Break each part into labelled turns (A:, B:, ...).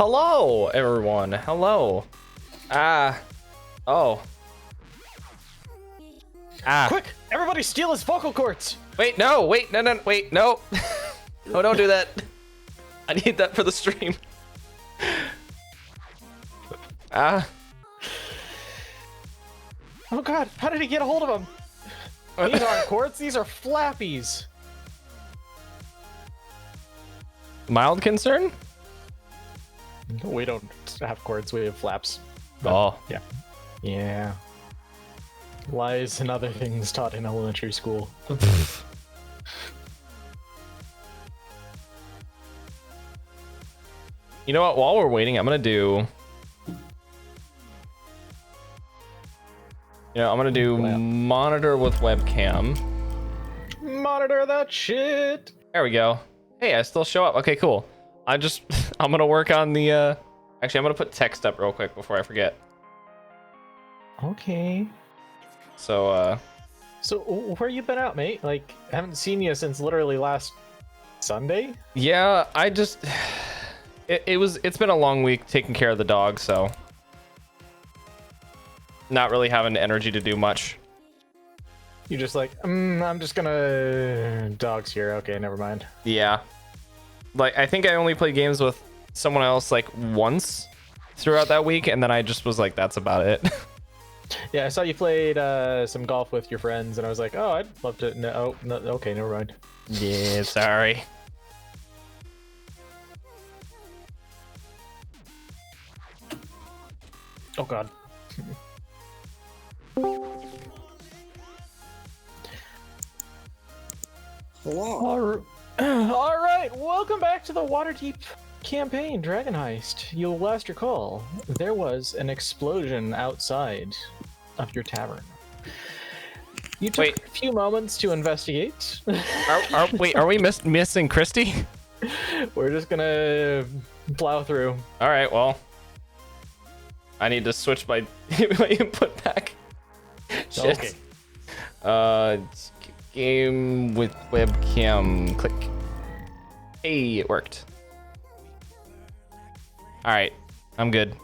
A: Hello, everyone. Hello. Oh. Ah.
B: Quick! Everybody steal his vocal cords!
A: Wait, no, wait, no, wait, no. Oh, don't do that. I need that for the stream. Ah.
B: Oh god, how did he get a hold of them? These aren't cords, these are flappies.
A: Mild concern?
B: We don't have cords, we have flaps.
A: Oh.
B: Yeah. Yeah. Lies and other things taught in elementary school.
A: You know what? While we're waiting, I'm gonna do. Yeah, I'm gonna do monitor with webcam.
B: Monitor that shit.
A: There we go. Hey, I still show up. Okay, cool. I'm gonna work on the. Actually, I'm gonna put text up real quick before I forget.
B: Okay.
A: So.
B: So where you been out, mate? Like, I haven't seen you since literally last Sunday.
A: Yeah, I just. It's been a long week taking care of the dog, so. Not really having the energy to do much.
B: You're just like, I'm just gonna... Dog's here. Okay, never mind.
A: Yeah. Like, I think I only played games with someone else, like, once throughout that week, and then I just was like, that's about it.
B: Yeah, I saw you played some golf with your friends, and I was like, oh, I'd love to... No, no, okay, never mind.
A: Yeah, sorry.
B: Oh, God.
C: Hello.
B: All right, welcome back to the Waterdeep campaign, Dragon Heist. You'll last recall, there was an explosion outside of your tavern. You took a few moments to investigate.
A: Wait, are we missing Christy?
B: We're just gonna plow through.
A: All right, well. I need to switch my input back. Shit.
B: Okay.
A: Game with webcam. Click. Hey, it worked. All right, I'm good.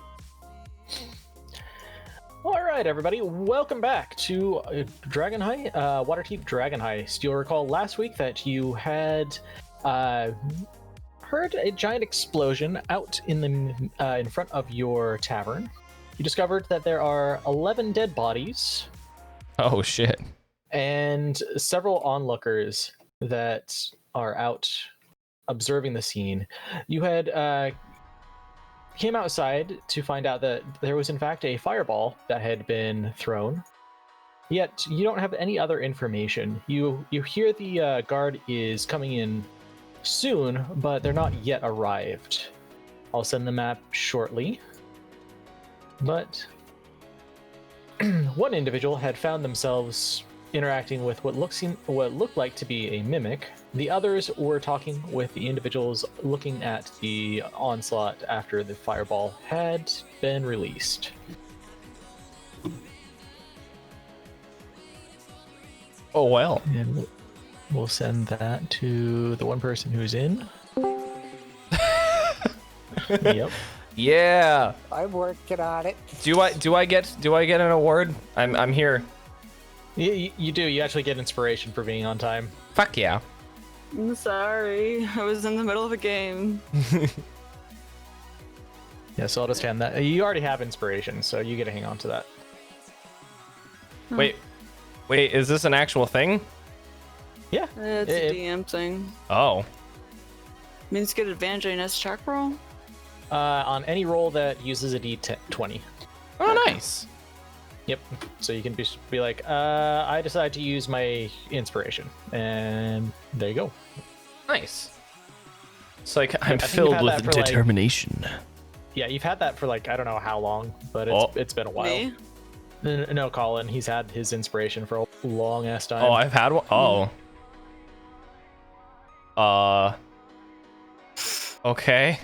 B: All right, everybody, welcome back to Dragon Heist, Waterdeep Dragon Heist. You'll recall last week that you had heard a giant explosion out in front of your tavern. You discovered that there are 11 dead bodies.
A: Oh shit.
B: And several onlookers that are out observing the scene. You had came outside to find out that there was in fact a fireball that had been thrown. Yet you don't have any other information. You hear the guard is coming in soon, but they're not yet arrived. I'll send the map shortly. But one individual had found themselves interacting with what looked like to be a mimic. The others were talking with the individuals looking at the onslaught after the fireball had been released.
A: Oh well.
B: And we'll send that to the one person who's in. Yep.
A: Yeah.
C: I'm working on it.
A: Do I get an award? I'm here.
B: You do. You actually get inspiration for being on time.
A: Fuck yeah.
D: I'm sorry. I was in the middle of a game.
B: Yeah, so I'll just hand that. You already have inspiration, so you get to hang on to that.
A: Wait, is this an actual thing?
B: Yeah.
D: It's a DM thing.
A: Oh.
D: Means get advantage on your next check roll?
B: On any roll that uses a D20.
A: Oh, nice.
B: Yep. So you can be like, I decide to use my inspiration, and there you go.
A: Nice. It's like I'm filled with determination.
B: Yeah, you've had that for like I don't know how long, but it's been a while.
D: Me?
B: No, Colin, he's had his inspiration for a long ass time.
A: Oh, I've had one. Oh. Okay.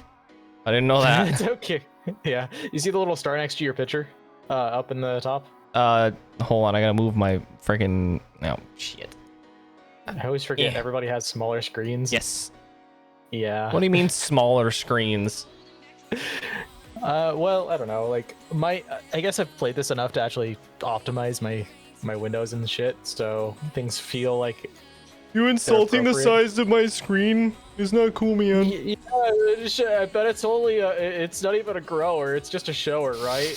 A: I didn't know that.
B: It's okay. Yeah. You see the little star next to your picture? Up in the top?
A: Hold on, I gotta move my freaking. No, shit.
B: I always forget everybody has smaller screens.
A: Yes.
B: Yeah.
A: What do you mean smaller screens?
B: Well, I don't know. Like I guess I've played this enough to actually optimize my windows and shit, so things feel like.
A: You insulting the
B: appropriate.
A: size of my screen is not cool, man.
B: Yeah, I bet it's only it's not even a grower. It's just a shower, right?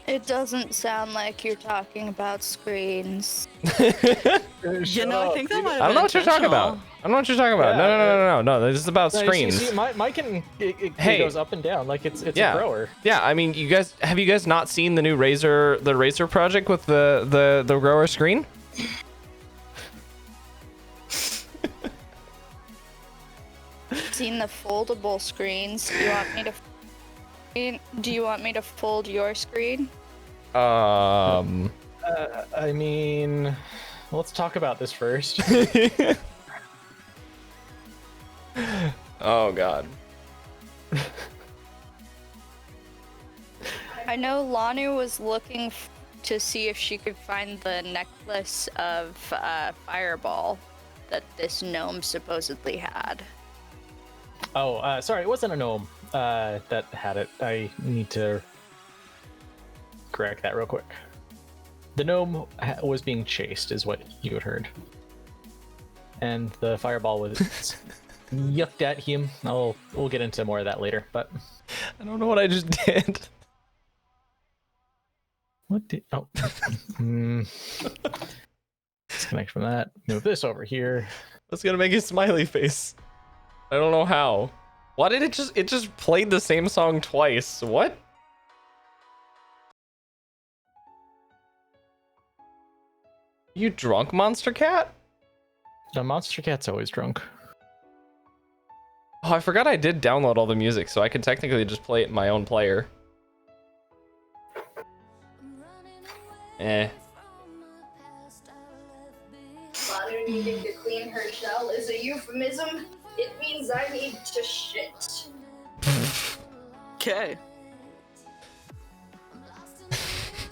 E: It doesn't sound like you're talking about screens.
D: You know, I think that might have
A: I don't know what you're talking about.
D: intentional.
A: I don't know what you're talking about.
B: Yeah,
A: No. This is about
B: No,
A: screens.
B: See, mine can it
A: Hey.
B: goes up and down like it's
A: Yeah.
B: a grower.
A: Yeah, I mean, have you guys not seen the new Razer project with the grower screen?
E: Seen the foldable screens. Do you want me to fold your screen?
B: I mean, let's talk about this first.
A: Oh god.
E: I know Lanu was looking to see if she could find the necklace of Fireball that this gnome supposedly had.
B: Oh, sorry, it wasn't a gnome that had it. I need to correct that real quick. The gnome was being chased, is what you had heard. And the fireball was yucked at him. We'll get into more of that later, but...
A: I don't know what I just did.
B: What did... Oh. Disconnect from that. Move this over here.
A: That's gonna make a smiley face. I don't know how. Why did it just played the same song twice? What? You drunk, Monster Cat?
B: The monster cat's always drunk.
A: Oh, I forgot I did download all the music, so I could technically just play it in my own player. Eh.
E: Lanu needing to clean her shell is a euphemism. It means I need to shit.
D: Okay.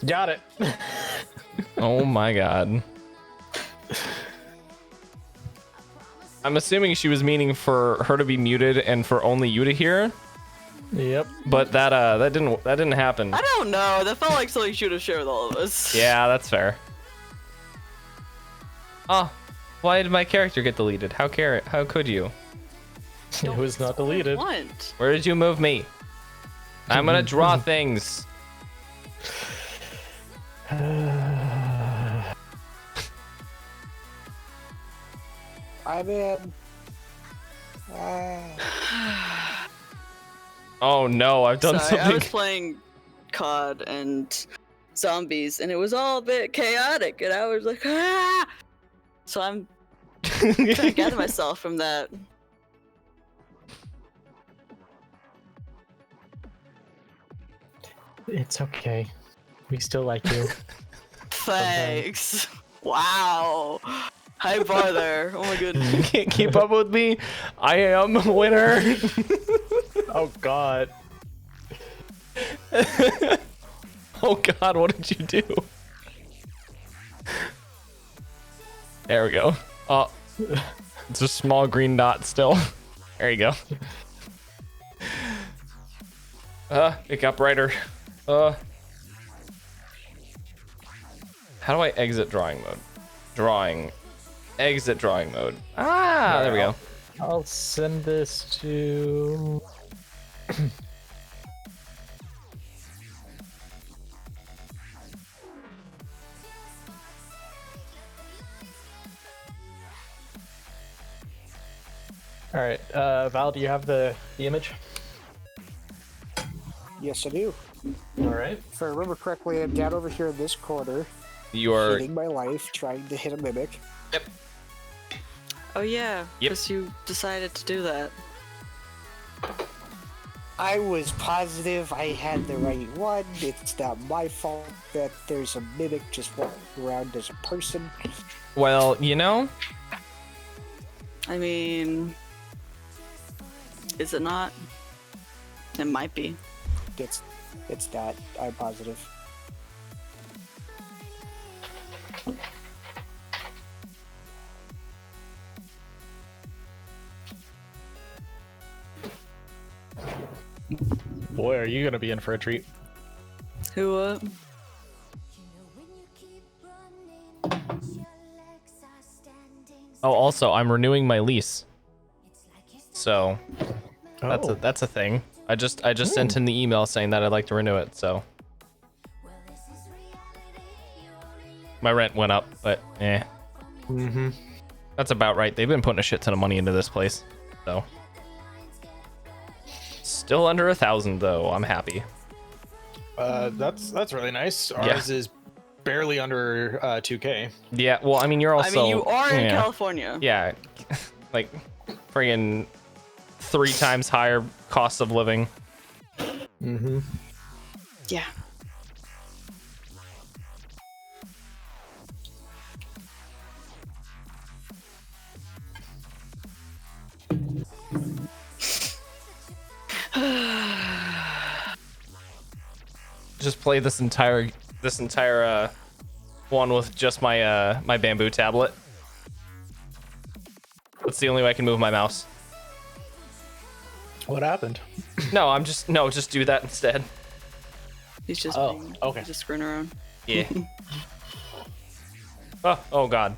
B: Got it.
A: Oh my god. I'm assuming she was meaning for her to be muted and for only you to hear,
B: Yep.
A: but that didn't happen.
D: I don't know. That felt like something you should have shared with all of us.
A: Yeah, that's fair. Oh, why did my character get deleted? How could you?
B: It was not deleted.
D: What?
A: Where did you move me? I'm gonna draw things.
C: I'm in.
A: Oh no, I've done
D: Sorry, I
A: something.
D: was playing COD and zombies, and it was all a bit chaotic, and I was like, ah! So I'm trying to gather myself from that.
B: It's okay. We still like you.
D: Thanks. Wow. High bar there. Oh my goodness.
A: You can't keep up with me. I am a winner.
B: Oh god.
A: Oh god, what did you do? There we go. Oh, it's a small green dot still. There you go. It got brighter. How do I exit drawing mode? Drawing. Exit drawing mode. Ah, there we go.
B: I'll send this to... Alright, Val, do you have the image?
C: Yes, I do.
B: Alright.
C: If I remember correctly, I'm down over here in this corner,
A: You are.
C: hating my life, trying to hit a mimic.
A: Yep.
D: Oh yeah,
A: Yep.
D: because you decided to do that.
C: I was positive I had the right one. It's not my fault that there's a mimic just walking around as a person.
A: Well, you know.
D: I mean, is it not? It might be.
C: It's not. I'm positive.
B: Boy, are you gonna be in for a treat.
D: Who?
A: Oh, also, I'm renewing my lease. So that's a thing. I just sent in the email saying that I'd like to renew it. So my rent went up, but that's about right. They've been putting a shit ton of money into this place, so still under 1,000 though. I'm happy.
B: That's really nice. Ours is barely under 2K.
A: Yeah, well, I mean, you're also.
D: I mean, you are in California.
A: Yeah, like friggin' 3 times higher cost of living.
D: Yeah.
A: Just play this entire one with just my my bamboo tablet. That's the only way I can move my mouse.
B: What happened?
A: No, just do that instead.
D: He's just
B: okay.
D: just screwing around.
A: Yeah. Oh god.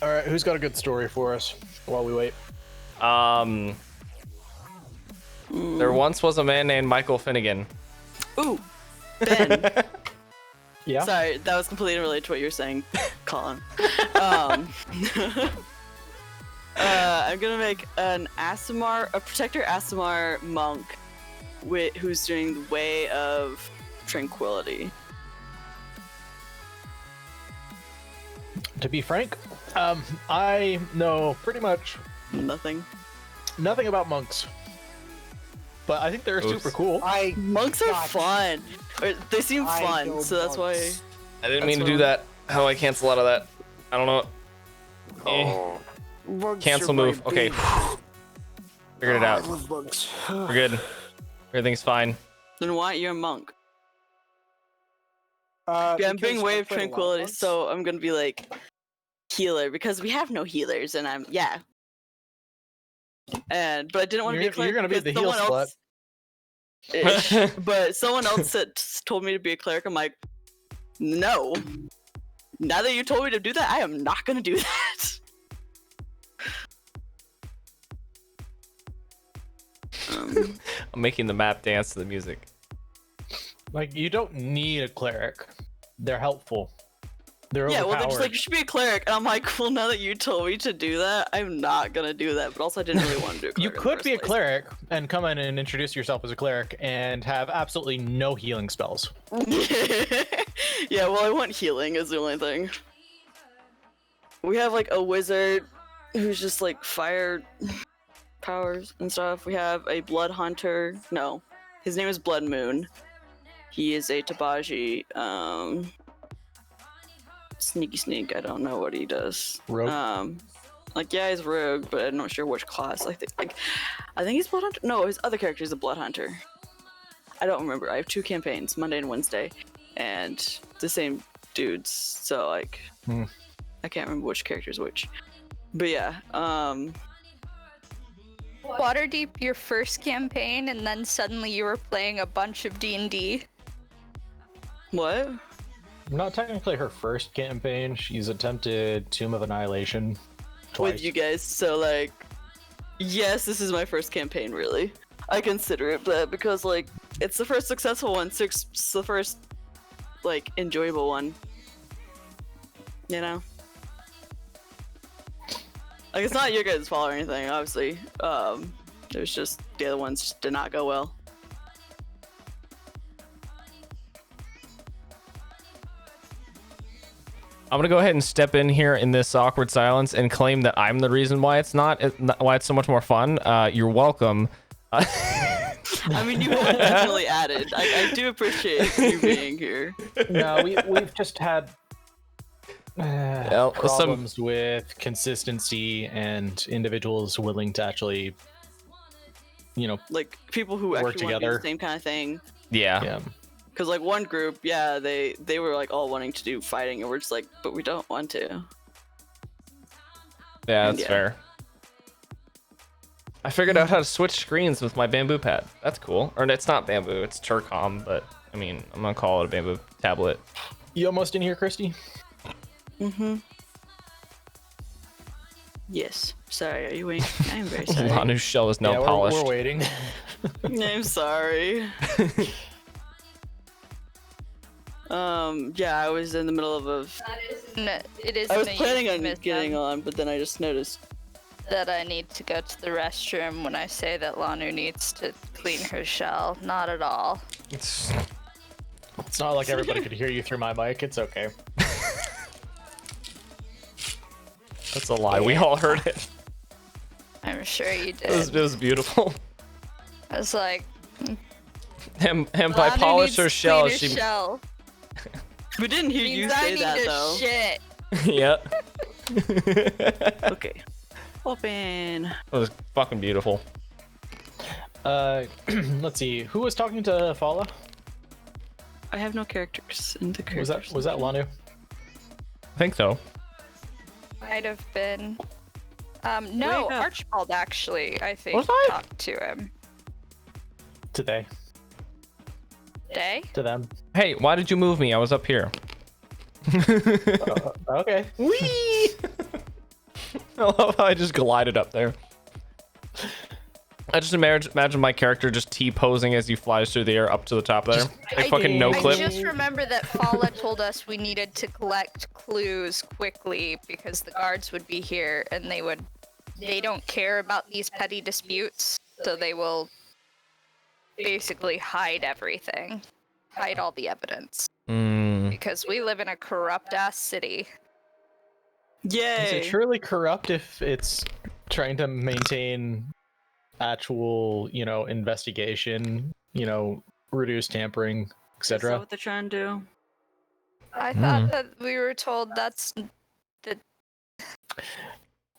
B: All right, who's got a good story for us while we wait?
A: There once was a man named Michael Finnegan.
D: Ooh, Ben.
B: Yeah.
D: Sorry, that was completely unrelated to what you were saying, Colin. I'm gonna make a Protector Aasimar monk, who's doing the Way of Tranquility.
B: To be frank, I know pretty much
D: Nothing.
B: nothing about monks, but I think they're super cool.
D: Monks are fun. Or, they seem fun, so that's why.
A: I didn't mean to do that. How do I cancel out of that? I don't know. Cancel move. Okay. Figured it out. We're good. Everything's fine.
D: Then why you're a monk? Yeah, I'm being Way of Tranquility, so I'm gonna be like healer because we have no healers, and but I didn't want to be a cleric.
B: You're gonna be the heal slut.
D: But someone else told me to be a cleric. I'm like, no. Now that you told me to do that, I am not gonna do that.
A: I'm making the map dance to the music.
B: Like, you don't need a cleric. They're helpful. They're
D: yeah, well,
B: overpowered.
D: they're just like, you should be a cleric. And I'm like, well, now that you told me to do that, I'm not gonna do that. But also, I didn't really want to do a cleric.
B: You could be a cleric and come in and introduce yourself as a cleric and have absolutely no healing spells.
D: Yeah, well, I want healing is the only thing. We have like a wizard who's just like fire powers and stuff. We have a blood hunter. No, his name is Blood Moon. He is a Tabaji. Sneaky sneak. I don't know what he does.
B: Rogue.
D: Like, yeah, he's rogue, but I'm not sure which class. I think he's blood hunter. No, his other character is a blood hunter. I don't remember. I have 2 campaigns, Monday and Wednesday, and the same dudes. So like, I can't remember which character is which. But yeah,
E: Waterdeep your first campaign, and then suddenly you were playing a bunch of D&D.
D: what?
B: Not technically her first campaign. She's attempted Tomb of Annihilation twice.
D: With you guys. So like, yes, this is my first campaign. Really, I consider it, but because like it's the first successful one, it's the first like enjoyable one. You know. Like, it's not your guys' fault or anything, obviously. It was just the other ones just did not go well.
A: I'm gonna go ahead and step in here in this awkward silence and claim that I'm the reason why it's why it's so much more fun. You're welcome.
D: I mean, you have definitely added. I do appreciate you being here.
B: No, we've just had problems with consistency and individuals willing to actually,
D: like people who
B: work
D: actually want to do
B: together.
D: the same kind of thing.
A: Yeah.
D: Because like one group, yeah, they were like all wanting to do fighting, and we're just like, but we don't want to.
A: Yeah, that's
D: Yeah.
A: fair. I figured out how to switch screens with my bamboo pad. That's cool. Or it's not bamboo, it's Turcom, but I mean, I'm gonna call it a bamboo tablet.
B: You almost in here, Christy?
D: Mm-hmm. Yes. Sorry, are you waiting? I'm very sorry.
A: Lanu's shell is now
B: yeah,
A: polished.
B: We're waiting.
D: I'm sorry. Yeah, I was in the middle of a.
E: No, it is.
D: I was
E: a
D: planning on
E: euphemism
D: getting on, but then I just noticed.
E: that I need to go to the restroom when I say that Lanu needs to clean her shell. Not at all.
A: It's
B: It's not like everybody could hear you through my mic. It's okay.
A: That's a lie. We all heard it.
E: I'm sure you did.
A: It was beautiful.
E: I was like,
A: And by
E: Lanu
A: polish her
E: needs
A: shell,
E: cleaner
A: she.
E: shell.
D: We didn't hear you
E: Means I
D: say
E: need
D: that
E: to
D: though.
E: shit.
A: Yeah.
D: Okay. Open.
A: It was fucking beautiful.
B: Let's see. Who was talking to Fala?
D: I have no characters in the characters.
B: Was that Lanu?
A: I think so.
E: Might have been. No,
D: Wake up.
E: Archibald actually, I think,
A: Was I?
E: talked to him.
B: Today.
E: Day?
B: To them.
A: Hey, why did you move me? I was up here.
B: Okay.
A: Whee! I love how I just glided up there. I just imagine my character just T-posing as he flies through the air up to the top there. Like fucking no
E: I
A: clip.
E: just remember that Fala told us we needed to collect clues quickly because the guards would be here and they don't care about these petty disputes, so they will basically hide everything. Hide all the evidence. Because we live in a corrupt ass city.
B: Is
D: Yay!
B: it truly corrupt if it's trying to maintain actual, investigation, reduce tampering,
D: Is that
B: etc.?
D: what they're trying to do?
E: I thought that we were told that's the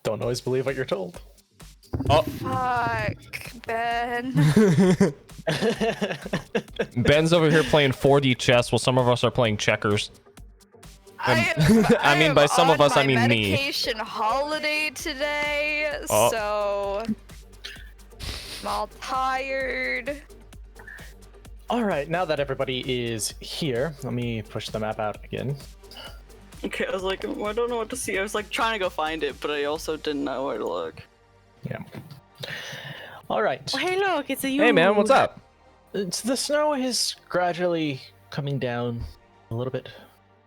B: Don't always believe what you're told.
A: Oh,
E: fuck, Ben.
A: Ben's over here playing 4D chess while some of us are playing checkers. I mean, by some of us, I mean me.
E: Medication holiday today,
A: Oh.
E: so I'm all tired.
B: All right, now that everybody is here, let me push the map out again.
D: Okay, I was like, I don't know what to see. I was like trying to go find it, but I also didn't know where to look.
B: Yeah. All right.
D: Oh, hey, look, it's a you.
A: Hey man, what's up?
B: The snow is gradually coming down a little bit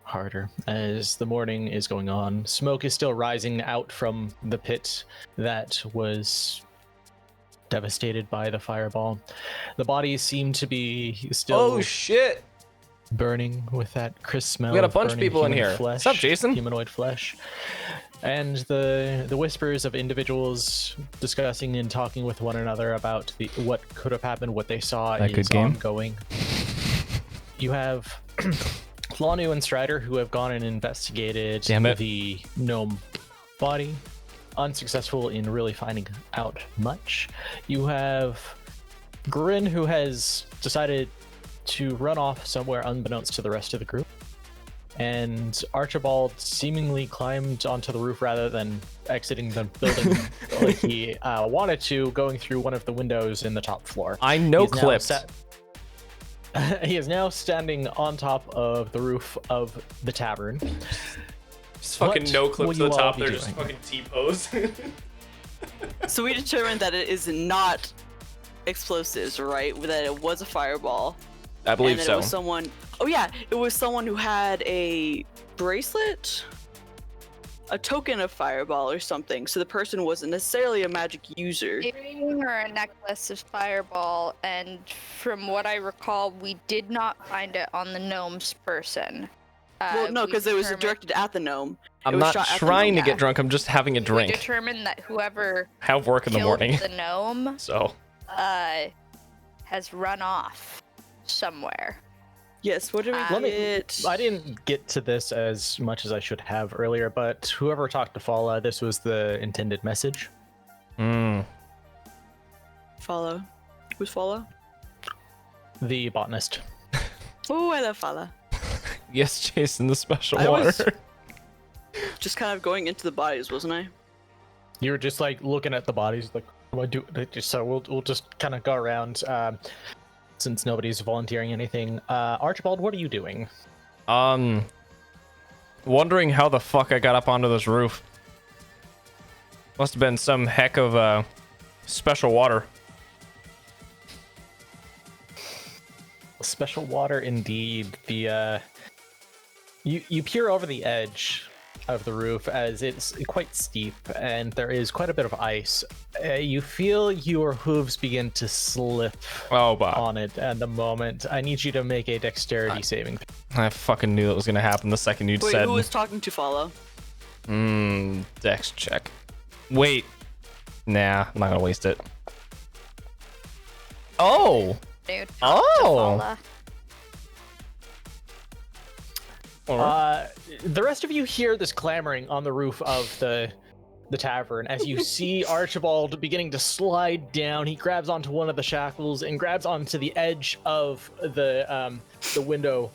B: harder as the morning is going on. Smoke is still rising out from the pit that was devastated by the fireball. The bodies seem to be still
A: Oh shit!
B: burning with that crisp smell.
A: We got a
B: of
A: bunch of
B: burning
A: people in
B: human
A: here.
B: Flesh,
A: What's up, Jason?
B: Humanoid flesh. And the whispers of individuals discussing and talking with one another about what could have happened, what they saw
A: That
B: is
A: good game?
B: ongoing. You have Lanu and Strider who have gone and investigated
A: Damn it.
B: the gnome body, unsuccessful in really finding out much. You have Grin who has decided to run off somewhere unbeknownst to the rest of the group. And Archibald seemingly climbed onto the roof rather than exiting the building like he wanted to, going through one of the windows in the top floor.
A: I know
B: He is now
A: clips.
B: he is now standing on top of the roof of the tavern.
A: Just fucking
B: What
A: no clip
B: will
A: to the
B: you all
A: top.
B: be
A: They're just
B: doing?
A: fucking T-pose.
D: So we determined that it is not explosives, right? That it was a fireball.
A: I believe
D: and that
A: so.
D: It was someone. Oh yeah, it was someone who had a bracelet, a token of fireball or something. So the person wasn't necessarily a magic user.
E: A ring or a necklace of fireball, and from what I recall, we did not find it on the gnome's person.
D: Well, no,
E: we
D: because it was
E: determined-
D: directed at the gnome.
A: I'm
D: It was
A: not
D: shot at the
A: trying to
E: gnome.
A: get drunk. I'm just having a
E: We
A: drink.
E: determined that whoever
A: Have work in the
E: killed
A: morning.
E: the gnome
A: So
E: has run off somewhere.
D: Yes. What did we
E: Let me-
D: get?
B: I didn't get to this as much as I should have earlier, but whoever talked to Fala, this was the intended message.
D: Follow. Who's follow?
B: The botanist.
D: Oh, I love follow.
A: Yes, Jason, the special
D: I
A: water.
D: was- Just kind of going into the bodies, wasn't I?
B: You're just like looking at the bodies, like, what do I do? So we'll just kind of go around, since nobody's volunteering anything. Archibald, what are you doing?
A: Wondering how the fuck I got up onto this roof. Must have been some heck of special water.
B: Special water indeed. The you peer over the edge of the roof as it's quite steep and there is quite a bit of ice. You feel your hooves begin to slip on it at the moment. I need you to make a dexterity saving.
A: I fucking knew it was gonna happen the second you'd
D: Wait,
A: said.
D: who was talking to Follow?
A: Dex check. Wait. Nah, I'm not gonna waste it. Oh!
E: Dude,
A: Oh!
B: The rest of you hear this clamoring on the roof of the tavern as you see Archibald beginning to slide down. He grabs onto one of the shackles and grabs onto the edge of the window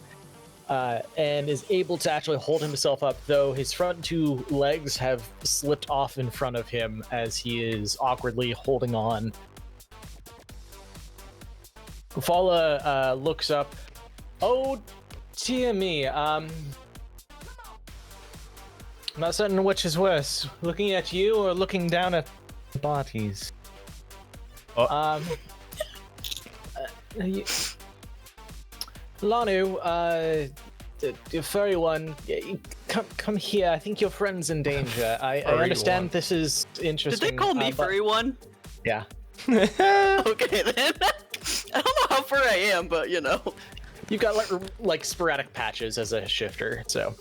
B: and is able to actually hold himself up, though his front two legs have slipped off in front of him as he is awkwardly holding on. Fala looks up. Oh, dear me. I'm not certain which is worse, looking at you or looking down at the bodies. Lanu, the furry one, come here. I think your friend's in danger. I understand this is interesting.
D: Did they call me furry one?
B: Yeah.
D: Okay then. I don't know how far I am, but you know.
B: You've got like sporadic patches as a shifter, so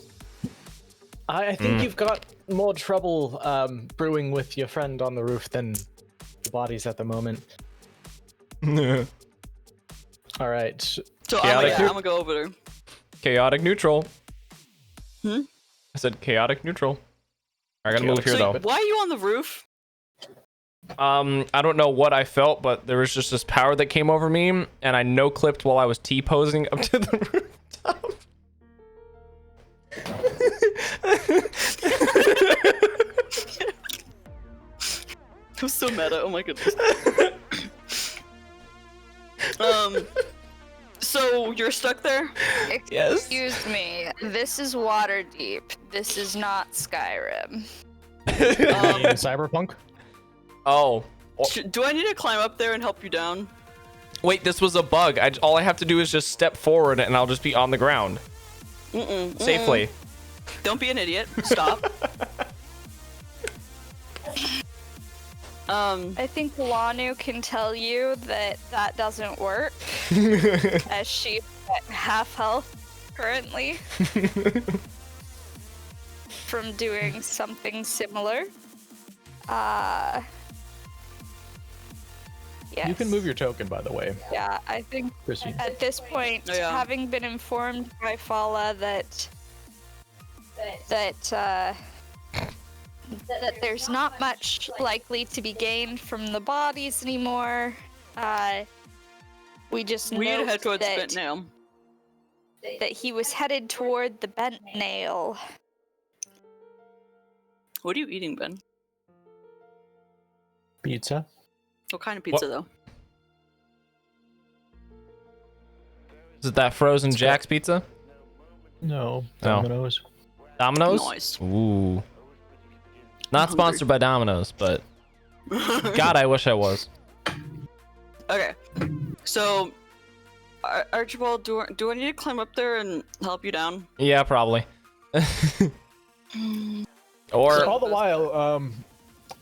B: I think you've got more trouble brewing with your friend on the roof than the bodies at the moment. All right.
D: So I'm gonna go over there.
A: Chaotic neutral.
D: I
A: said chaotic neutral. I gotta move here though.
D: Why are you on the roof?
A: I don't know what I felt, but there was just this power that came over me, and I no-clipped while I was T-posing up to the rooftop.
D: I'm so meta. Oh my goodness. So you're stuck there?
A: Yes.
E: Excuse me. This is Waterdeep. This is not Skyrim.
B: Cyberpunk?
A: Oh.
D: Do I need to climb up there and help you down?
A: Wait, this was a bug. All I have to do is just step forward, and I'll just be on the ground. Safely.
D: Don't be an idiot. Stop.
E: I think Lanu can tell you that that doesn't work, as she's at half health currently from doing something similar. Yes.
B: You can move your token, by the way.
E: Yeah, I think
B: Christine.
E: at this point, having been informed by Fala that there's not much likely to be gained from the bodies anymore, we just
D: We need to
E: note
D: head towards
E: that,
D: Bent Nail.
E: that he was headed toward the Bent Nail.
D: What are you eating, Ben?
B: Pizza.
D: What kind of pizza,
A: What?
D: though?
A: Is it that frozen Jack's pizza?
B: No. Domino's.
A: Domino's?
D: Nice.
A: Ooh. Not sponsored by Domino's, but God, I wish I was.
D: Okay. So, Archibald, do I need to climb up there and help you down?
A: Yeah, probably. Or
B: So all the while,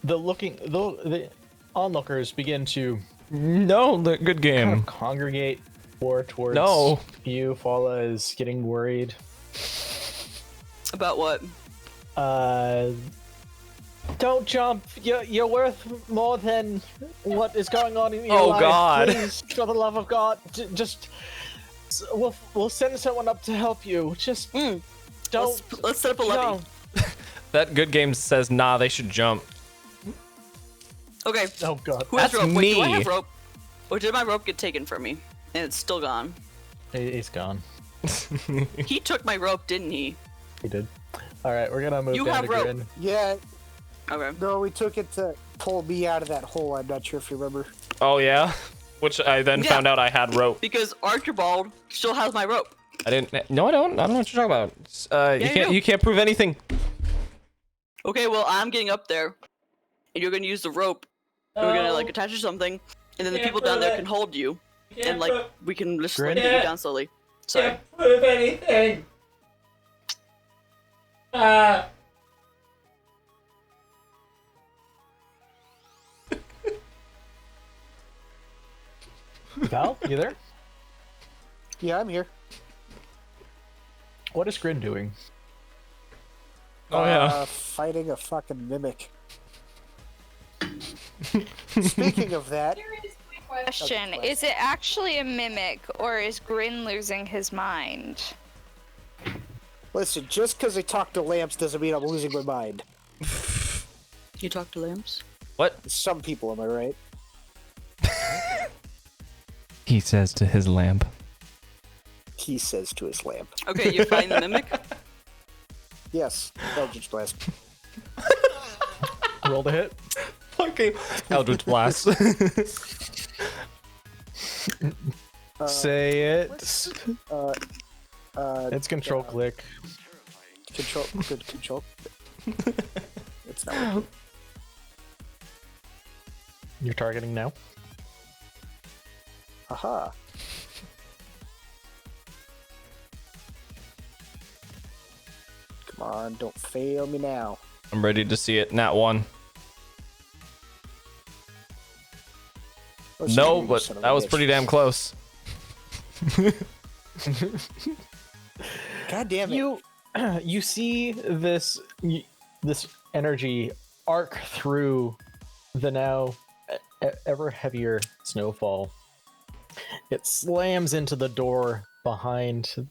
B: the onlookers begin to
A: no, the good game.
B: kind of congregate more towards you. Fala is getting worried.
D: About what?
B: Don't jump. You're worth more than what is going on in your life.
A: God.
B: Please, for the love of God, just we'll send someone up to help you. Just don't.
D: Let's set up a levy.
B: No.
A: That good game says nah, they should jump.
D: Okay.
B: Oh God.
D: Who has
A: That's
D: rope? Wait, do I
A: me.
D: have rope? Or did my rope get taken from me? And it's still gone.
B: He's gone.
D: He took my rope, didn't he?
B: He did. All right, we're gonna move
D: You
B: down
D: have
B: to
D: rope.
B: Grin.
C: Yeah,
D: Okay.
C: No, we took it to pull me out of that hole. I'm not sure if you remember.
A: Oh yeah, which I then
D: Yeah.
A: found out I had rope.
D: Because Archibald still has my rope.
A: I didn't. No, I don't. I don't know what you're talking about.
D: Yeah,
A: you
D: you
A: can't.
D: do.
A: You can't prove anything.
D: Okay, well, I'm getting up there, and you're gonna use the rope. And we're gonna like attach it to something, and then the people down there can hold you, and like we can just like, get you down slowly. Sorry.
A: Can't prove anything.
B: Val, you there?
C: Yeah, I'm here.
B: What is Grin doing?
A: Oh yeah.
C: Fighting a fucking mimic. Speaking of that,
E: Question: is it actually a mimic, or is Grin losing his mind?
C: listen, just because I talk to lamps doesn't mean I'm losing my mind.
D: You talk to lamps?
A: What?
C: Some people, am I right?
A: He says to his lamp.
C: He says to his lamp.
D: Okay, you're fighting the mimic?
C: Yes, Eldritch Blast.
B: Roll the hit.
A: Fucking Eldritch Blast.
B: Say it. It's control
C: uh,
B: click.
C: Control. Good control. It's not working.
B: You're targeting now.
C: Aha. Come on, don't fail me now.
A: I'm ready to see it. Nat 1.
C: Oh,
A: No,
C: sorry, you
A: but
C: son of a
A: that was
C: bitch.
A: pretty damn close.
C: God damn it.
B: You see this energy arc through the now ever heavier snowfall. It slams into the door behind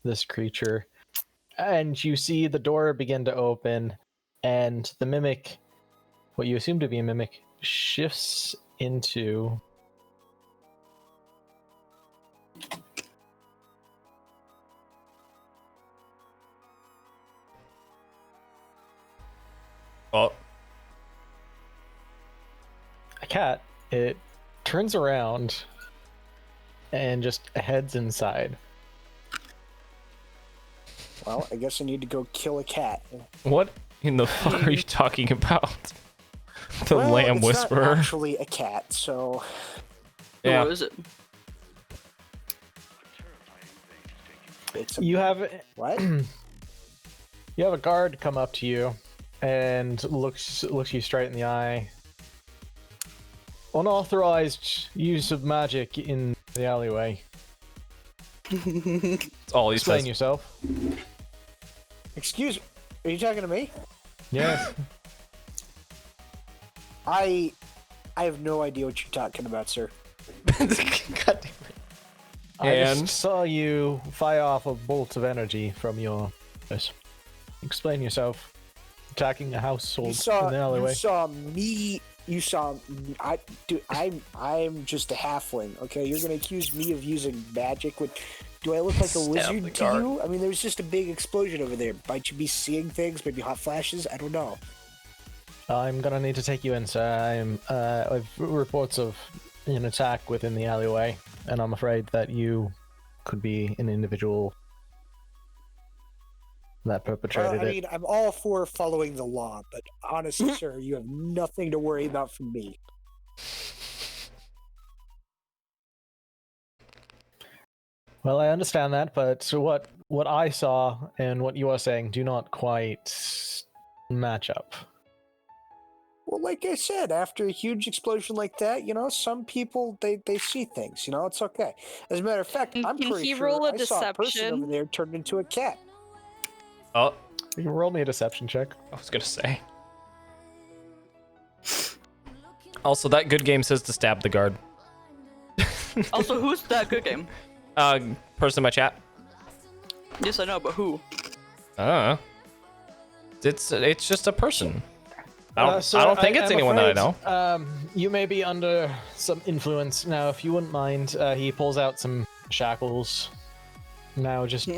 B: this creature, and you see the door begin to open, and the mimic, what you assume to be a mimic, shifts into
A: Oh,
B: a cat. It turns around and just heads inside.
C: Well, I guess I need to go kill a cat.
A: what in the fuck are you talking about? The
C: well,
A: Lamb
C: it's
A: Whisperer.
C: not actually a cat, so
A: Yeah.
D: What is it?
C: it's a
B: You have
C: what?
B: You have a guard come up to you and looks you straight in the eye. Unauthorized use of magic in the alleyway.
A: That's all he
B: Explain
A: says.
B: yourself.
C: Excuse me. Are you talking to me?
B: Yes.
C: I have no idea what you're talking about, sir.
A: God damn it.
B: I
A: And?
B: just saw you fire off a bolt of energy from your. Yes. Explain yourself. Attacking a household
C: You saw.
B: in the alleyway.
C: You saw me. You saw. I'm just a halfling. Okay, you're gonna accuse me of using magic. Do I look like a
A: Stab the
C: wizard to
A: guard.
C: you? I mean, there's just a big explosion over there. Might you be seeing things? Maybe hot flashes? I don't know.
B: I'm gonna need to take you in, sir. I've reports of an attack within the alleyway, and I'm afraid that you could be an individual that perpetrated
C: I
B: it.
C: mean, I'm all for following the law, but honestly, sir, you have nothing to worry about from me.
B: Well, I understand that, but so what I saw and what you are saying do not quite match up.
C: Well, like I said, after a huge explosion like that, some people they see things. It's okay. As a matter of fact,
E: Can
C: I'm pretty
E: he
C: sure
E: roll a
C: I saw a person
E: deception?
C: over there turned into a cat.
A: Oh,
B: You can roll me a deception check.
A: I was gonna say. Also, that good game says to stab the guard.
D: Also, who's that good game?
A: Person in my chat.
D: Yes, I know, but who?
A: It's just a person. I
B: So
A: don't think it's
B: I'm
A: anyone that I
B: afraid,
A: know.
B: You may be under some influence now. If you wouldn't mind, he pulls out some shackles. Now, just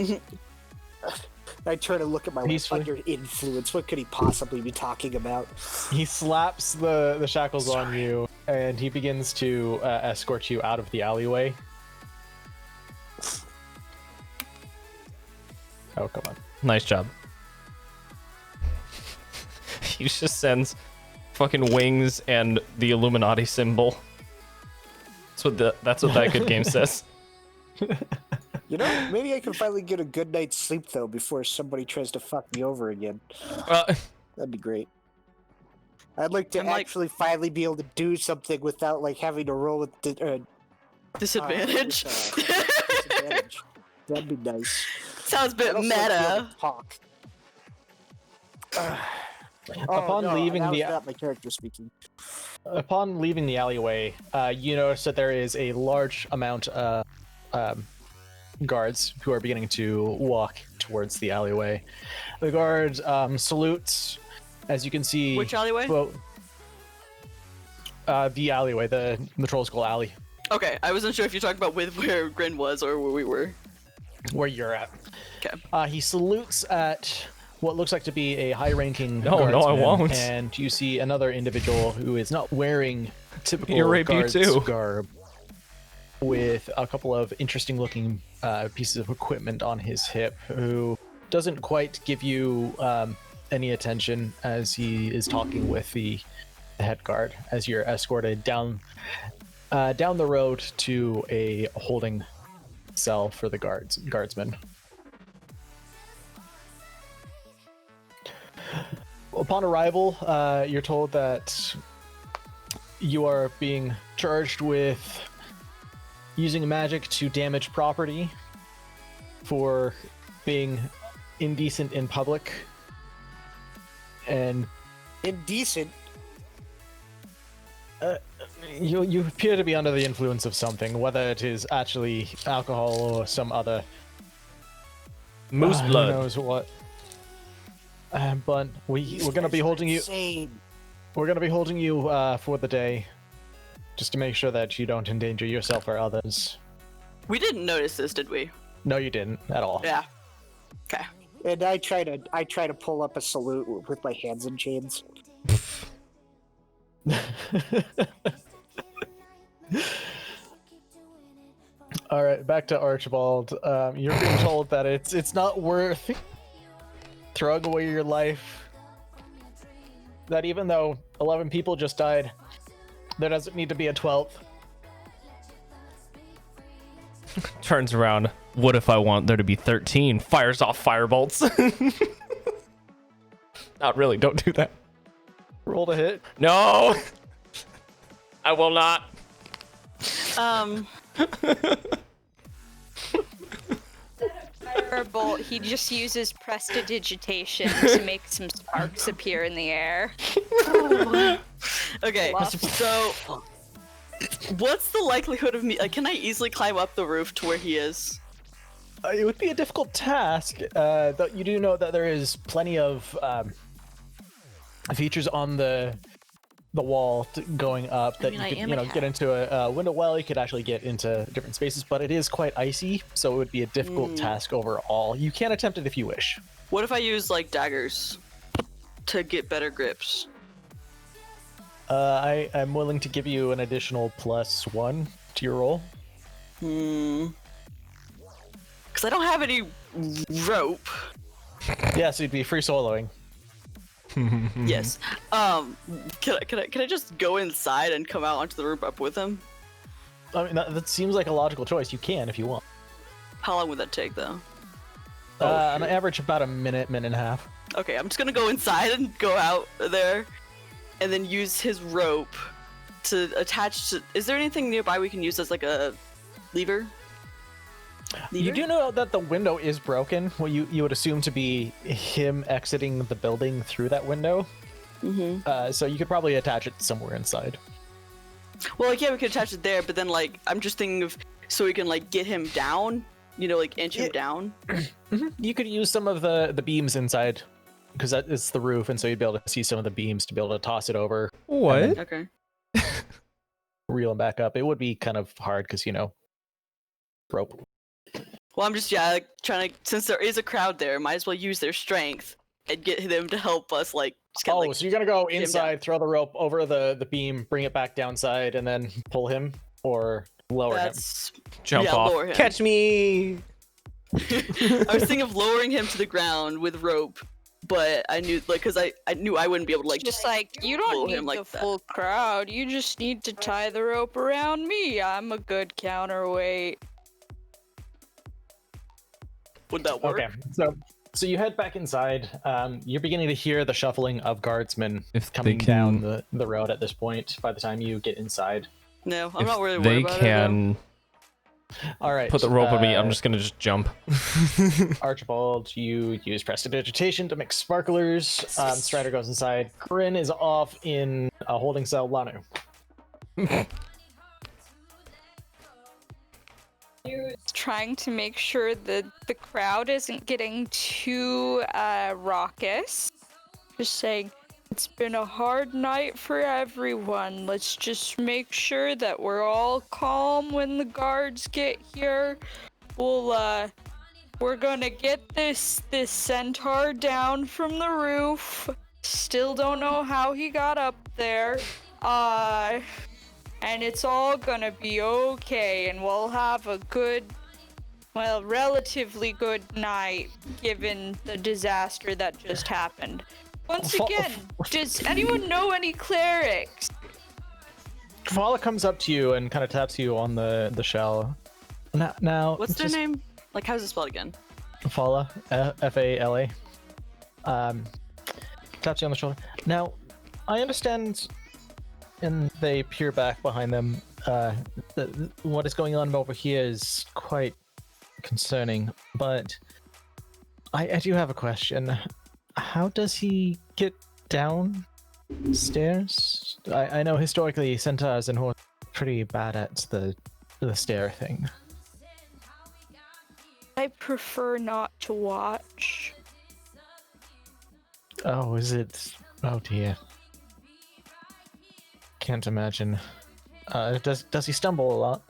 C: I turn to look at my wife
B: Peacefully.
C: under influence. What could he possibly be talking about?
B: He slaps the shackles on you, and he begins to escort you out of the alleyway. Oh, come on.
A: Nice job. He just sends fucking wings and the Illuminati symbol. That's what that good game says.
C: You know, maybe I can finally get a good night's sleep, though, before somebody tries to fuck me over again. That'd be great. I'd like to actually finally be able to do something without, like, having to roll with
D: disadvantage.
C: Disadvantage. That'd be nice.
D: Sounds a bit
C: I'd also like to be able
D: meta.
C: to talk.
B: Upon leaving
C: that was
B: the
C: not my character speaking.
B: Upon leaving the alleyway, you notice that there is a large amount of guards who are beginning to walk towards the alleyway. The guards salute, as you can see.
D: Which alleyway?
B: The alleyway, the Troll Skull Alley.
D: Okay, I wasn't sure if you're talking about with where Grin was or where we were.
B: Where you're at.
D: Okay.
B: He salutes at what looks like to be a high-ranking
A: No, I
B: guardsman,
A: won't.
B: and you see another individual who is not wearing typical
A: You're rape you
B: guards
A: too.
B: garb, with a couple of interesting-looking pieces of equipment on his hip, who doesn't quite give you any attention as he is talking with the head guard as you're escorted down the road to a holding cell for the guardsmen. Upon arrival, you're told that you are being charged with using magic to damage property, for being indecent in public, and
C: Indecent?
B: you appear to be under the influence of something, whether it is actually alcohol or some other
A: Moose
B: who
A: blood.
B: knows what. But we're gonna be holding you.
C: Insane.
B: We're gonna be holding you for the day, just to make sure that you don't endanger yourself or others.
D: We didn't notice this, did we?
B: No, you didn't at all.
D: Yeah. Okay.
C: And I try to pull up a salute with my hands in chains.
B: All right, back to Archibald. You're being told that it's not worth throwing away your life. That even though 11 people just died, there doesn't need to be a 12th.
A: Turns around. What if I want there to be 13? Fires off firebolts. Not really. Don't do that.
B: Roll to hit.
A: No. I will not.
E: Firebolt, he just uses prestidigitation to make some sparks appear in the air.
D: Okay,
E: Bluff.
D: so what's the likelihood of me? Can I easily climb up the roof to where he is?
B: It would be a difficult task. Though you do know that there is plenty of features on the wall going up that
D: mean, I
B: you
D: am
B: could,
D: a
B: get
D: cat.
B: into a window well. You could actually get into different spaces, but it is quite icy, so it would be a difficult task overall. You can attempt it if you wish.
D: What if I use like daggers to get better grips?
B: I'm willing to give you an additional +1 to your roll.
D: Because I don't have any rope.
B: Yeah, so you'd be free soloing.
D: Yes. Can I just go inside and come out onto the roof up with him?
B: I mean, that seems like a logical choice. You can if you want.
D: How long would that take though?
B: On average, about a minute and a half.
D: Okay, I'm just gonna go inside and go out there, and then use his rope to attach to. Is there anything nearby we can use as like a lever?
B: You do know that the window is broken. Well, you would assume to be him exiting the building through that window.
D: Mm-hmm.
B: So you could probably attach it somewhere inside.
D: Well, like, yeah, we could attach it there, but then like I'm just thinking of so we can like get him down. You know, like inch him down.
B: You could use some of the beams inside, because that is the roof, and so you'd be able to see some of the beams to be able to toss it over,
A: What?
D: Okay.
B: reel him back up. It would be kind of hard because rope.
D: Well, I'm just trying to, since there is a crowd there, might as well use their strength and get them to help us just get,
B: so you're gonna go inside, throw the rope over the beam, bring it back downside, and then pull him, or lower him?
A: Jump off.
D: Lower him.
A: Catch me!
D: I was thinking of lowering him to the ground with rope, but I knew because I knew I wouldn't be able to
E: Just you don't need the full crowd. You just need to tie the rope around me. I'm a good counterweight.
D: Would that work?
B: Okay, so you head back inside. You're beginning to hear the shuffling of guardsmen coming down the road at this point. By the time you get inside,
D: no, I'm not really worried about it.
A: They can.
B: All right.
A: Put the rope on me. I'm just gonna jump.
B: Archibald, you use prestidigitation to mix sparklers. Strider goes inside. Corinne is off in a holding cell. Lanu.
E: Trying to make sure that the crowd isn't getting too raucous. Just saying, it's been a hard night for everyone. Let's just make sure that we're all calm when the guards get here. We're gonna get this centaur down from the roof. Still don't know how he got up there. And it's all gonna be okay, and we'll have a good, relatively good night, given the disaster that just happened. Once again, does anyone know any clerics?
B: Fala comes up to you and kind of taps you on the shell. Now
D: what's their name? How's it spelled again?
B: Fala, F-A-L-A. Taps you on the shoulder. Now, I understand, and they peer back behind them. What is going on over here is quite concerning, but I do have a question. How does he get downstairs? I know historically centaurs and horses are pretty bad at the stair thing.
E: I prefer not to watch.
B: Oh, is it? Oh dear. Can't imagine. Does he stumble a lot?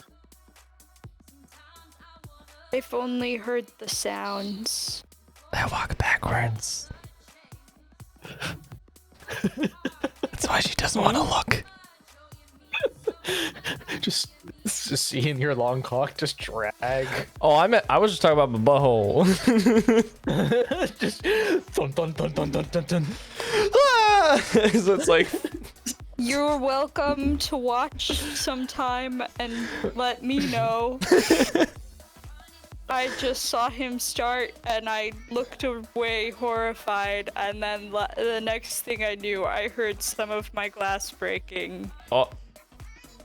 E: I've only heard the sounds.
A: I walk backwards. That's why she doesn't want to look.
B: just seeing your long cock just drag.
A: Oh, I was just talking about my butthole.
B: Just dun dun dun dun dun dun dun.
A: So it's like.
E: You're welcome to watch sometime and let me know. I just saw him start and I looked away horrified, and then the next thing I knew, I heard some of my glass breaking.
A: Oh.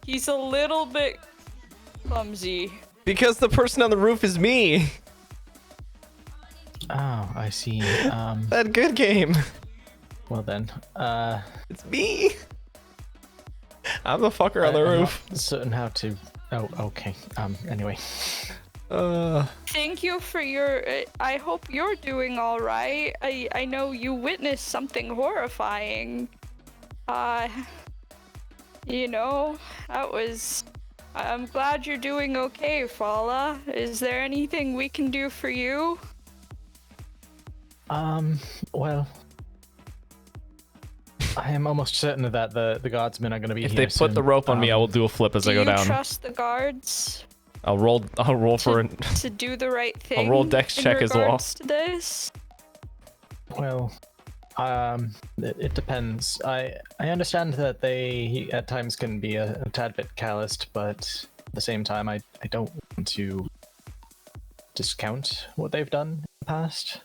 E: He's a little bit clumsy.
A: Because the person on the roof is me.
B: Oh, I see.
A: That good game.
B: Well then,
A: it's me. I'm the fucker on the roof.
B: Not certain how to. Oh, okay. Anyway.
E: Thank you for your. I hope you're doing all right. I know you witnessed something horrifying. That was. I'm glad you're doing okay, Fala. Is there anything we can do for you?
B: Well, I am almost certain that the guardsmen are going to be
A: here.
B: If
A: they put the rope on me, I will do a flip as I go down.
E: Do you trust the guards?
A: I'll roll for
E: to do the right thing.
A: I'll roll dex check as well.
E: To this?
B: Well, it depends. I understand that they at times can be a tad bit calloused, but at the same time, I don't want to discount what they've done in the past.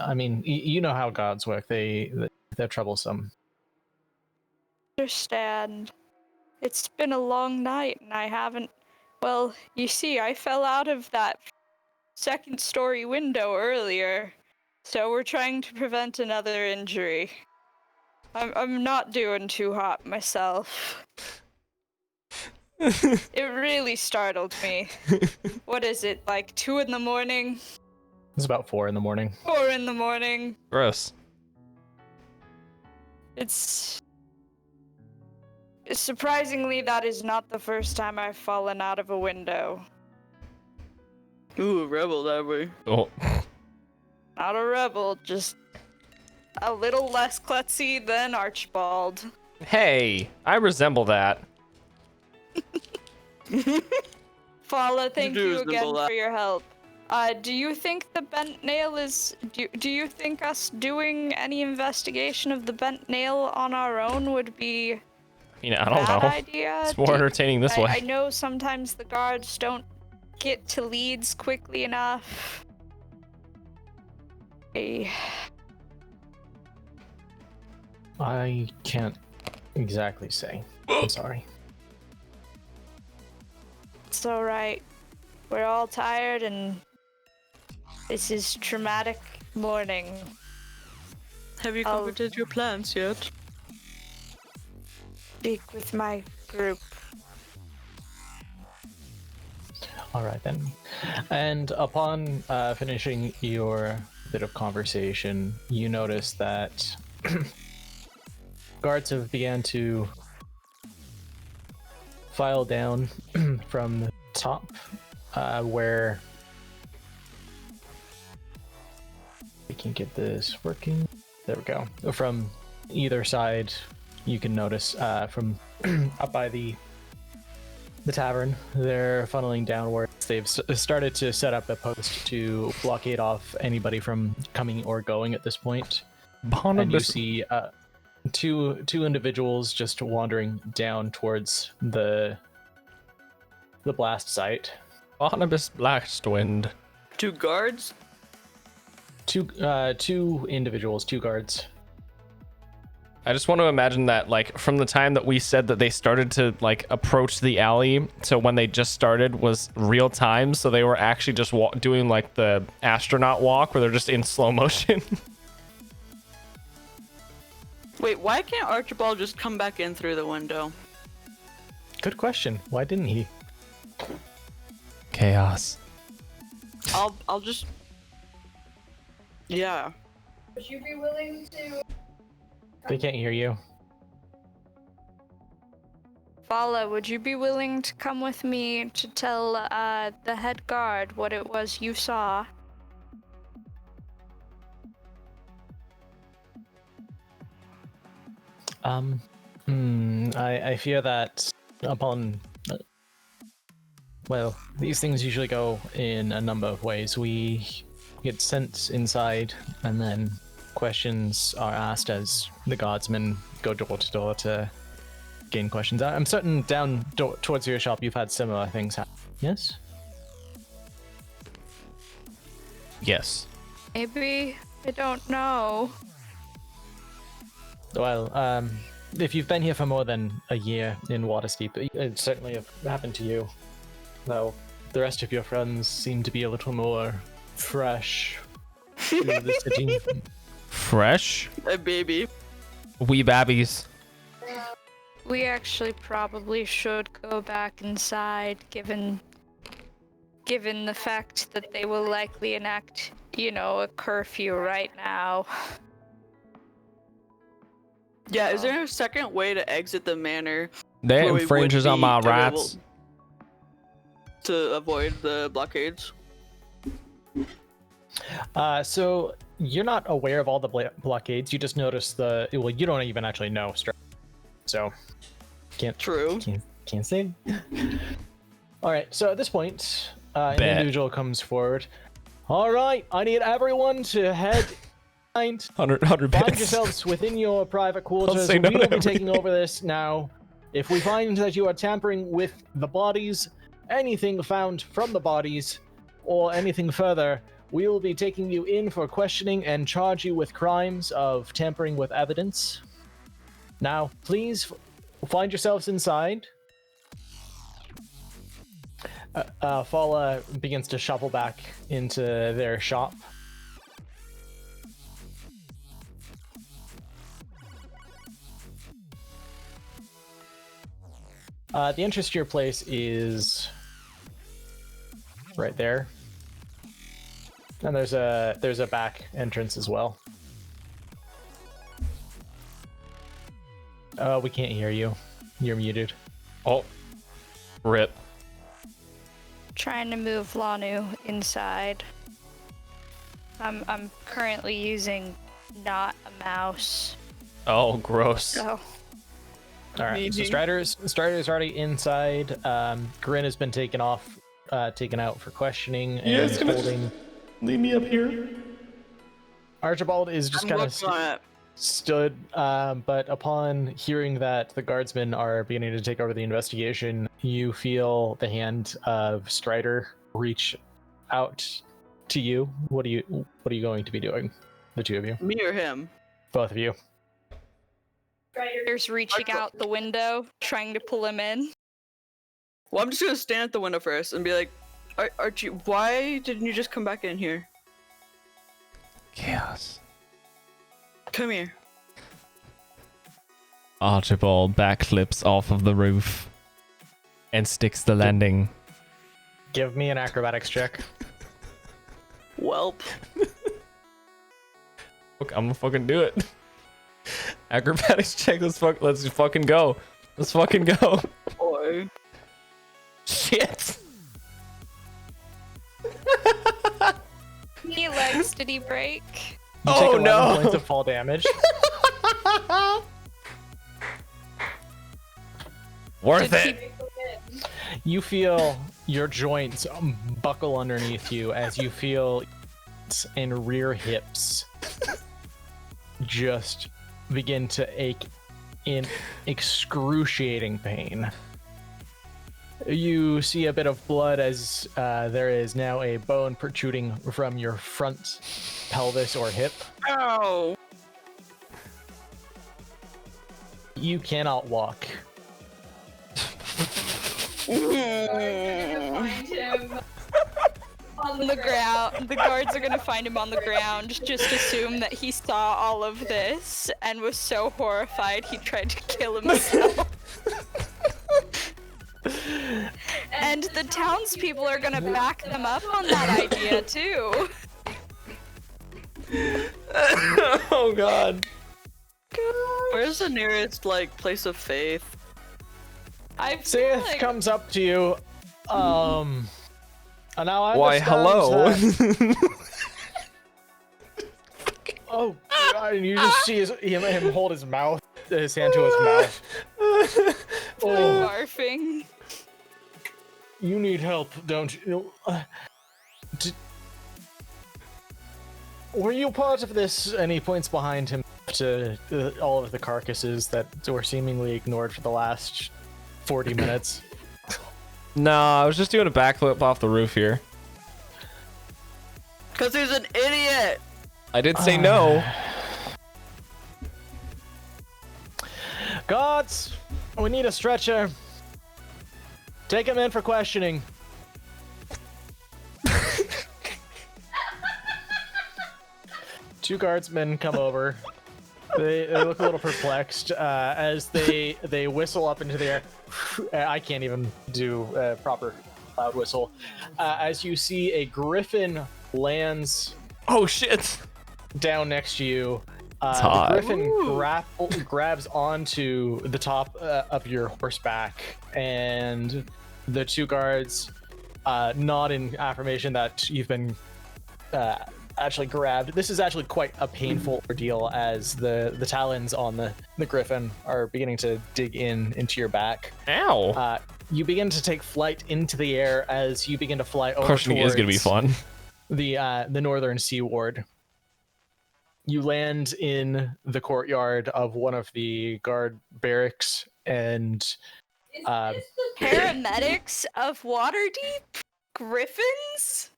B: I mean, you know how gods work. They're troublesome.
E: Understand. It's been a long night, and I haven't. Well, you see, I fell out of that second-story window earlier, so we're trying to prevent another injury. I'm not doing too hot myself. It really startled me. What is it, like 2 in the morning?
B: It's about 4 in the morning.
E: 4 in the morning.
A: Gross.
E: Surprisingly, that is not the first time I've fallen out of a window.
D: Ooh, rebel that way.
A: Oh.
E: Not a rebel, just a little less klutzy than Archibald.
A: Hey, I resemble that.
E: Fala, thank
D: do
E: you
D: resemble
E: again
D: that.
E: for your help. Do you think the bent nail is... Do you think us doing any investigation of the bent nail on our own would be
A: I mean, I
E: a
A: don't
E: bad
A: know.
E: idea?
A: It's more entertaining this way.
E: I know sometimes the guards don't get to leads quickly enough.
B: I can't exactly say. I'm sorry.
E: It's alright. We're all tired and this is traumatic morning.
D: Have you
E: I'll-
D: completed your plans yet?
E: Speak with my group.
B: All right then. And upon finishing your bit of conversation, you notice that guards have began to file down from the top, where we can get this working. There we go. From either side, you can notice from up by the tavern, they're funneling downwards. They've started to set up a post to blockade off anybody from coming or going at this point. And you see two individuals just wandering down towards the blast site.
A: Barnabas Blastwind.
D: 2 guards?
B: Two individuals, 2 guards.
A: I just want to imagine that, like, from the time that we said that they started to, like, approach the alley, so when they just started was real time, so they were actually just doing, like, the astronaut walk, where they're just in slow motion.
D: Wait, why can't Archibald just come back in through the window?
B: Good question. Why didn't he?
A: Chaos.
D: I'll just... Yeah.
E: Would you be willing to...
B: They can't hear you.
E: Fala, would you be willing to come with me to tell the head guard what it was you saw?
B: I fear that upon... well, these things usually go in a number of ways. We get sent inside, and then questions are asked as the guardsmen go door to door to gain questions. I'm certain down towards your shop you've had similar things happen. Yes?
A: Yes.
E: Maybe. I don't know.
B: Well, if you've been here for more than a year in Waterdeep, it certainly have happened to you. Though the rest of your friends seem to be a little more fresh to the city.
A: Fresh?
D: A baby.
A: Wee babbies.
E: We actually probably should go back inside, given the fact that they will likely enact, a curfew right now.
D: Yeah, is there a second way to exit the manor?
A: That
D: where we
A: infringes
D: would
A: on my
D: be able
A: rights.
D: To avoid the blockades?
B: So you're not aware of all the blockades. You just notice well, you don't even actually know. So can't say. All right. So at this point, an individual comes forward. All right, I need everyone to head.
A: 100
B: Find
A: bits.
B: yourselves within your private quarters.
A: say no
B: We
A: to
B: will be
A: everything.
B: taking over this now. If we find that you are tampering with the bodies, anything found from the bodies, or anything further, we will be taking you in for questioning and charge you with crimes of tampering with evidence. Now, please find yourselves inside. Fala begins to shuffle back into their shop. The entrance to your place is right there, and there's a back entrance as well. We can't hear you. You're muted.
A: Oh, rip.
E: trying to move Lanu inside. I'm currently using not a mouse.
A: Oh, gross.
E: So
B: All right. So Strider's already inside. Grin has been taken out for questioning and holding.
A: Leave me up here.
B: Archibald is just kind of stood, but upon hearing that the guardsmen are beginning to take over the investigation, you feel the hand of Strider reach out to you. What are you going to be doing? The two of you?
D: Me or him?
B: Both of you.
E: Strider's reaching out the window, trying to pull him in.
D: Well, I'm just gonna stand at the window first and be like, Archie, why didn't you just come back in here?
A: Chaos.
D: Come here.
A: Archibald backflips off of the roof and sticks the landing.
B: Give me an acrobatics check.
D: Welp.
A: Look, I'm gonna fucking do it. Acrobatics check. Let's fucking go. Let's fucking go.
D: Boy.
A: Shit.
E: How many legs did he break?
B: You take 11 points of fall damage.
A: Worth it.
B: You feel your joints buckle underneath you as you feel and rear hips just begin to ache in excruciating pain. You see a bit of blood as there is now a bone protruding from your front pelvis or hip.
D: Ow!
B: You cannot walk.
E: Find him on the ground. The guards are gonna find him on the ground. Just assume that he saw all of this and was so horrified he tried to kill himself. And the townspeople are gonna back them up on that idea too.
A: Oh god.
D: Where's the nearest, like, place of faith?
E: I feel
B: Sith
E: like
B: comes up to you. Now I
A: Why, hello.
B: understand that- Oh, God, and you just see him hold his hand to his mouth. Oh,
E: barfing.
B: you need help, don't you? Were you part of this? And he points behind him to all of the carcasses that were seemingly ignored for the last 40 minutes.
A: No, I was just doing a backflip off the roof here.
D: Cause he's an idiot!
A: I did say no.
B: Guards, we need a stretcher. Take him in for questioning. Two guardsmen come over. They look a little perplexed as they whistle up into the air. I can't even do a proper loud whistle. As you see a griffin lands
A: Oh shit.
B: down next to you. The
A: hot.
B: griffin grabs onto the top of your horseback, and the two guards nod in affirmation that you've been actually grabbed. This is actually quite a painful ordeal as the talons on the griffin are beginning to dig into your back.
A: Ow.
B: You begin to take flight into the air as you begin to fly over
A: Questioning is gonna be
B: towards
A: fun.
B: the northern seaward. You land in the courtyard of one of the guard barracks, and
E: Paramedics of Waterdeep? Griffins?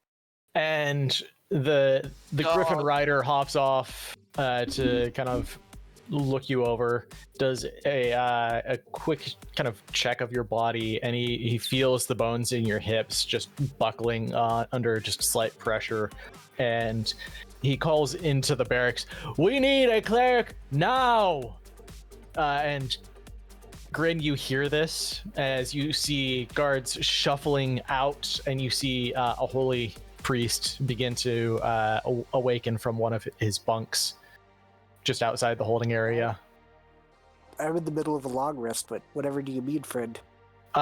B: and the griffin
D: Oh.
B: rider hops off to kind of look you over, does a quick kind of check of your body, and he feels the bones in your hips just buckling under just slight pressure, and he calls into the barracks, "We need a cleric now!" And Grin, you hear this as you see guards shuffling out, and you see a holy priest begin to awaken from one of his bunks just outside the holding area.
C: I'm in the middle of a long rest, but whatever do you mean, friend?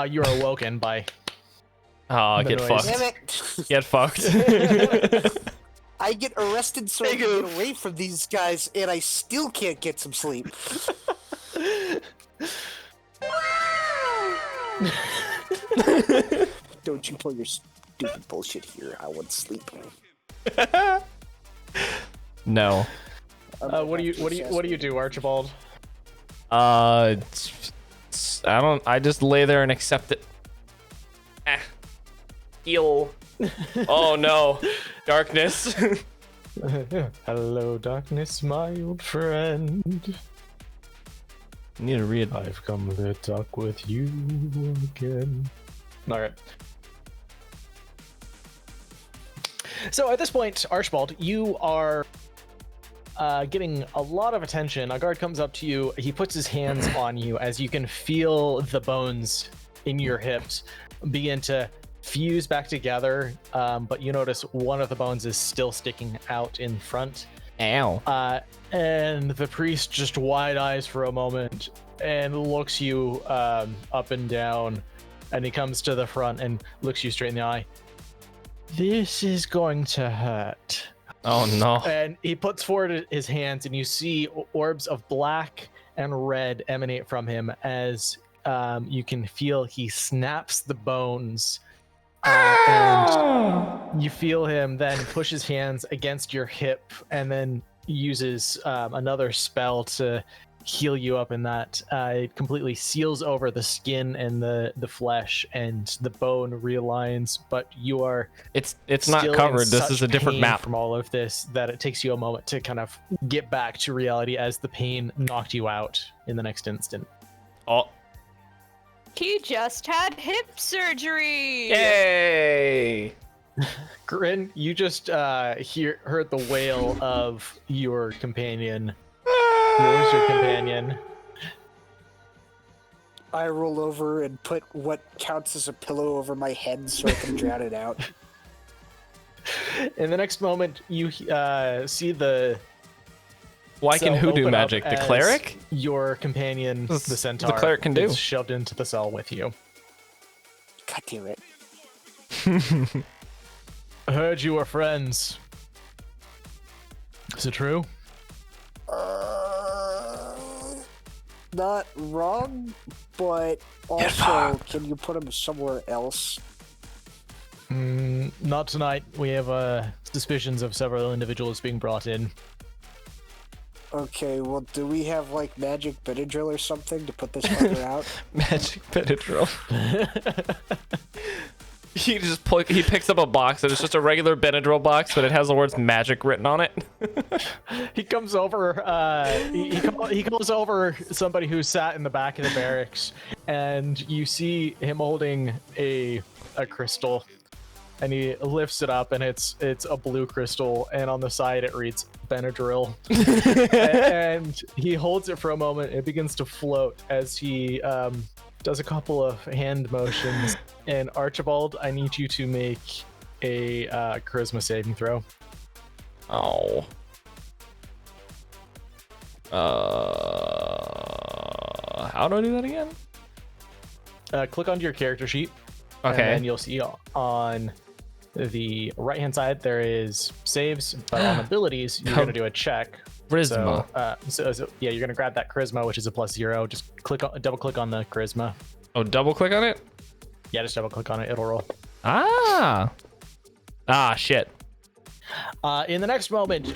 B: You are awoken by
A: Oh,
B: The
A: get
B: noise.
A: fucked.
C: Damn it!
A: Get fucked.
C: I get arrested so I can get away from these guys, and I still can't get some sleep. Don't you pull your stupid bullshit here. I want sleep.
A: No.
B: What do you do, Archibald?
A: I just lay there and accept it. Heal. Oh no. Darkness.
B: Hello, darkness, my old friend.
A: Need to read.
B: I've come to talk with you again. Alright. So at this point, Archibald, you are getting a lot of attention. A guard comes up to you. He puts his hands on you as you can feel the bones in your hips begin to fuse back together. But you notice one of the bones is still sticking out in front.
A: Ow.
B: And the priest just wide eyes for a moment and looks you up and down. And he comes to the front and looks you straight in the eye. This is going to hurt.
A: Oh no.
B: And he puts forward his hands, and you see orbs of black and red emanate from him as you can feel he snaps the bones. And you feel him then push his hands against your hip and then uses another spell to heal you up in that. It completely seals over the skin and the flesh, and the bone realigns, but you are
A: It's not
B: still
A: covered.
B: in
A: This
B: such
A: is a different
B: pain
A: map.
B: from all of this that it takes you a moment to kind of get back to reality as the pain knocked you out in the next instant.
A: Oh.
E: He just had hip surgery.
A: Yay!
B: Grin, you just heard the wail of your companion. Yours, your companion.
C: I roll over and put what counts as a pillow over my head so I can drown it out.
B: In the next moment, you see the
A: Why can
B: cell
A: who do
B: open up
A: magic? The
B: as
A: cleric?
B: Your companion, the
A: The
B: centaur,
A: cleric can do.
B: is shoved into the cell with you.
C: God damn it.
B: I heard you were friends. Is it true?
C: Not wrong, but also, can you put him somewhere else?
B: Not tonight. We have suspicions of several individuals being brought in.
C: Okay, well, do we have, like, magic Benadryl or something to put this fucker out?
A: Magic Benadryl. He picks up a box and it's just a regular Benadryl box, but it has the words magic written on it.
B: He comes over. He comes over somebody who sat in the back of the barracks, and you see him holding a crystal, and he lifts it up, and it's a blue crystal, and on the side it reads Benadryl. And he holds it for a moment. It begins to float as he does a couple of hand motions. And Archibald, I need you to make a charisma saving throw.
A: Oh. How do I do that again?
B: Click onto your character sheet.
A: Okay.
B: And then you'll see on the right-hand side there is saves, but on abilities you're gonna do a check.
A: Charisma.
B: So yeah, you're gonna grab that charisma, which is a +0. Just double click on the charisma.
A: Oh, double click on it?
B: Yeah, just double click on it. It'll roll.
A: Ah, shit.
B: In the next moment,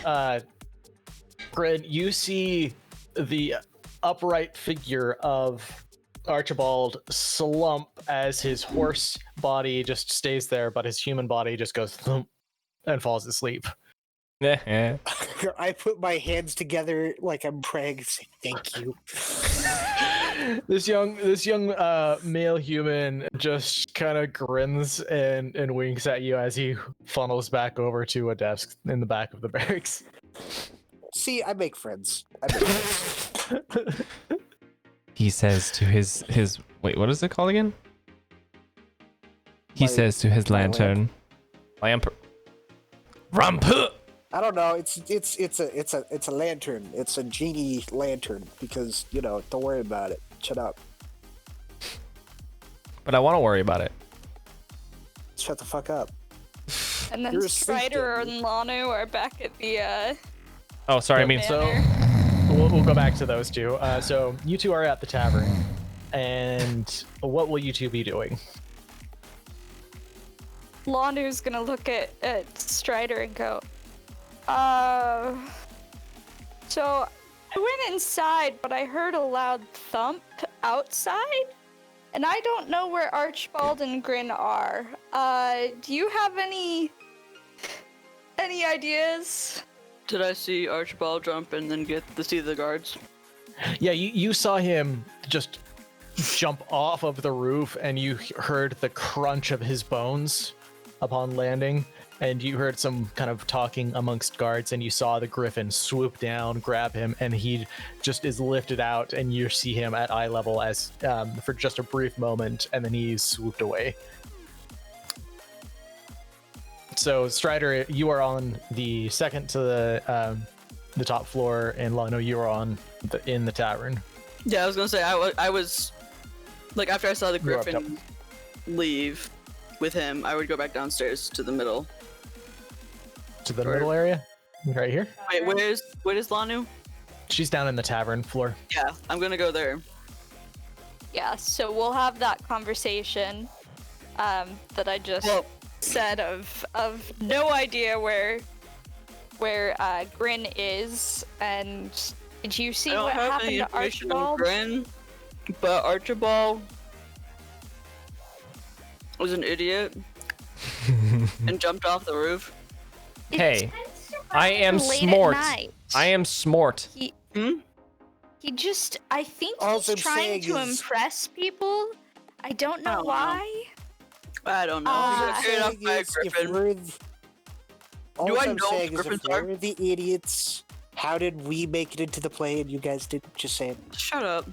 B: Grid, you see the upright figure of Archibald slump as his horse body just stays there, but his human body just goes thump and falls asleep.
A: Yeah.
C: I put my hands together like I'm praying and say thank you.
B: This young male human just kind of grins and winks at you as he funnels back over to a desk in the back of the barracks.
C: See, I make friends.
A: He says to his wait, what is it called again? He says to his lantern, lamp. Ramp.
C: I don't know. It's a lantern. It's a genie lantern because don't worry about it. Shut up.
A: But I want to worry about it.
C: Shut the fuck up.
E: And then
C: You're asleep,
E: Strider
C: Danny.
E: and Lanu are back at the
A: Oh, sorry. I mean,
B: So
E: manor.
B: we'll go back to those two. So you two are at the tavern, and what will you two be doing?
E: Lanu's gonna look at Strider and go, so I went inside, but I heard a loud thump outside, and I don't know where Archibald and Grin are. Do you have any ideas?
D: Did I see Archibald jump and then get to see the guards?
B: Yeah, you saw him just jump off of the roof, and you heard the crunch of his bones upon landing, and you heard some kind of talking amongst guards, and you saw the griffin swoop down, grab him, and he just is lifted out, and you see him at eye level as for just a brief moment, and then he's swooped away. So Strider, you are on the second to the top floor, and Lano, you are on in the tavern.
D: Yeah, I was gonna say I was like, after I saw the
B: You were up
D: griffin leave with him, I would go back downstairs to the middle.
B: To the
D: Or-
B: middle area, right here.
D: Wait, where's Lanu?
B: She's down in the tavern floor.
D: Yeah, I'm gonna go there.
E: Yeah, so we'll have that conversation that I just
D: Well-
E: said of no idea where Grin is, and did you see
D: I don't
E: what
D: have
E: happened
D: any
E: to
D: information on
E: Archibald?
D: Grin, but Archibald was an idiot and jumped off the roof.
E: It
A: Hey,
E: tends to
A: I
E: happen
A: am
E: late at
A: smart.
E: night.
A: I am smart.
E: He
D: Hmm?
E: just, I think
C: All
E: he's
C: I'm
E: trying to
C: saying is-
E: impress people. I don't know
D: I don't know.
E: why.
D: I don't know.
E: Ah.
D: He got carried off by a
C: If
D: griffin.
C: we're all
D: Do I
C: I'm
D: know
C: saying
D: what
C: is if
D: griffins are?
C: we're the idiots, how did we make it into the play and you guys didn't? Just saying.
D: Shut up.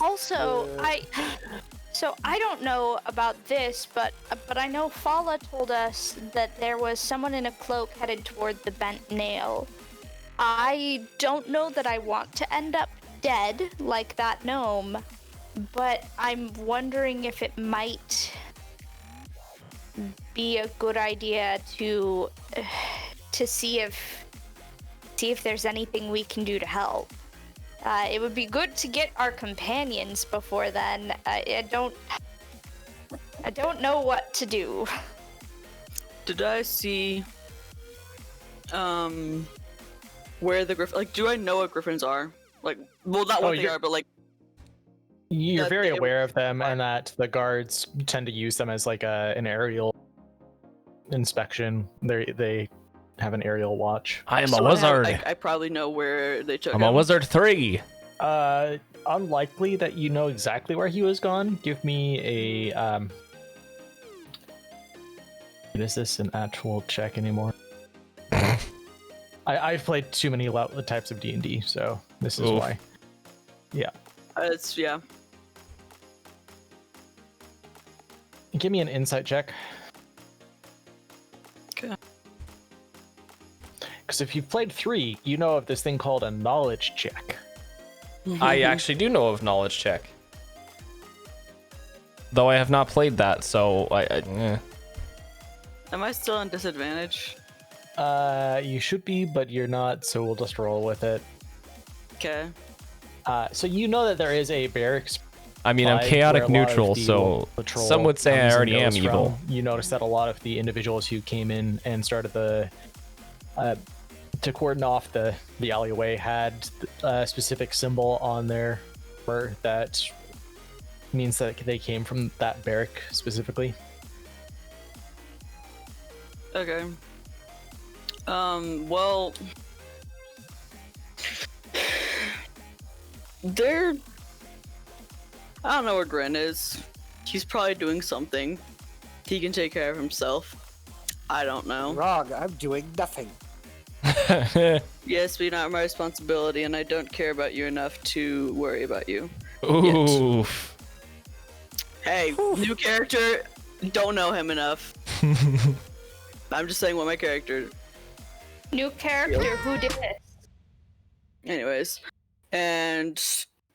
E: Also, I don't know about this, but I know Fala told us that there was someone in a cloak headed toward the bent nail. I don't know that I want to end up dead like that gnome, but I'm wondering if it might be a good idea to see if there's anything we can do to help. It would be good to get our companions before then. I don't know what to do.
D: Did I see where the griffin, like, do I know what griffins are? Like, well, not what they
B: you're-
D: are, but like,
B: You're
D: that
B: very
D: they-
B: aware of them, and that the guards tend to use them as like an aerial inspection. They have an aerial watch.
A: I am
D: so
A: a wizard.
D: I probably know where they took
A: I'm
D: him.
A: a wizard 3.
B: Unlikely that you know exactly where he was gone. Give me a Is this an actual check anymore? I've played too many types of D&D, so this is
A: Oof.
B: why. Yeah.
D: It's, yeah.
B: Give me an insight check.
D: Okay.
B: Because if you've played 3, you know of this thing called a knowledge check.
A: I actually do know of knowledge check. Though I have not played that, so
D: Am I still on disadvantage?
B: You should be, but you're not, so we'll just roll with it.
D: Okay.
B: So you know that there is a barracks.
A: I mean, I'm
B: where
A: chaotic
B: a lot of
A: neutral,
B: the
A: so
B: patrol
A: some would say I
B: comes and
A: already am
B: goes
A: evil.
B: from. You notice that a lot of the individuals who came in and started to cordon off the alleyway had a specific symbol on their fur that means that they came from that barrack specifically.
D: Okay. Well, I don't know where Gren is. He's probably doing something. He can take care of himself. I don't know.
C: Wrong. I'm doing nothing.
D: Yes, but you're not my responsibility, and I don't care about you enough to worry about you.
A: Oof.
D: Hey, new character, don't know him enough. I'm just saying what my character.
E: New character, who did it?
D: Anyways, and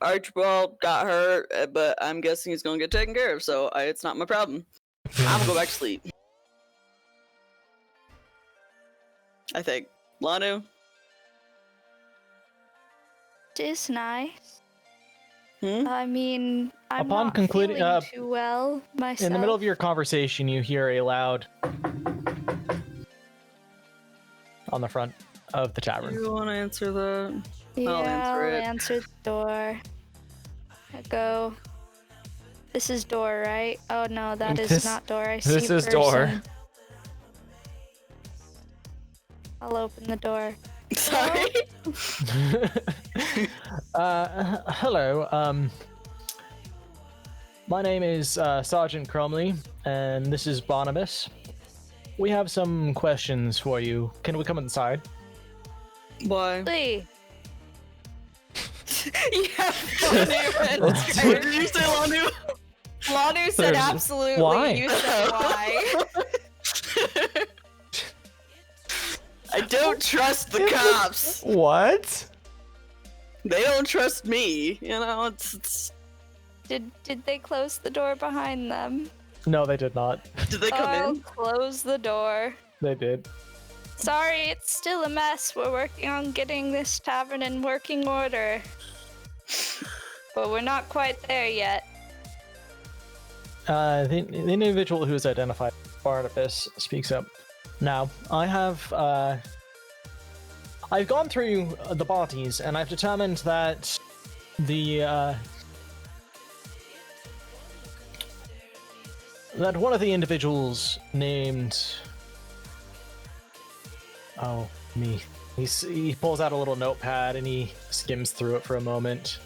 D: Archibald got hurt, but I'm guessing he's gonna get taken care of, so it's not my problem. I'm gonna go back to sleep. I think. Lanu?
E: It is nice.
D: Hmm?
E: I mean, I'm
B: Upon
E: not
B: concluding-
E: feeling too well myself.
B: In the middle of your conversation, you hear a loud on the front of the tavern.
D: You wanna answer that?
E: Yeah,
D: I'll answer it.
E: answer the door. I go. This is door, right? Oh no, that is
A: This-
E: not door. I see
A: this is
E: person.
A: door.
E: I'll open the door.
D: Sorry.
B: Hello. My name is Sergeant Cromley, and this is Barnabas. We have some questions for you. Can we come inside?
D: Why?
E: Lee.
D: Yeah, Lanu. What did you say, Lanu?
E: Lanu said
A: There's-
E: absolutely.
A: why?
E: You said why?
D: I don't trust the cops.
A: What?
D: They don't trust me. You know, it's
E: Did they close the door behind them?
B: No, they did not.
D: Did they come
E: I'll
D: in?
E: close the door.
B: They did.
E: Sorry, it's still a mess. We're working on getting this tavern in working order. But we're not quite there yet.
B: The individual who is identified as Barnabas speaks up. Now, I've gone through the bodies, and I've determined that that one of the individuals named... Oh, me. He pulls out a little notepad and he skims through it for a moment.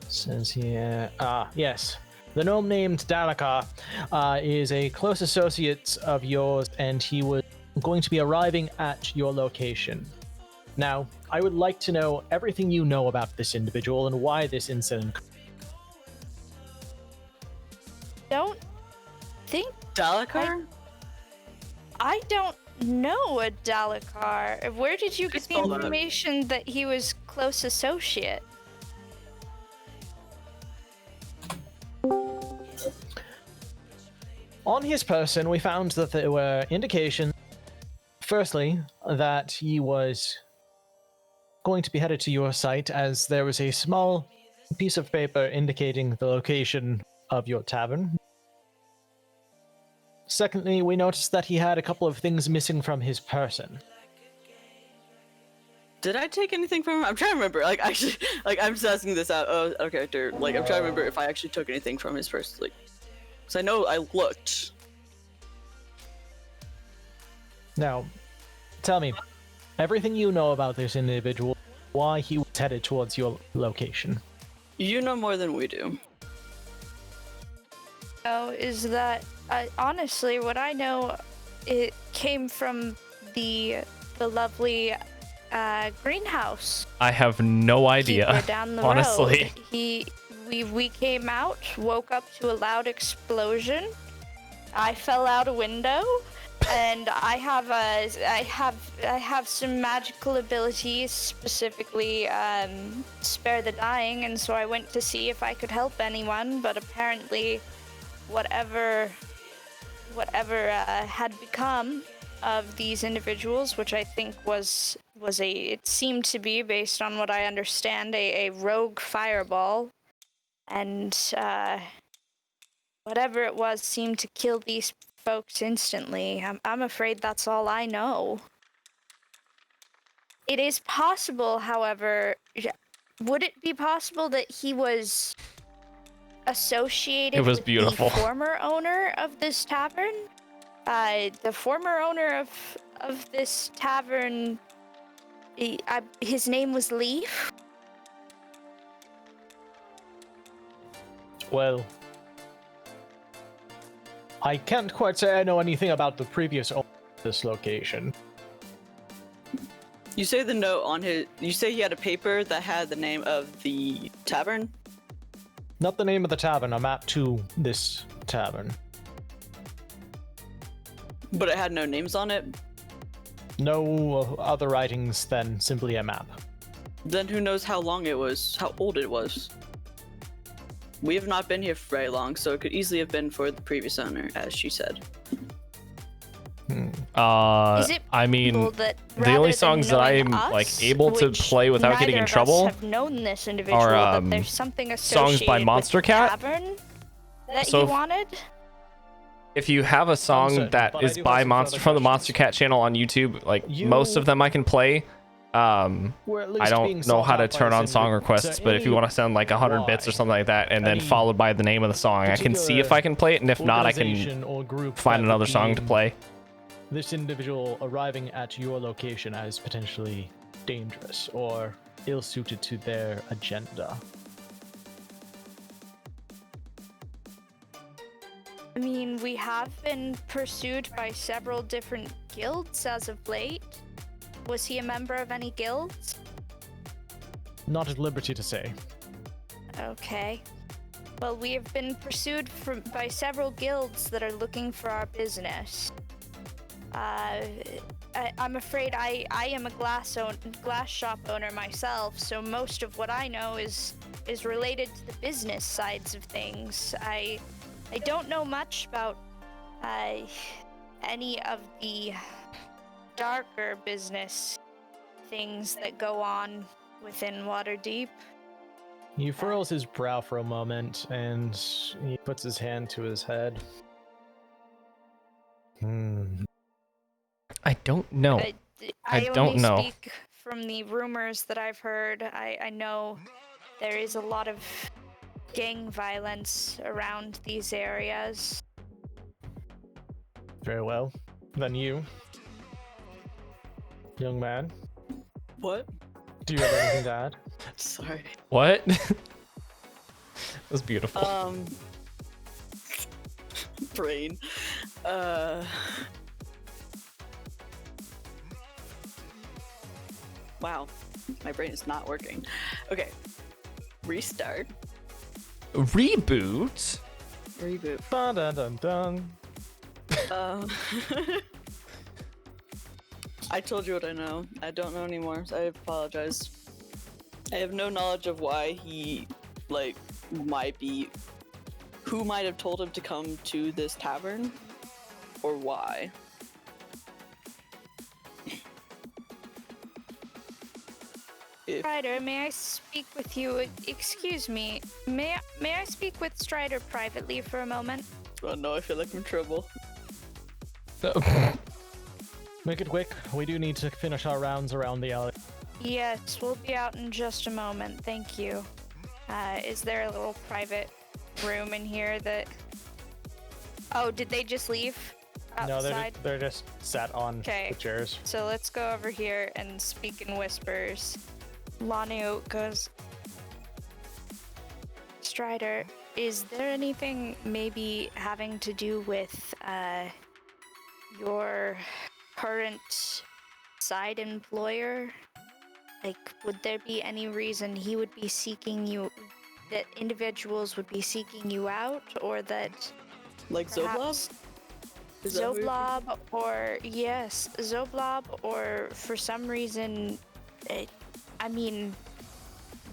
B: Says here... yes. The gnome named Dalakar is a close associate of yours, and he was going to be arriving at your location. Now, I would like to know everything you know about this individual and why this incident...
E: Don't think
D: Dalakar?
E: I don't know a Dalakar. Where did you get the
D: spell that.
E: information that he was close associate?
B: On his person, we found that there were indications, firstly, that he was going to be headed to your site, as there was a small piece of paper indicating the location of your tavern. Secondly, we noticed that he had a couple of things missing from his person.
D: Did I take anything from him? I'm trying to remember. Like, actually, like, I'm just asking this out of character. Like, I'm trying to remember if I actually took anything from his purse. Like, because I know I looked.
B: Now, tell me, everything you know about this individual, why he was headed towards your location.
D: You know more than we do.
E: Oh, is that honestly what I know? It came from the lovely greenhouse.
A: I have no idea.
E: Keeper down the
A: honestly.
E: road. We came out, woke up to a loud explosion. I fell out a window, and I have some magical abilities, specifically spare the dying, and so I went to see if I could help anyone. But apparently, whatever had become of these individuals, which I think it seemed to be, based on what I understand, a rogue fireball, and whatever it was seemed to kill these folks instantly. I'm afraid that's all I know. It is possible, however, would it be possible that he was associated
A: It was
E: with
A: beautiful.
E: the former owner of this tavern? The former owner of this tavern, his name was Leaf?
B: Well, I can't quite say I know anything about the previous owner of this location.
D: You say the note on his. You say he had a paper that had the name of the tavern?
B: Not the name of the tavern, a map to this tavern.
D: But it had no names on it?
B: No other writings than simply a map.
D: Then who knows how long it was, how old it was. We have not been here for very long, so it could easily have been for the previous owner, as she said.
E: Is it
A: I mean,
E: possible that
A: the only
E: rather
A: songs
E: than
A: that I'm
E: knowing
A: like
E: us,
A: able to
E: which
A: play without getting in
E: neither of us
A: trouble
E: have known this individual,
A: are
E: that there's something
A: songs
E: associated
A: by
E: with
A: Monster
E: the
A: Cat.
E: tavern that
A: So
E: he
A: if-
E: wanted?
A: If you have a song
B: Uncertain,
A: that
B: but I
A: is
B: do
A: by
B: have some
A: Monster
B: further
A: from the
B: questions.
A: Monster Cat channel on YouTube, like
B: You-
A: most of them I can play.
B: We're at least
A: I
B: being
A: don't know
B: sought
A: how to
B: out by
A: turn
B: this
A: on song
B: individual.
A: requests,
B: Is there
A: but if you
B: any
A: want to send like 100 bits or
B: why?
A: something like that, and then
B: Any
A: followed by the name of the song, I can see if
B: particular
A: I can play it, and if not, I can
B: organization or group
A: find
B: that
A: another
B: would
A: song to
B: deem
A: play.
B: this individual arriving at your location as potentially dangerous or ill-suited to their agenda?
E: I mean, we have been pursued by several different guilds as of late. Was he a member of any guilds?
B: Not at liberty to say.
E: Okay. Well, we have been pursued by several guilds that are looking for our business. I'm afraid I am a glass shop owner myself, so most of what I know is related to the business sides of things. I don't know much about any of the darker business things that go on within Waterdeep.
B: He furrows his brow for a moment and he puts his hand to his head.
A: I don't know. I don't
E: only
A: know.
E: speak from the rumors that I've heard. I know there is a lot of gang violence around these areas.
B: Very well. Then you, young man,
D: What?
B: do you have anything to add?
D: Sorry.
A: What? That was beautiful.
D: Brain. Wow. My brain is not working. Okay. Restart.
A: Reboot?
D: Reboot.
B: Dun dun dun dun.
D: Um, I told you what I know. I don't know anymore, so I apologize. I have no knowledge of why he, like, might be... Who might have told him to come to this tavern? Or why?
E: Strider, may I speak with you? Excuse me. May I speak with Strider privately for a moment?
D: Oh no, I feel like I'm in trouble.
B: Make it quick. We do need to finish our rounds around the alley.
E: Yes, we'll be out in just a moment. Thank you. Is there a little private room in here that... Oh, did they just leave?
B: No,
E: Outside?
B: they're just sat on
E: Okay.
B: the chairs.
E: So let's go over here and speak in whispers. Lanu goes, Strider, is there anything maybe having to do with your current side employer? Like, would there be any reason he would be seeking you, that individuals would be seeking you out, or that
D: Like Zoblob?
E: perhaps
D: Is that who you're
E: Zoblob, or yes, Zoblob, or for some reason, I mean,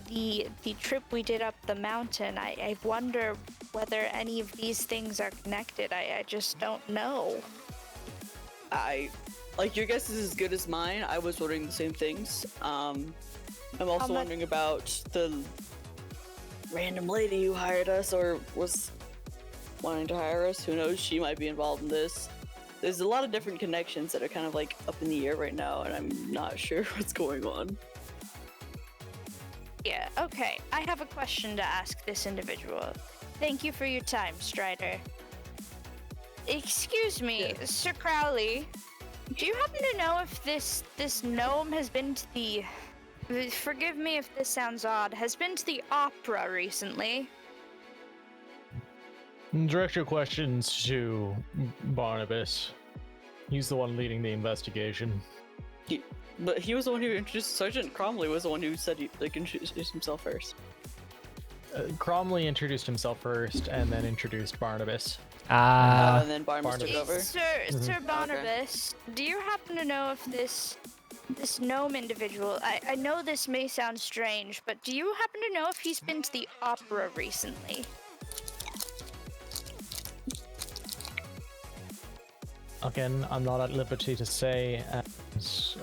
E: the trip we did up the mountain, I wonder whether any of these things are connected. I just don't know.
D: Like, your guess is as good as mine. I was wondering the same things. I'm also
E: much-
D: wondering about the random lady who hired us or was wanting to hire us. Who knows? She might be involved in this. There's a lot of different connections that are kind of like up in the air right now, and I'm not sure what's going on.
E: Yeah, okay. I have a question to ask this individual. Thank you for your time, Strider. Excuse me,
D: Yeah.
E: Sir Crowley. Do you happen to know if this gnome has been to the... Forgive me if this sounds odd. Has been to the opera recently?
B: Direct your questions to Barnabas. He's the one leading the investigation.
D: But he was the one who introduced Sergeant Cromley. Was the one who said he introduced himself first.
B: Cromley introduced himself first and then introduced Barnabas.
D: And then Barnabas took
B: Barnabas.
D: over.
E: Sir Barnabas, do you happen to know if this this gnome individual, I know this may sound strange, but do you happen to know if he's been to the opera recently?
B: Again, I'm not at liberty to say, and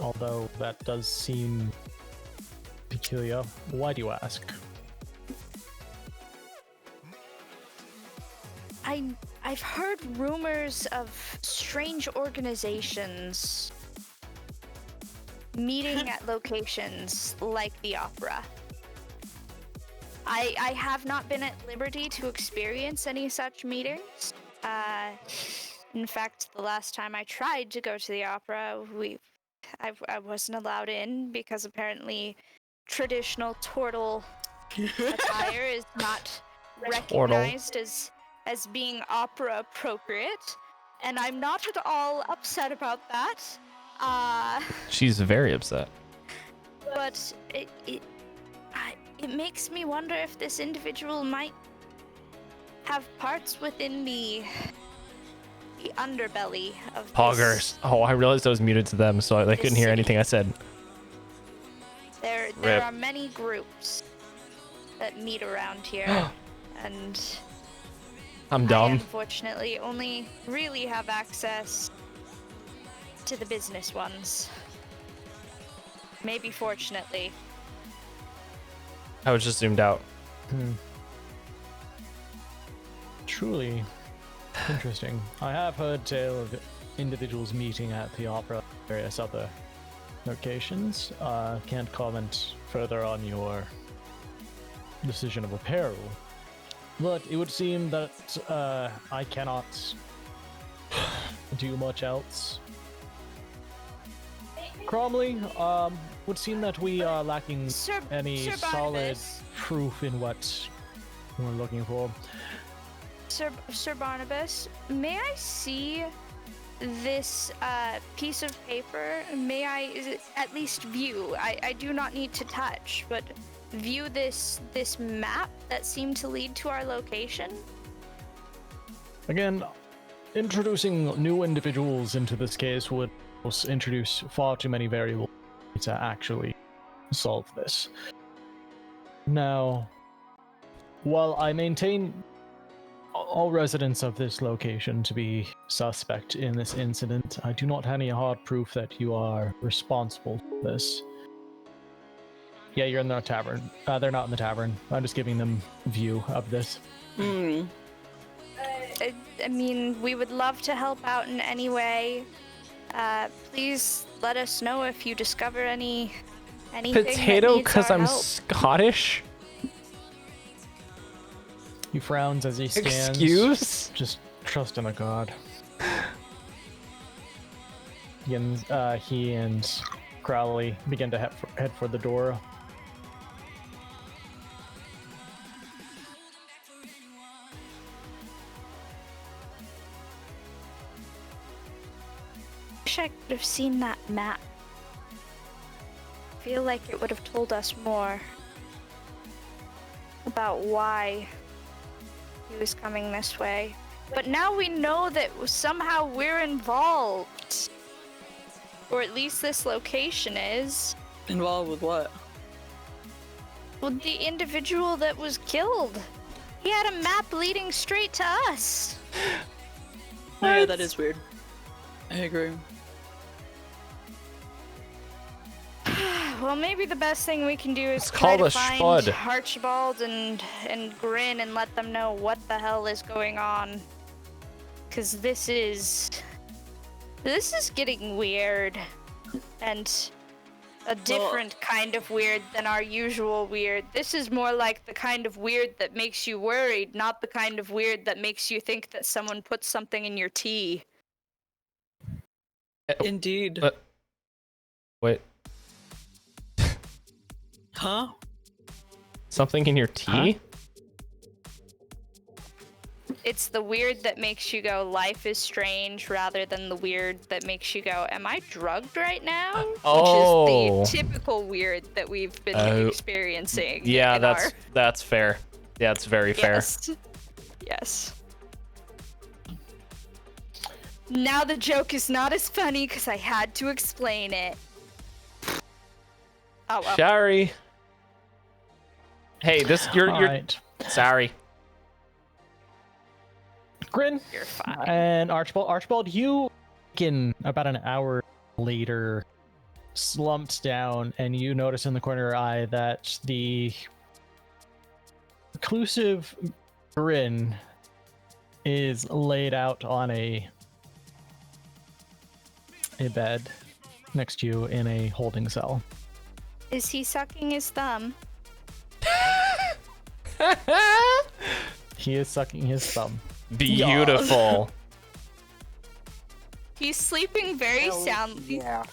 B: although that does seem peculiar. Why do you ask?
E: I've heard rumors of strange organizations meeting at locations like the opera. I have not been at liberty to experience any such meetings. In fact, the last time I tried to go to the opera, I wasn't allowed in because apparently traditional turtle attire is not recognized as being opera appropriate, and I'm not at all upset about that.
A: She's very upset.
E: But it makes me wonder if this individual might have parts within the underbelly of
A: Poggers. Oh, I realized I was muted to them, so they couldn't hear anything I said.
E: There are many groups that meet around here, and
A: I'm
E: I
A: dumb.
E: unfortunately only really have access to the business ones. Maybe fortunately.
A: I was just zoomed out.
B: Truly interesting. I have heard tale of individuals meeting at the opera, various other locations. Can't comment further on your decision of apparel, but it would seem that I cannot do much else. Cromley, would seem that we are lacking any solid proof in what we're looking for.
E: Sir Barnabas, may I see this piece of paper? May I at least view? I do not need to touch, but view this map that seemed to lead to our location?
B: Again, introducing new individuals into this case would introduce far too many variables to actually solve this. Now, while I maintain all residents of this location to be suspect in this incident, I do not have any hard proof that you are responsible for this. Yeah, you're in the tavern. They're not in the tavern. I'm just giving them view of this.
E: I mean, we would love to help out in any way. Please let us know if you discover anything
A: Potato,
E: because
A: I'm Scottish?
B: He frowns as he stands.
A: Excuse?
B: Just trust in a god. He and Crowley begin to head for the door.
E: I wish I could have seen that map. I feel like it would have told us more about why he was coming this way. But now we know that somehow we're involved. Or at least this location is.
D: Involved with what?
E: Well, the individual that was killed. He had a map leading straight to us.
D: Oh, yeah, that is weird. I agree.
E: Well, maybe the best thing we can do is
A: Let's
E: try
A: call
E: to
A: the
E: find
A: Spud.
E: Archibald and Grin and let them know what the hell is going on. Cause this is getting weird, and a different kind of weird than our usual weird. This is more like the kind of weird that makes you worried, not the kind of weird that makes you think that someone put something in your tea.
D: Indeed.
A: Wait.
D: Huh?
A: Something in your tea?
E: It's the weird that makes you go, life is strange, rather than the weird that makes you go, am I drugged right now?
A: Oh.
E: Which is the typical weird that we've been experiencing.
A: Yeah,
E: in
A: that's fair. Yeah, it's very fair.
E: Yes. Now the joke is not as funny because I had to explain it. Oh, well.
A: Sorry. Hey, you're
B: Alright.
A: sorry.
B: Grin
E: You're fine.
B: and Archibald, you in about an hour later slumped down, and you notice in the corner of your eye that the reclusive Grin is laid out on a bed next to you in a holding cell.
E: Is he sucking his thumb?
B: He is sucking his thumb.
A: Beautiful.
E: He's sleeping very soundly.
C: Yeah.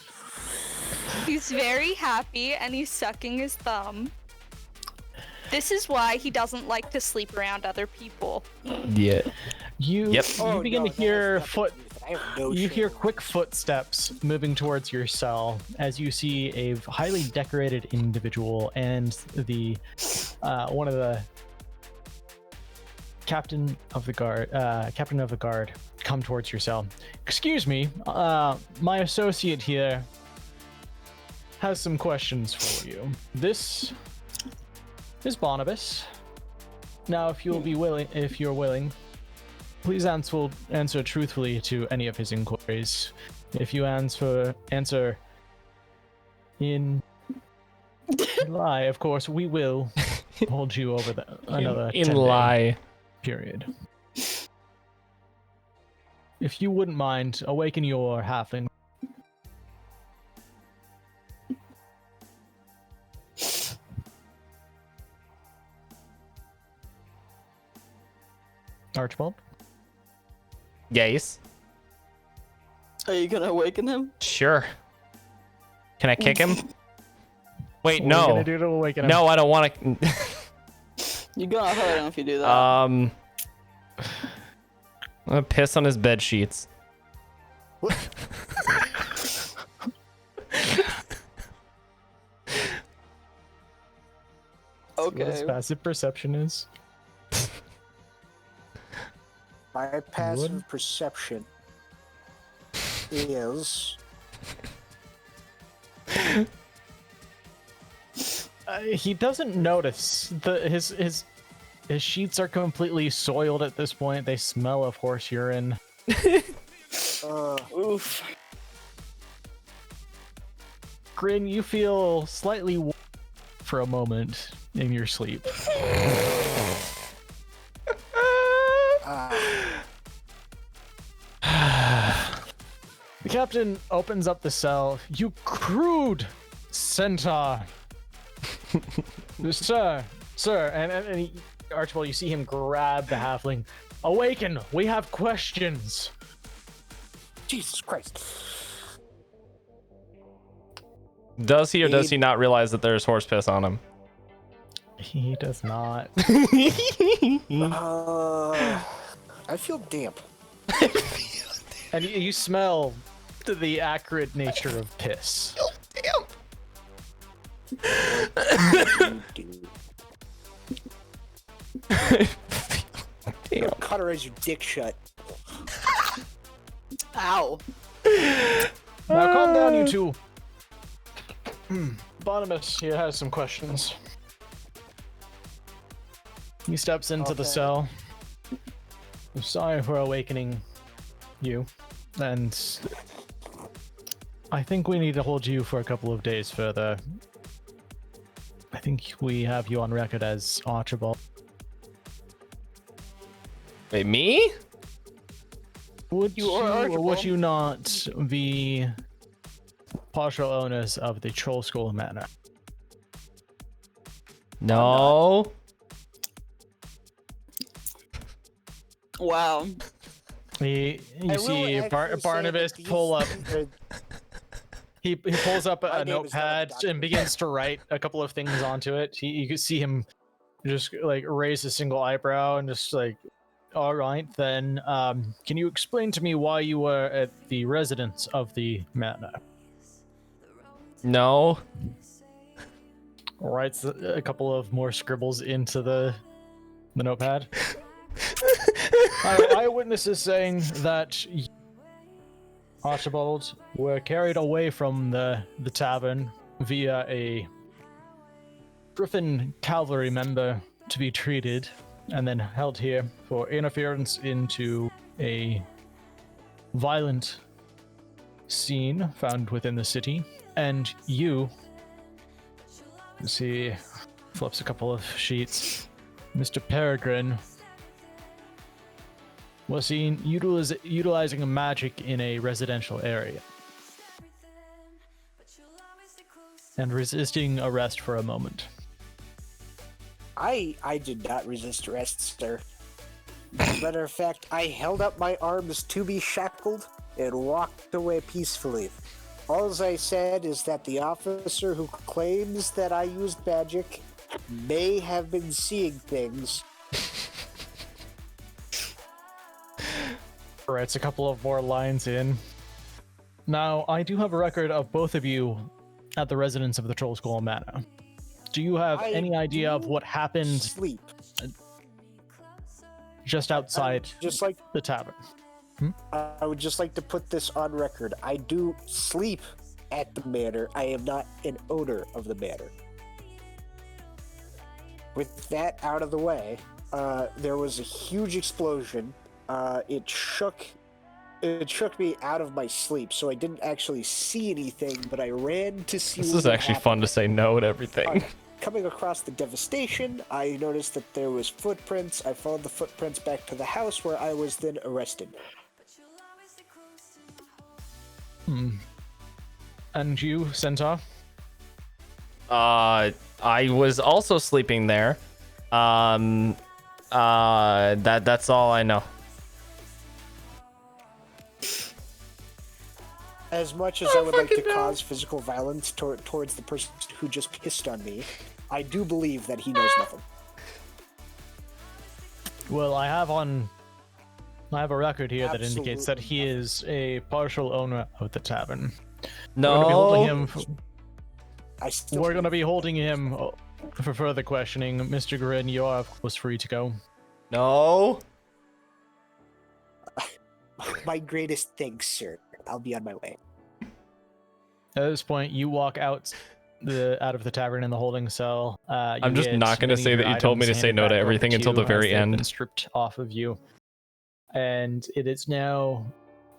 E: He's very happy and he's sucking his thumb. This is why he doesn't like to sleep around other people.
A: Yeah.
B: You begin to hear
C: You
B: hear quick footsteps moving towards your cell as you see a highly decorated individual and the one of the captain of the guard come towards your cell. Excuse me, my associate here has some questions for you. This is Barnabas. Now, if you're willing, please answer truthfully to any of his inquiries. If you answer in lie, of course, we will hold you over another 10-day
A: lie
B: period. If you wouldn't mind, awaken your halfling. Archibald?
A: Yes.
D: Are you gonna awaken him?
A: Sure. Can I kick him? Wait,
B: What are you
A: no.
B: gonna do to awaken him?
A: No, I don't want to.
D: You're gonna hurt him if you do that.
A: I'm gonna piss on his bed sheets.
B: What his
D: Okay.
B: passive perception is.
C: My passive perception is
B: He doesn't notice his sheets are completely soiled at this point. They smell of horse urine.
D: Oof.
B: Grin, you feel slightly warm for a moment in your sleep. The captain opens up the cell. You crude centaur. Sir, and Archibald, you see him grab the halfling. Awaken, we have questions.
C: Jesus Christ.
A: Does he or does he not realize that there's horse piss on him?
B: He does not.
C: I feel damp.
B: And you smell the acrid nature of piss.
C: Damn. Cauterize your dick shut.
D: Ow.
B: Now calm down, you two. Barnabas here has some questions. He steps into the cell. I'm sorry for awakening you, and I think we need to hold you for a couple of days further. I think we have you on record as Archibald.
A: Wait, me?
B: Would you or would
D: Archibald.
B: you not be partial owners of the Troll School Manor?
A: No.
D: Wow.
B: You
C: I will
B: see
C: actually say
B: Barnabas
C: that these
B: pull up.
C: are-
B: He pulls up
C: My
B: a
C: name is not
B: notepad
C: Doctor.
B: and begins to write a couple of things onto it. You can see him just like raise a single eyebrow and just like, all right, then can you explain to me why you were at the residence of the manor?
A: No.
B: Writes a couple of more scribbles into the notepad. Eyewitnesses saying that Archibald were carried away from the tavern via a Griffin cavalry member to be treated and then held here for interference into a violent scene found within the city. And you, let's see, flips a couple of sheets. Mr. Peregrine was seen utilizing a magic in a residential area and resisting arrest for a moment.
C: I did not resist arrest, sir. As a matter of fact, I held up my arms to be shackled and walked away peacefully. All I said is that the officer who claims that I used magic may have been seeing things.
B: Alright, it's a couple of more lines in. Now, I do have a record of both of you at the residence of the Troll Skull Manor. Do you have any idea of what happened
C: Sleep.
B: just outside
C: Just like
B: the tavern?
C: I would just like to put this on record. I do sleep at the manor. I am not an owner of the manor. With that out of the way, there was a huge explosion. It shook me out of my sleep, so I didn't actually see anything, but I ran to see
A: This
C: what
A: is actually fun to say no to everything.
C: Coming across the devastation, I noticed that there was footprints. I followed the footprints back to the house where I was then arrested.
B: And you, Centaur?
A: I was also sleeping there. That's all I know.
C: As much as I would like to cause physical violence towards the person who just pissed on me, I do believe that he knows nothing.
B: Well, I have a record here that indicates that he is a partial owner of the tavern.
A: No.
B: We're going to be holding him for further questioning. Mr. Grin, you are, of course, free to go.
A: No.
C: My greatest thanks, sir. I'll be on my way.
B: At this point, you walk out of the tavern in the holding cell.
A: I'm just not going to say that you told me to say no to everything until the very end.
B: Stripped off of you, and it is now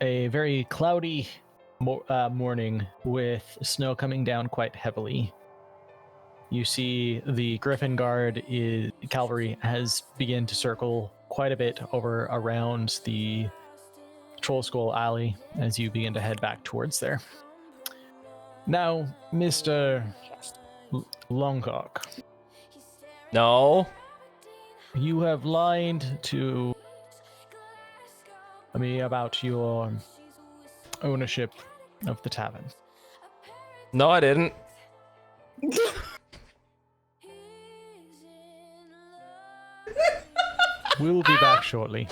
B: a very cloudy morning with snow coming down quite heavily. You see the Griffin Guard cavalry has begun to circle quite a bit around the Troll Skull Alley as you begin to head back towards there. Now, Mr. Longcock.
A: No.
B: You have lied to me about your ownership of the tavern.
A: No, I didn't.
B: We'll be back shortly.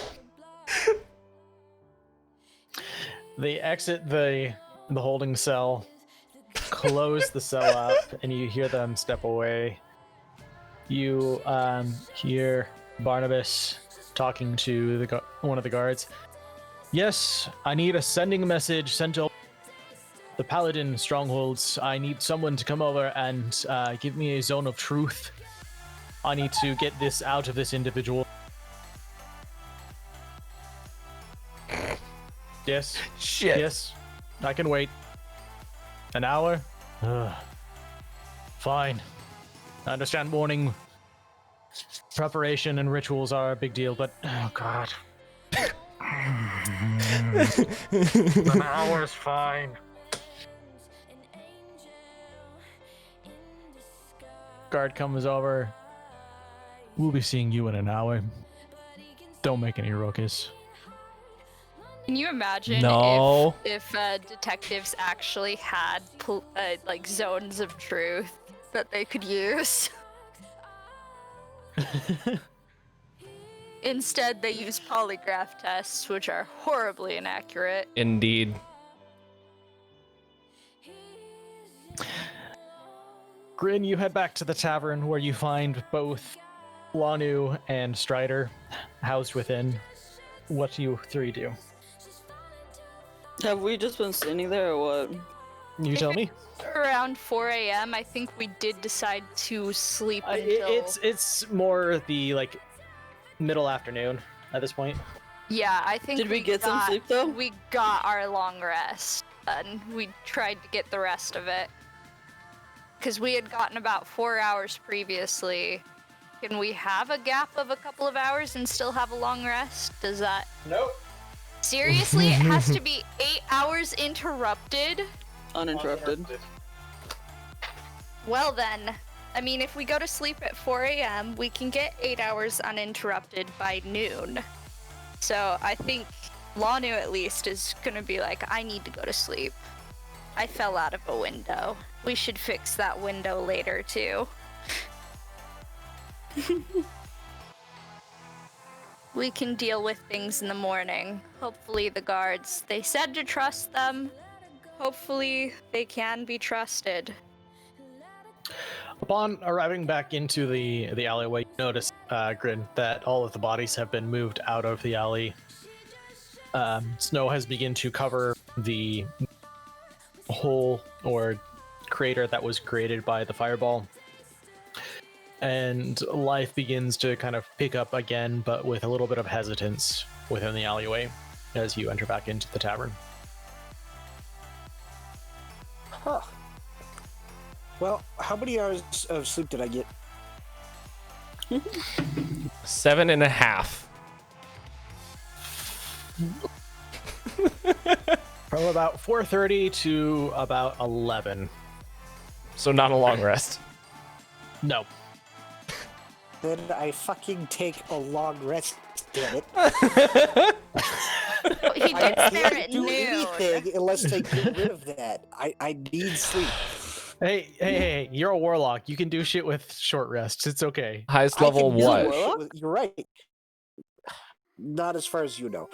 B: They exit the holding cell, close the cell up, and you hear them step away. You hear Barnabas talking to one of the guards. Yes, I need a sending message sent to the Paladin strongholds. I need someone to come over and give me a zone of truth. I need to get this out of this individual. Yes.
A: Shit.
B: Yes. I can wait. An hour? Fine. I understand morning preparation and rituals are a big deal, but oh god. An hour's fine. Guard comes over. We'll be seeing you in an hour. Don't make any ruckus.
E: Can you imagine
A: No.
E: if detectives actually had like zones of truth that they could use? Instead, they use polygraph tests, which are horribly inaccurate.
A: Indeed.
B: Grin, you head back to the tavern where you find both Lanu and Strider housed within. What do you three do?
D: Have we just been standing there or what?
B: You tell me.
E: Around 4 a.m., I think we did decide to sleep until...
B: It's more the like middle afternoon at this point.
E: Yeah, I think
D: Did we get some sleep though?
E: We got our long rest, and we tried to get the rest of it. Because we had gotten about 4 hours previously. Can we have a gap of a couple of hours and still have a long rest? Does that...
B: Nope.
E: Seriously? It has to be 8 hours interrupted?
D: Uninterrupted.
E: Well then, I mean, if we go to sleep at 4 a.m., we can get 8 hours uninterrupted by noon. So I think Lanu at least is gonna be like, I need to go to sleep. I fell out of a window. We should fix that window later too. We can deal with things in the morning. Hopefully the guards, they said to trust them. Hopefully they can be trusted.
B: Upon arriving back into the alleyway, you notice, Grin, that all of the bodies have been moved out of the alley. Snow has begun to cover the hole or crater that was created by the fireball. And life begins to kind of pick up again, but with a little bit of hesitance within the alleyway as you enter back into the tavern.
C: Huh. Well, how many hours of sleep did I get?
A: 7.5.
B: From about 4:30 to about 11.
A: So not a long rest.
B: No.
C: Then I fucking take a long rest, damn it.
E: He
C: I
E: gets there
C: can't
E: at
C: do
E: noon.
C: anything unless I get rid of that. I need sleep.
B: Hey, you're a warlock. You can do shit with short rests. It's okay.
A: Highest
C: I
A: level
C: can do
A: what?
C: shit with- You're right. Not as far as you know.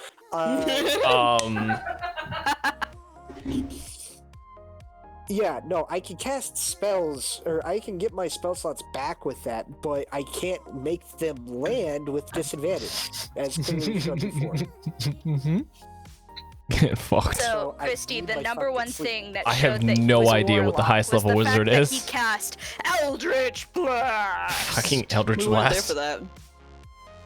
C: Yeah, no, I can cast spells, or I can get my spell slots back with that, but I can't make them land with disadvantage, as clearly shown before.
A: Get fucked.
E: So,
C: I
E: Christy,
C: need
E: the
C: my
E: number
C: fucking
E: one
C: sleep.
E: thing that
A: I
E: showed
A: have
E: that he
A: no
E: was a
A: idea what the
E: warlock
A: highest
E: was
A: level
E: the fact
A: wizard
E: that
A: is.
E: He cast Eldritch Blast.
A: Fucking Eldritch
D: We weren't there
A: Blast.
D: for that.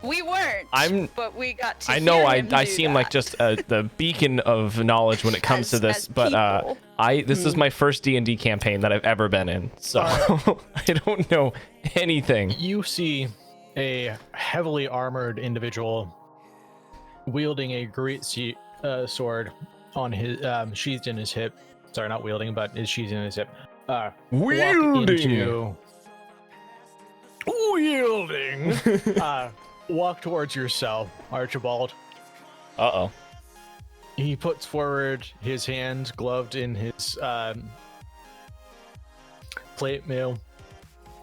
E: We weren't. But we got to.
A: I know
E: hear
A: I
E: him do
A: seem like
E: that.
A: just the beacon of knowledge when it comes to this,
E: As
A: but
E: people.
A: this is my first D&D campaign that I've ever been in, so I don't know anything.
B: You see a heavily armored individual wielding a great sword on his sheathed in his hip. Sorry, not wielding, but is sheathed in his hip.
A: Wielding.
B: Walk towards your cell, Archibald.
A: Uh-oh.
B: He puts forward his hand, gloved in his plate mail,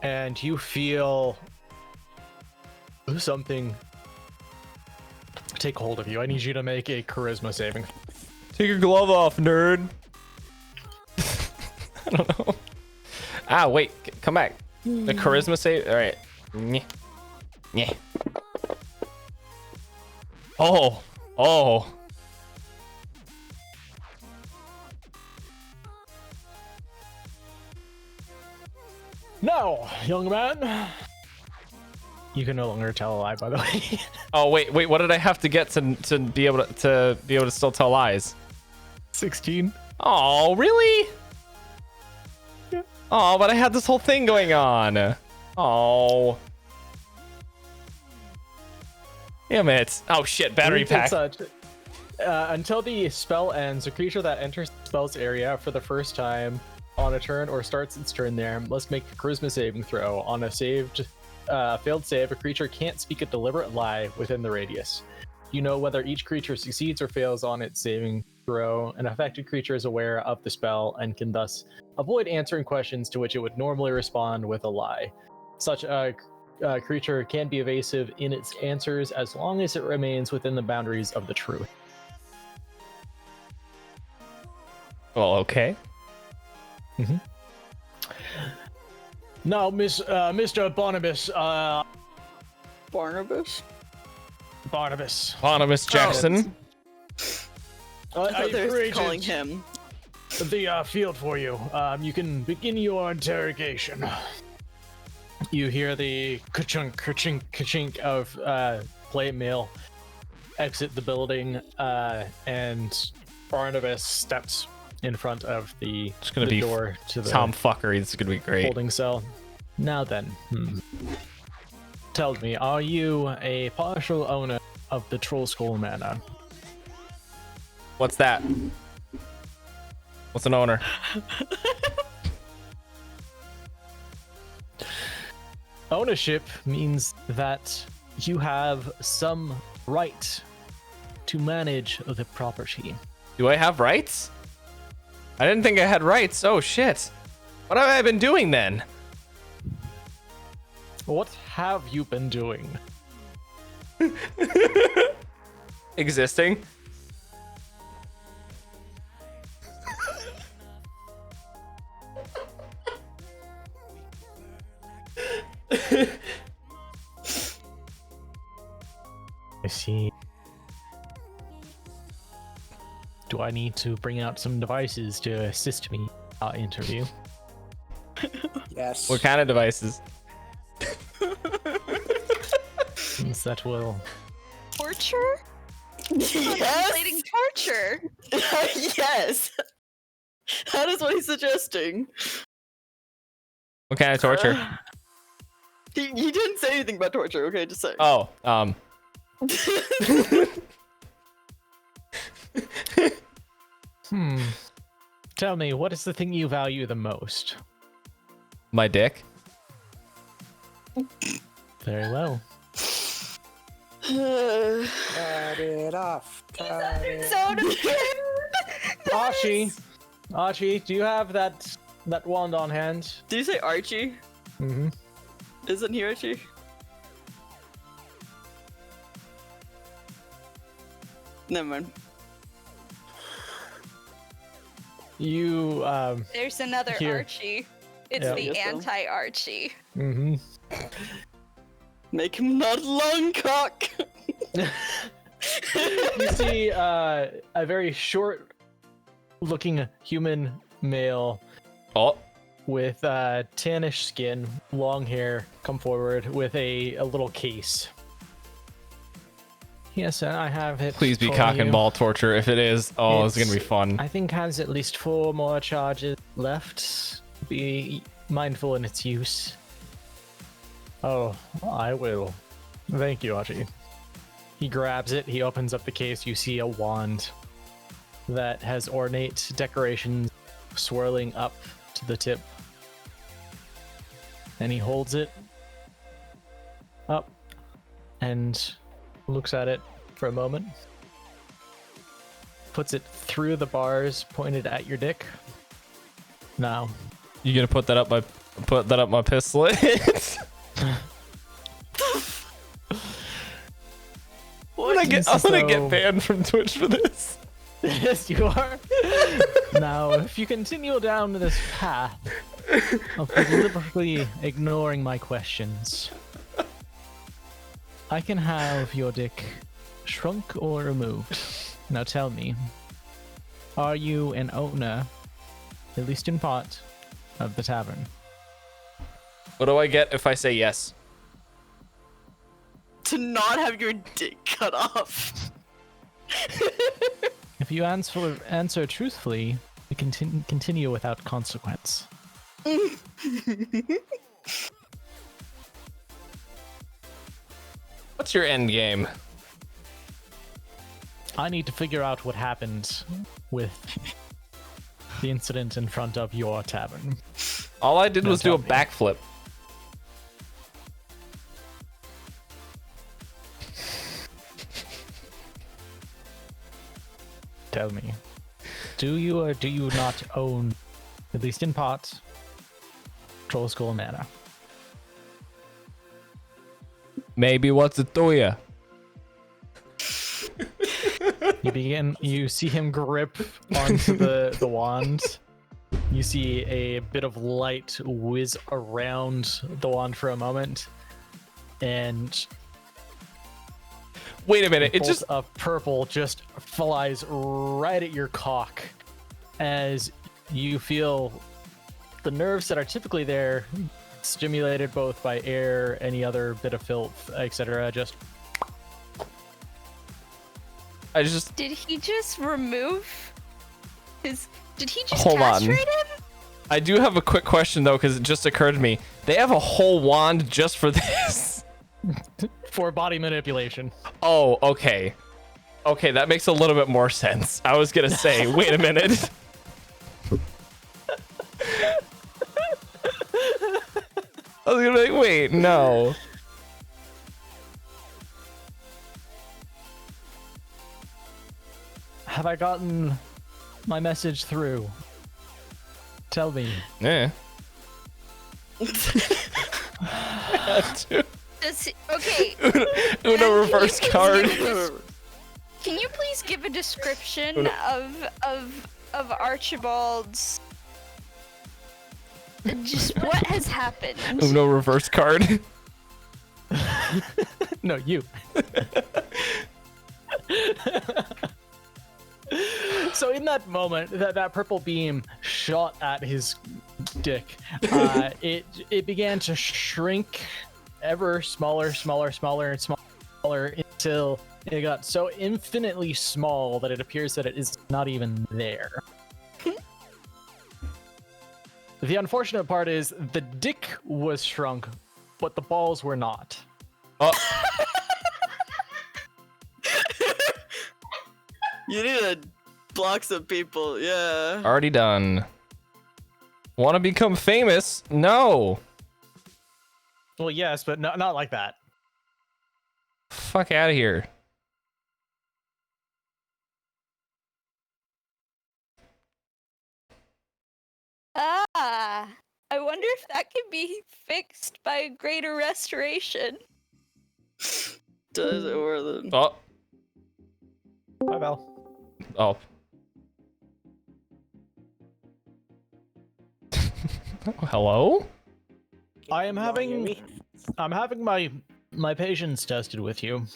B: and you feel something take hold of you. I need you to make a charisma saving.
A: Take your glove off, nerd. I don't know. Ah, wait. Come back. The charisma save. All right. Yeah. Oh.
B: No, young man. You can no longer tell a lie, by the way.
A: Oh, wait. What did I have to get to be able to still tell lies?
B: 16.
A: Oh, really? Yeah. Oh, but I had this whole thing going on. Oh. Damn it. Oh, shit. Battery pack.
B: Until the spell ends, a creature that enters the spell's area for the first time on a turn or starts its turn there must make a charisma saving throw. On a failed save, a creature can't speak a deliberate lie within the radius. You know whether each creature succeeds or fails on its saving throw. An affected creature is aware of the spell and can thus avoid answering questions to which it would normally respond with a lie. Such a creature can be evasive in its answers as long as it remains within the boundaries of the truth.
A: Well, okay.
B: Now, Mr. Barnabas.
D: Barnabas?
B: Barnabas
A: Jackson.
D: I thought they were calling him.
B: the field for you. You can begin your interrogation. You hear the ka-chunk, ka-chink, ka-chink of plate mail exit the building, and Barnabas steps in front of the door to the
A: Tom Fuckery. This is gonna be great.
B: holding cell. Now then, tell me, are you a partial owner of the Troll Skull Manor?
A: What's that? What's an owner?
B: Ownership means that you have some right to manage the property.
A: Do I have rights? I didn't think I had rights. Oh shit. What have I been doing then?
B: What have you been doing?
A: Existing.
B: I see. Do I need to bring out some devices to assist me in our interview?
C: Yes.
A: What kind of devices?
B: Since that will...
E: Torture? Contemplating torture.
D: Yes. That is what he's suggesting.
A: What kind of torture?
D: He didn't say anything about torture. Okay, just say.
A: Oh,
B: Tell me, what is the thing you value the most?
A: my dick.
B: Very well.
C: Cut it off. Cut it off.
B: Archie, do you have that wand on hand?
D: Did you say Archie?
B: Mm-hmm.
D: Isn't he Archie? Never mind.
B: You
E: There's another
B: Here.
E: Archie. It's
B: Yeah.
E: the
D: Yes, so.
E: anti-Archie.
B: Mm-hmm.
D: Make him not long cock.
B: You see a very short-looking human male
A: Oh,
B: with tannish skin, long hair, come forward with a little case. Yes, I have it.
A: please be
B: for
A: cock and
B: you.
A: ball torture. If it is, oh, it's gonna be fun.
B: I think has at least 4 more charges left. Be mindful in its use. Oh, I will. Thank you, Archie. He grabs it, he opens up the case, you see a wand that has ornate decorations swirling up to the tip. And he holds it up and looks at it for a moment. Puts it through the bars pointed at your dick. Now,
A: You gonna put that up my pistol? I'm gonna get banned from Twitch for this.
B: yes, you are. Now, if you continue down this path of deliberately ignoring my questions, I can have your dick shrunk or removed. Now tell me, are you an owner, at least in part, of the tavern?
A: What do I get if I say yes?
D: To not have your dick cut off.
B: If you answer truthfully, we continue without consequence.
A: What's your end game?
B: I need to figure out what happened with the incident in front of your tavern.
A: All I did
B: No,
A: was do a
B: tell me.
A: backflip.
B: Tell me, do you or do you not own, at least in part, Troll Skull Manor?
A: Maybe what's it to ya?
B: You see him grip onto the wand. You see a bit of light whiz around the wand for a moment, and
A: Wait a minute, it
B: bolt
A: just
B: of purple just flies right at your cock as you feel the nerves that are typically there, stimulated both by air, any other bit of filth, etc.
E: Did he just remove his? Did he just
A: Hold on.
E: castrate him?
A: I do have a quick question though, because it just occurred to me. They have a whole wand just for this.
B: For body manipulation.
A: Oh, okay. Okay, that makes a little bit more sense. I was gonna say, wait a minute. I was gonna be like, wait, no.
B: Have I gotten my message through? Tell me.
A: Yeah.
E: Okay.
A: Uno reverse card.
E: Can you please give a description of Archibald's? Just what has happened?
A: Uno reverse card.
B: No, you. So in that moment, that purple beam shot at his dick. It began to shrink ever smaller, and smaller until it got so infinitely small that it appears that it is not even there. The unfortunate part is the dick was shrunk, but the balls were not.
A: Oh.
D: You need to block some people, yeah.
A: Already done. Want to become famous? No.
B: Well, yes, but not like that.
A: Fuck out of here.
E: I wonder if that can be fixed by a greater restoration.
D: Does it or the...
A: Oh.
B: Bye, Val.
A: Oh. Hello?
B: I'm having my patience tested with you.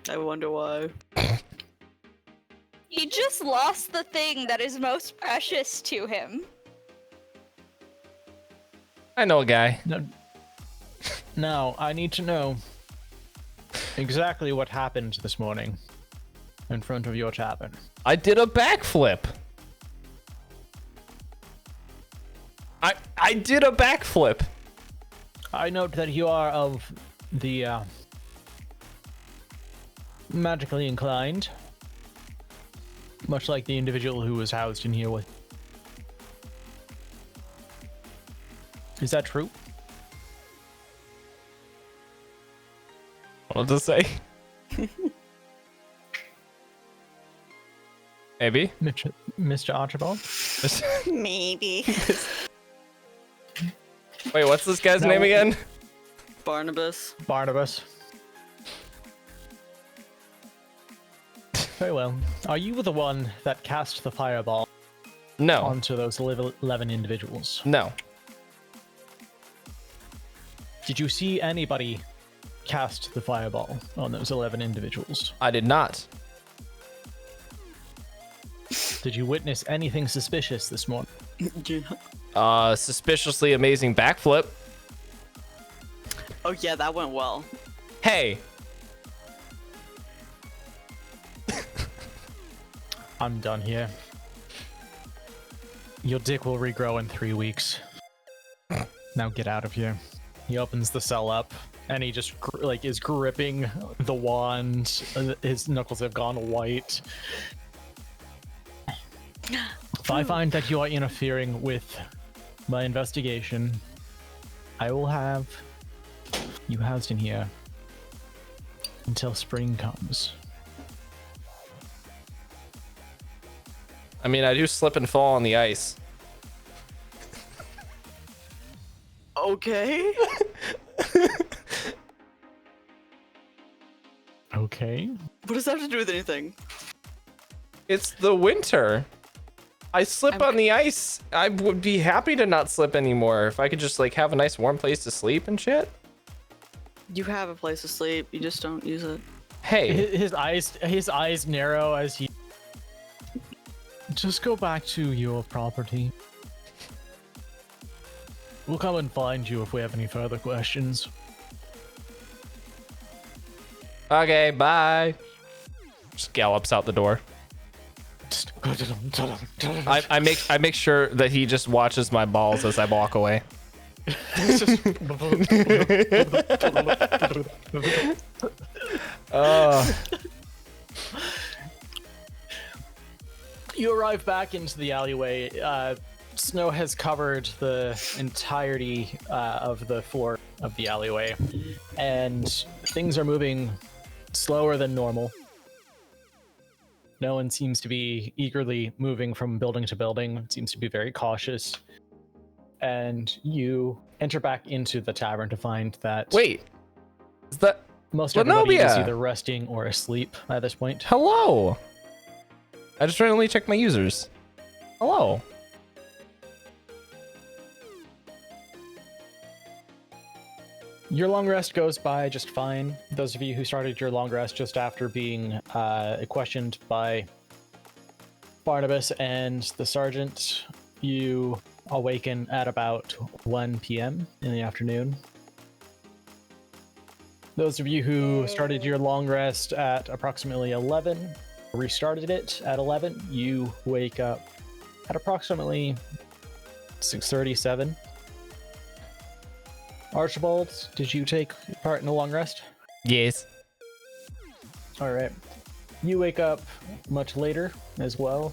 D: I wonder why.
E: He just lost the thing that is most precious to him.
A: I know a guy.
B: Now, I need to know exactly what happened this morning in front of your tavern.
A: I did a backflip. I did a backflip.
B: I note that you are of the magically inclined, much like the individual who was housed in here with. Is that true?
A: What to say? Maybe.
B: Mr. Archibald?
D: Maybe.
A: Wait, what's this guy's name again?
D: Barnabas.
B: Very well. Are you the one that cast the fireball
A: No.
B: onto those 11 individuals?
A: No.
B: Did you see anybody cast the fireball on those 11 individuals?
A: I did not.
B: Did you witness anything suspicious this morning?
A: Suspiciously amazing backflip.
D: Oh yeah, that went well.
A: Hey.
B: I'm done here. Your dick will regrow in 3 weeks. Now get out of here. He opens the cell up, and he just is gripping the wand. His knuckles have gone white. If I find that you are interfering with my investigation, I will have you housed in here until spring comes.
A: I mean, I do slip and fall on the ice.
D: Okay.
B: Okay.
D: What does that have to do with anything?
A: It's the winter. I slip on the ice. I would be happy to not slip anymore if I could just like have a nice warm place to sleep and shit.
D: You have a place to sleep, you just don't use it.
A: Hey.
B: His eyes narrow as he Just go back to your property. We'll come and find you if we have any further questions.
A: Okay, bye. Just gallops out the door. I make sure that he just watches my balls as I walk away.
B: You arrive back into the alleyway. Snow has covered the entirety of the floor of the alleyway, and things are moving slower than normal. No one seems to be eagerly moving from building to building. It seems to be very cautious. And you enter back into the tavern to find that...
A: Wait, is that
B: most everybody is
A: Lenobia?
B: either resting or asleep at this point.
A: Hello. I just randomly checked my users. Hello.
B: Your long rest goes by just fine. Those of you who started your long rest just after being questioned by Barnabas and the sergeant, you awaken at about 1 p.m. in the afternoon. Those of you who started your long rest at approximately 11, restarted it at 11, you wake up at approximately 6:37. Archibald, did you take part in the long rest?
A: Yes.
B: All right. You wake up much later as well.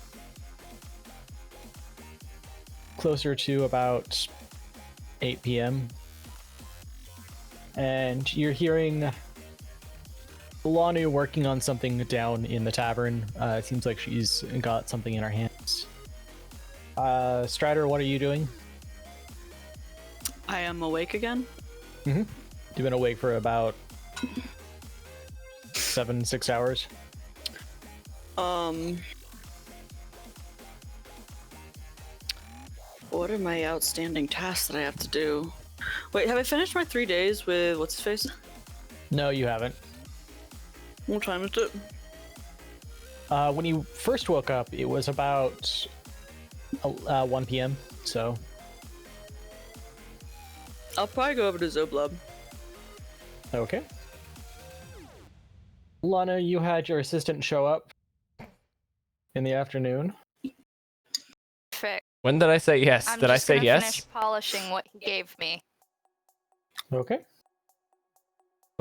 B: Closer to about 8 p.m. And you're hearing Lanu working on something down in the tavern. It seems like she's got something in her hands. Strider, what are you doing?
D: I am awake again.
B: Mm-hmm. You've been awake for about 6 hours.
D: What are my outstanding tasks that I have to do? Wait, have I finished my 3 days with what's his face?
B: No, you haven't.
D: What time is it?
B: When you first woke up, it was about 1 p.m. So
D: I'll probably go over to Zoblub.
B: okay. Lana, you had your assistant show up in the afternoon.
E: Perfect.
A: When did I say yes?
E: I'm
A: Did I
E: just
A: say
E: gonna
A: yes?
E: finish polishing what he gave me.
B: Okay.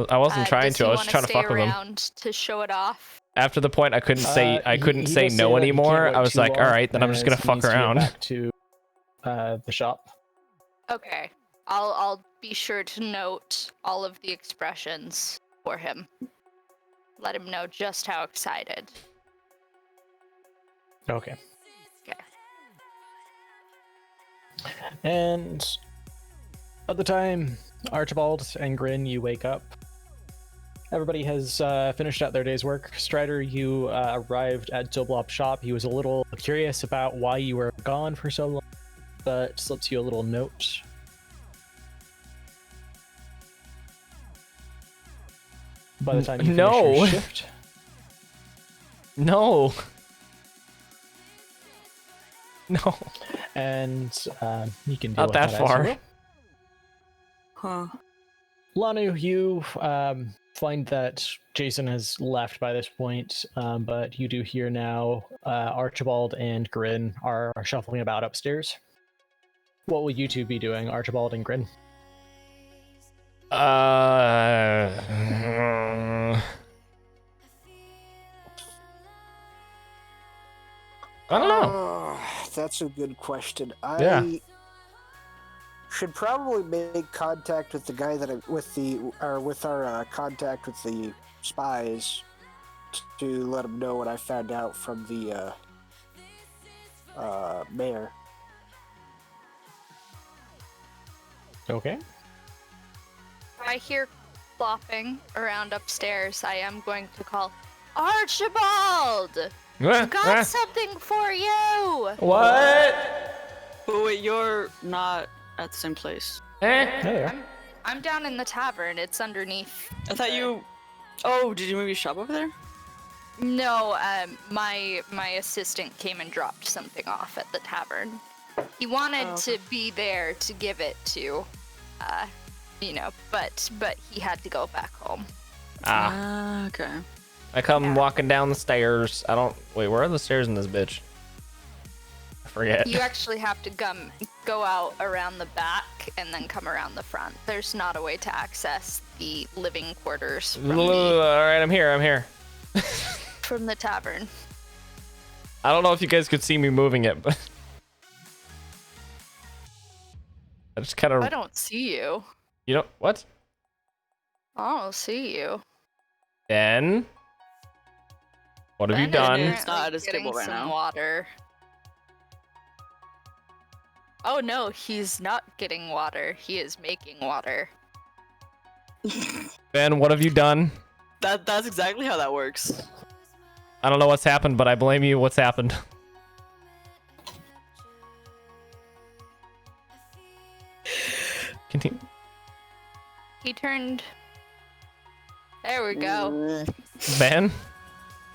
A: I wasn't trying
E: does
A: to.
E: he
A: I was
E: wanna
A: trying to
E: stay
A: fuck with him.
E: around to show it off?
A: After the point I couldn't say
B: He
A: no
B: does say
A: anymore,
B: that he can't
A: I
B: wait
A: was
B: too
A: like, all
B: long,
A: right, then I'm just gonna
B: as he
A: fuck
B: needs to get
A: around.
B: back to the shop.
E: Okay. I'll be sure to note all of the expressions for him. Let him know just how excited.
B: Okay.
E: Okay.
B: And at the time, Archibald and Grin, you wake up. Everybody has finished out their day's work. Strider, you arrived at Zoblob's shop. He was a little curious about why you were gone for so long, but slips you a little note. By the time you finish your shift.
A: No. No.
B: And you can deal
A: Not
B: with
A: that
B: as
A: far.
B: you will.
D: Huh.
B: Lanu, you find that Jason has left by this point, but you do hear now Archibald and Grin are shuffling about upstairs. What will you two be doing, Archibald and Grin?
A: I don't know.
C: That's a good question.
A: Yeah.
C: I should probably make contact with the guy that with our contact with the spies to let him know what I found out from the mayor.
B: Okay.
E: If I hear flopping around upstairs, I am going to call Archibald! Got something for you!
A: What?
D: But wait, you're not at the same place.
B: There they are.
E: I'm down in the tavern. It's underneath.
D: I thought you... Oh, did you move your shop over there?
E: No, my assistant came and dropped something off at the tavern. He wanted to be there to give it to, but he had to go back home.
D: Okay.
A: I come walking down the stairs. Wait, where are the stairs in this bitch? I forget.
E: You actually have to go out around the back and then come around the front. There's not a way to access the living quarters
A: All right, I'm here.
E: from the tavern.
A: I don't know if you guys could see me moving it, but I just kind of.
E: I don't see you.
A: You know what?
E: I don't see you.
A: Ben, what have you
E: Ben
A: done?
E: is
D: It's not at his
E: getting
D: table right
E: some
D: now.
E: water. Oh no, he's not getting water. He is making water.
A: Ben, what have you done?
D: That's exactly how that works.
A: I don't know what's happened, but I blame you. What's happened? Continue.
E: He turned. There we go.
A: Ben?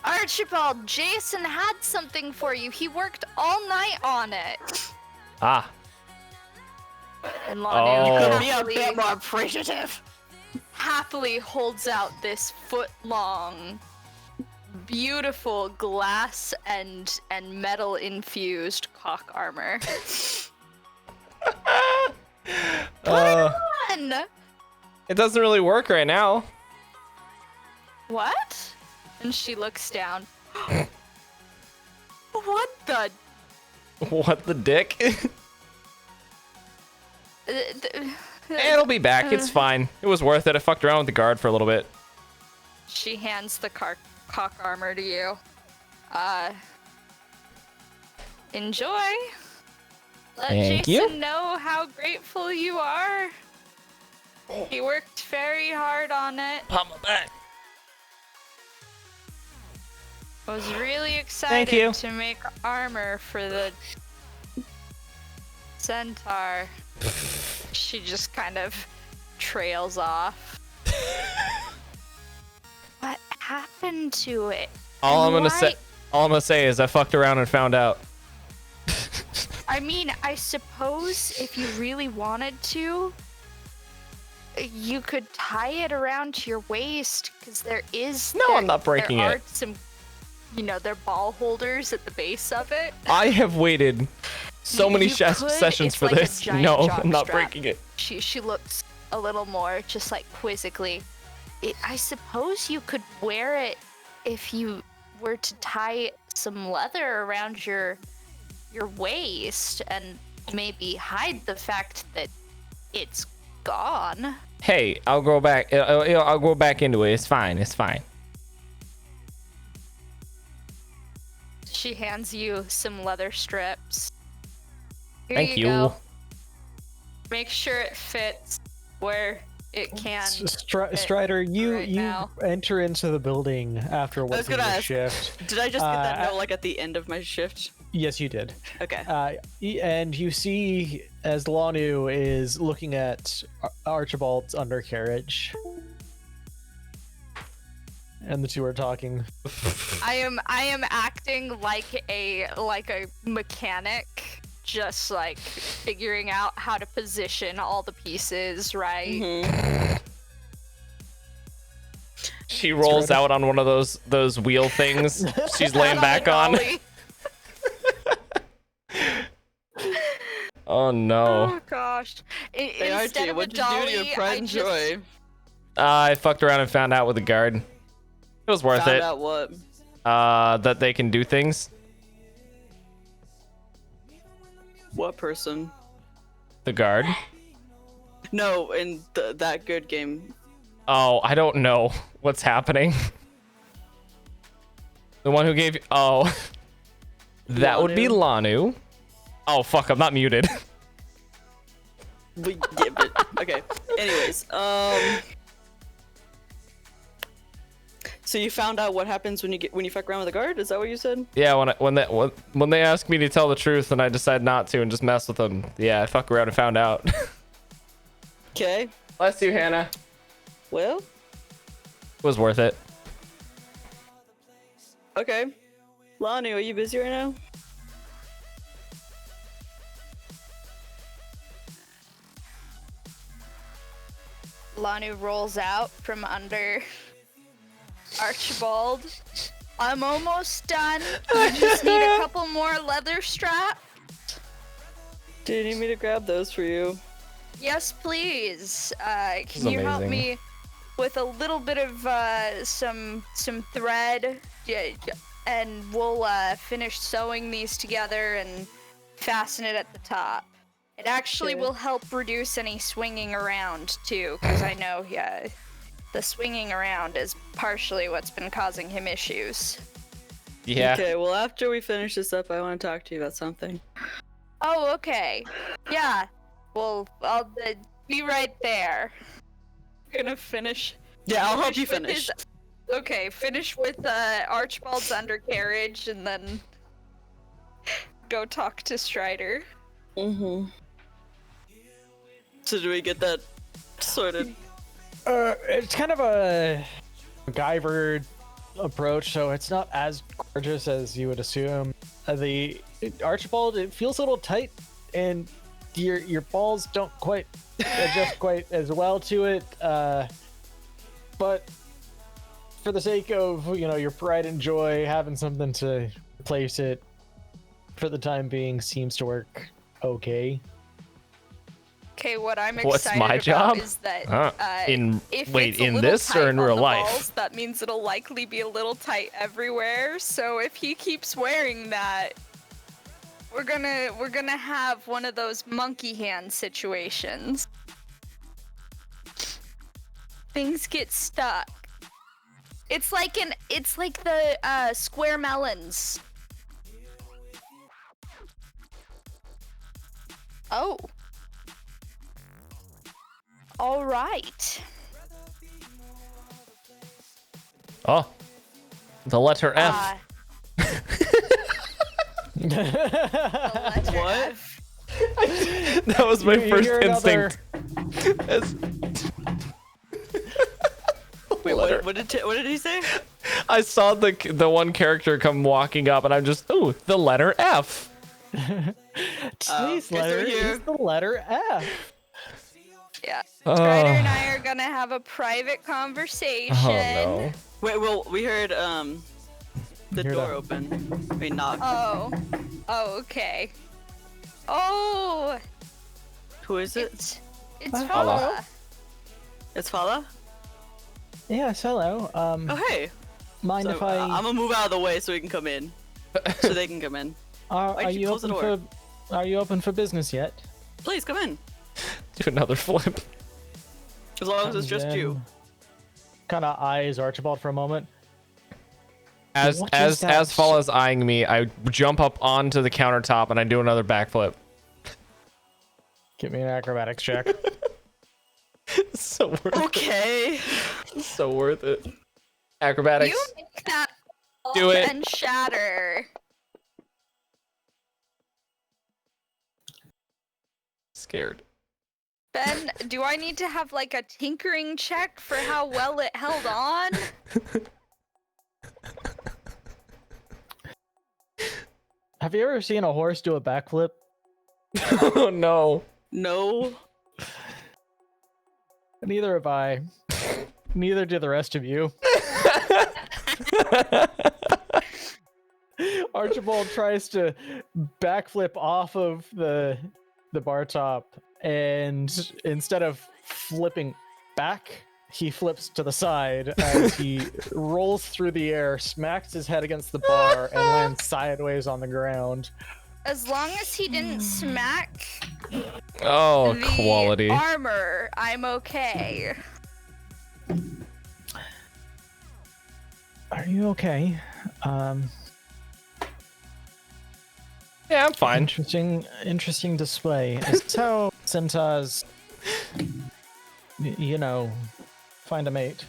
E: Archibald, Jason had something for you. He worked all night on it.
A: Ah.
E: And
A: Oh.
E: Lanu
D: Be a bit more appreciative.
E: happily holds out this foot-long, beautiful glass and metal infused cock armor. Fun!
A: It doesn't really work right now.
E: What? And she looks down. What the?
A: What the dick? It'll be back. It's fine. It was worth it. I fucked around with the guard for a little bit.
E: She hands the cock armor to you. Enjoy. Let
A: Thank
E: Jason
A: you.
E: know how grateful you are. He worked very hard on it.
A: Pop my back.
E: Was really
A: you.
E: excited to make armor for the centaur. She just kind of trails off. What happened to it?
A: All I'm
E: And
A: gonna say is I fucked around and found out.
E: I mean, I suppose if you really wanted to, you could tie it around to your waist, because
A: I'm not breaking
E: there
A: it.
E: are some, they're ball holders at the base of it.
A: I have waited so many
E: You could,
A: sessions
E: it's
A: for
E: like a
A: this.
E: giant
A: No,
E: jock
A: I'm not
E: strap.
A: breaking it.
E: She looks a little more just like quizzically. I suppose you could wear it if you were to tie some leather around your waist and maybe hide the fact that it's gone.
A: Hey, I'll go back. I'll go back into it. It's fine. It's fine.
E: She hands you some leather strips. Here
A: Thank you.
E: Go. Make sure it fits where it can.
B: Strider, you
E: right now.
B: enter into the building after
D: I was
B: working
D: gonna
B: your
D: ask,
B: shift.
D: did I just get that
B: Uh,
D: note like at the end of my shift?
B: Yes, you did.
D: Okay.
B: And you see as Lanu is looking at Archibald's undercarriage, and the two are talking.
E: I am acting like a mechanic, just like figuring out how to position all the pieces right.
D: Mm-hmm.
A: She rolls out on one of those wheel things. She's laying back on. Oh no.
E: Oh gosh.
D: Hey
E: Instead
D: Archie,
E: of a
D: what'd you do to
E: dolly,
D: your pride
E: I
D: and
E: just
D: joy?
A: I fucked around and found out with the guard. It was worth
D: Found
A: it.
D: out what?
A: That they can do things.
D: What person?
A: The guard.
D: No, in that good game.
A: Oh, I don't know what's happening. The one who gave you. Oh. That would be Lanu. Oh, fuck, I'm not muted.
D: Okay. Anyways, so you found out what happens when you fuck around with a guard? Is that what you said?
A: Yeah, when they ask me to tell the truth and I decide not to and just mess with them. Yeah, I fuck around and found out.
D: Okay.
A: Bless you, Hannah.
D: Well,
A: It was worth it.
D: Okay. Lanu, are you busy right now?
E: Lanu rolls out from under Archibald. I'm almost done. I just need a couple more leather straps.
D: Do you need me to grab those for you?
E: Yes, please.
A: This is
E: Can you help
A: amazing.
E: me with a little bit of some thread? Yeah, and we'll finish sewing these together and fasten it at the top. It actually
D: Okay.
E: will help reduce any swinging around too, because I know, yeah, the swinging around is partially what's been causing him issues.
A: Yeah.
D: Okay, well, after we finish this up, I want to talk to you about something.
E: Oh, okay. Yeah. Well, I'll be right there. Gonna finish.
D: Yeah, I'll help you
E: with
D: finish.
E: Okay, finish with Archibald's undercarriage and then go talk to Strider.
D: Mm-hmm. So do we get that sorted?
B: It's kind of a MacGyver approach, so it's not as gorgeous as you would assume. The Archibald, it feels a little tight, and your balls don't quite adjust quite as well to it. But for the sake of your pride and joy, having something to replace it for the time being seems to work okay.
E: Okay, what I'm
A: What's
E: excited
A: my
E: about
A: job?
E: is that if
A: Wait,
E: it's a
A: in
E: little
A: this
E: tight
A: or in
E: on
A: real
E: the
A: life?
E: balls, that means it'll likely be a little tight everywhere. So if he keeps wearing that, we're gonna have one of those monkey hand situations. Things get stuck. It's like the square melons. Oh. All right.
A: Oh, the letter F.
E: The letter
D: What?
E: F.
A: That was my
B: You
A: first
B: hear another-
A: instinct. As-
D: Wait,
A: letter.
D: what did he say?
A: I saw the one character come walking up, and I'm just, ooh, the letter F.
B: Today's
D: so
B: letter
D: you-
B: is the letter F.
E: Yeah.
A: Oh.
E: Strider and I are gonna have a private conversation.
A: Oh no.
D: Wait, well, we heard the
B: Hear
D: door
B: that.
D: open. We knocked.
E: Oh. Oh, okay. Oh,
D: Who is it?
E: it's
B: Hello?
E: Fala.
D: It's Fala?
B: Yes, hello.
D: Oh, hey.
B: Mind
D: So,
B: if I?
D: I'm gonna move out of the way so we can come in. So they can come in.
B: Are
D: why'd you
B: you
D: close the
B: open
D: door?
B: Are you open for business yet?
D: Please come in.
A: Do another flip.
D: As long as it's just you.
B: Kind of eyes Archibald for a moment.
A: As
B: What is that?
A: as Fala's eyeing me, I jump up onto the countertop and I do another backflip.
B: Give me an acrobatics check.
A: It's so worth it.
D: Okay.
A: It's so worth it. Acrobatics.
E: You make that
A: Do it.
E: and shatter.
A: Scared.
E: Ben, do I need to have like a tinkering check for how well it held on?
B: Have you ever seen a horse do a backflip?
A: Oh no.
D: No.
B: Neither have I. Neither do the rest of you. Archibald tries to backflip off of the bar top, and instead of flipping back, he flips to the side as he rolls through the air, smacks his head against the bar, and lands sideways on the ground.
E: As long as he didn't smack
A: Oh,
E: the
A: quality.
E: armor, I'm okay.
B: Are you okay?
A: Yeah, I'm fine.
B: Interesting display. Is this how centaurs, find a mate?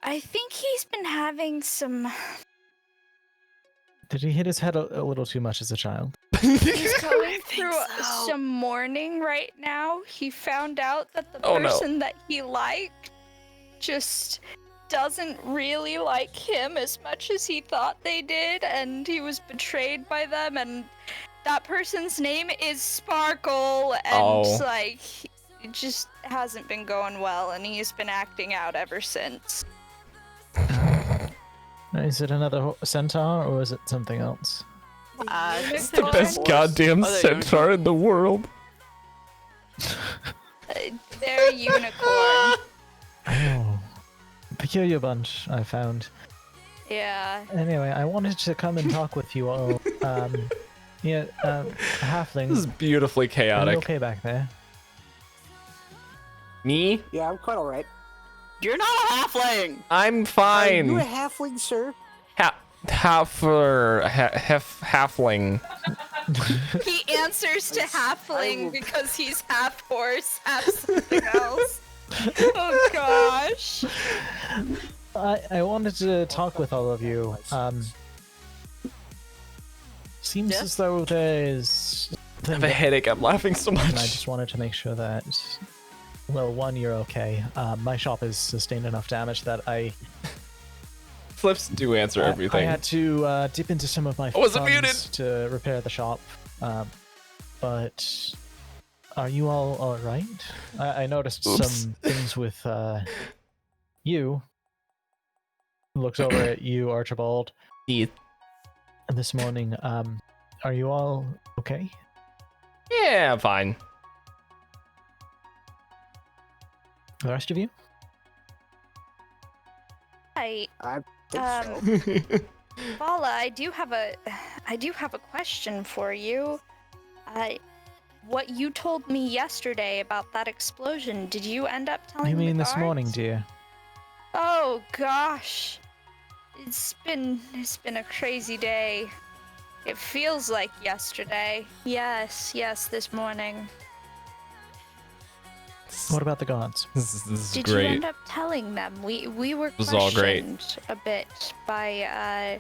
E: I think he's been having some.
B: Did he hit his head a little too much as a child?
E: He's going
D: think
E: through
D: so.
E: some mourning right now. He found out that the
A: Oh, no.
E: person that he liked just doesn't really like him as much as he thought they did, and he was betrayed by them, and that person's name is Sparkle, and like, it just hasn't been going well, and he's been acting out ever since.
B: Is it another centaur, or is it something else?
A: It's the best goddamn centaur in the world.
E: They're a unicorn.
B: Oh, peculiar bunch, I found.
E: Yeah.
B: Anyway, I wanted to come and talk with you all. Halfling.
A: This is beautifully
B: Are
A: chaotic.
B: you okay back there?
A: Me?
C: Yeah, I'm quite alright.
D: You're not a halfling!
A: I'm
C: Are
A: fine.
C: you a halfling, sir?
A: Halfling.
E: He answers to halfling because he's half horse, half something else. Oh gosh.
B: I wanted to talk with all of you. Seems
D: Yeah?
B: as though there's
A: I have a headache. I'm laughing so
B: and I
A: much.
B: just wanted to make sure that, well, one, you're okay. My shop has sustained enough damage that I
A: Flips do answer everything.
B: I had to dip into some of my
A: wasn't
B: funds
A: muted.
B: to repair the shop. But are you all alright? I noticed
A: Oops.
B: some things with you. Looks over at you, Archibald.
A: Teeth.
B: This morning. Are you all okay?
A: Yeah, I'm fine.
B: The rest of you?
E: I
C: I think so.
E: Paula, I do have a question for you. What you told me yesterday about that explosion, did you end up telling
B: You mean
E: the
B: this morning,
E: guards?
B: dear?
E: Oh gosh. It's been a crazy day. It feels like yesterday. Yes, this morning.
B: What about the gods?
A: This is
E: Did
A: great.
E: you end up telling them? We were
A: was all great.
E: questioned a bit by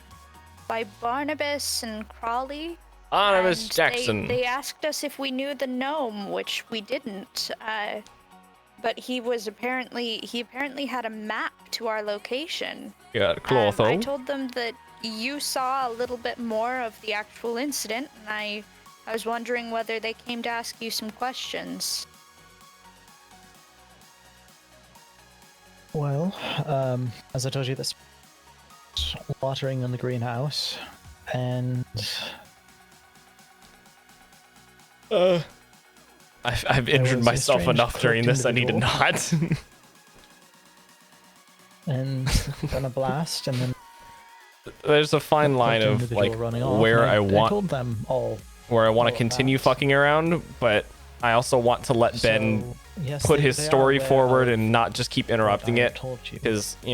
E: Barnabas and Crawley.
A: Barnabas
E: and
A: Jackson.
E: They asked us if we knew the gnome, which we didn't. But he apparently had a map to our location.
A: Yeah, Clotho.
E: I told them that you saw a little bit more of the actual incident, and I was wondering whether they came to ask you some questions.
B: Well, as I told you, this watering in the greenhouse, and
A: I've
B: There
A: injured
B: was a
A: myself
B: strange
A: enough during
B: cloaked
A: this. I need to not.
B: and then a blast, and then
A: There's a fine line
B: cloaked
A: of
B: individual
A: like
B: running off,
A: where
B: and
A: I want
B: told them all.
A: where I want to
B: all
A: continue
B: that.
A: fucking around, but I also want to let Ben
B: So, yes,
A: put
B: they-
A: his
B: they are
A: story
B: aware
A: forward
B: of
A: and not just keep
B: what
A: interrupting
B: I
A: it,
B: told you.
A: because I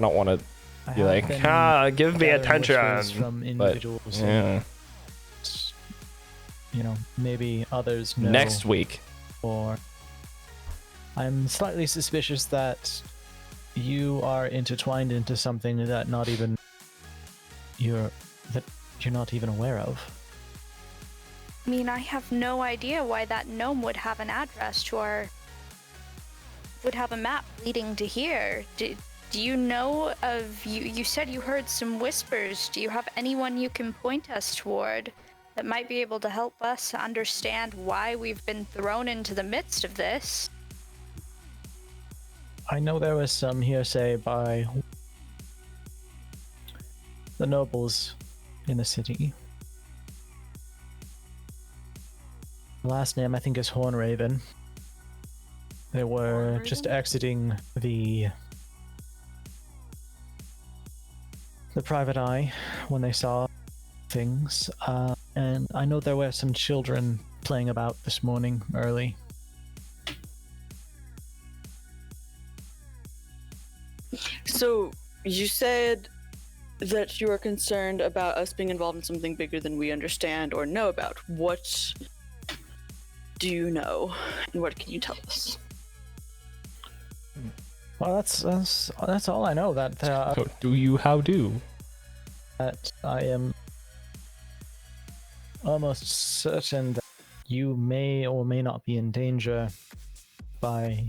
A: don't want to
B: I
A: be
B: have
A: like,
B: been
A: give me
B: gathering whispers
A: attention.
B: from individuals,
A: Yeah.
B: and, maybe others know.
A: Next week.
B: Or I'm slightly suspicious that you are intertwined into something that you're not even aware of.
E: I mean, I have no idea why that gnome would have an address would have a map leading to here. Do you know of, you said you heard some whispers. Do you have anyone you can point us toward that might be able to help us understand why we've been thrown into the midst of this?
B: I know there was some hearsay by the nobles in the city. The last name I think is Hornraven. They were just exiting the private eye when they saw things, and I know there were some children playing about this morning early.
D: So, you said that you are concerned about us being involved in something bigger than we understand or know about. What do you know, and what can you tell us?
B: Well, that's all I know. That
A: How do?
B: that I am almost certain that you may or may not be in danger by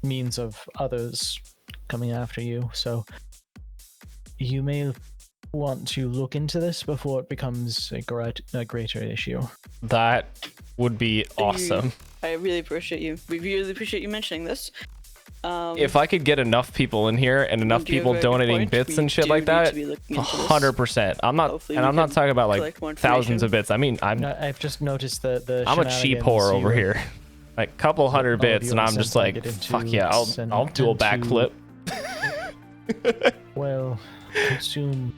B: means of others coming after you. So you may want to look into this before it becomes a greater issue.
A: That would be awesome.
D: I really appreciate you. We really appreciate you mentioning this.
A: If I could get enough people in here and enough people donating bits and shit like that, 100%. I'm not talking about like thousands of bits. I mean,
B: I've just noticed that the
A: I'm a cheap whore over here. Like couple hundred bits, and I'm just like, fuck yeah, I'll do a backflip.
B: Well, consume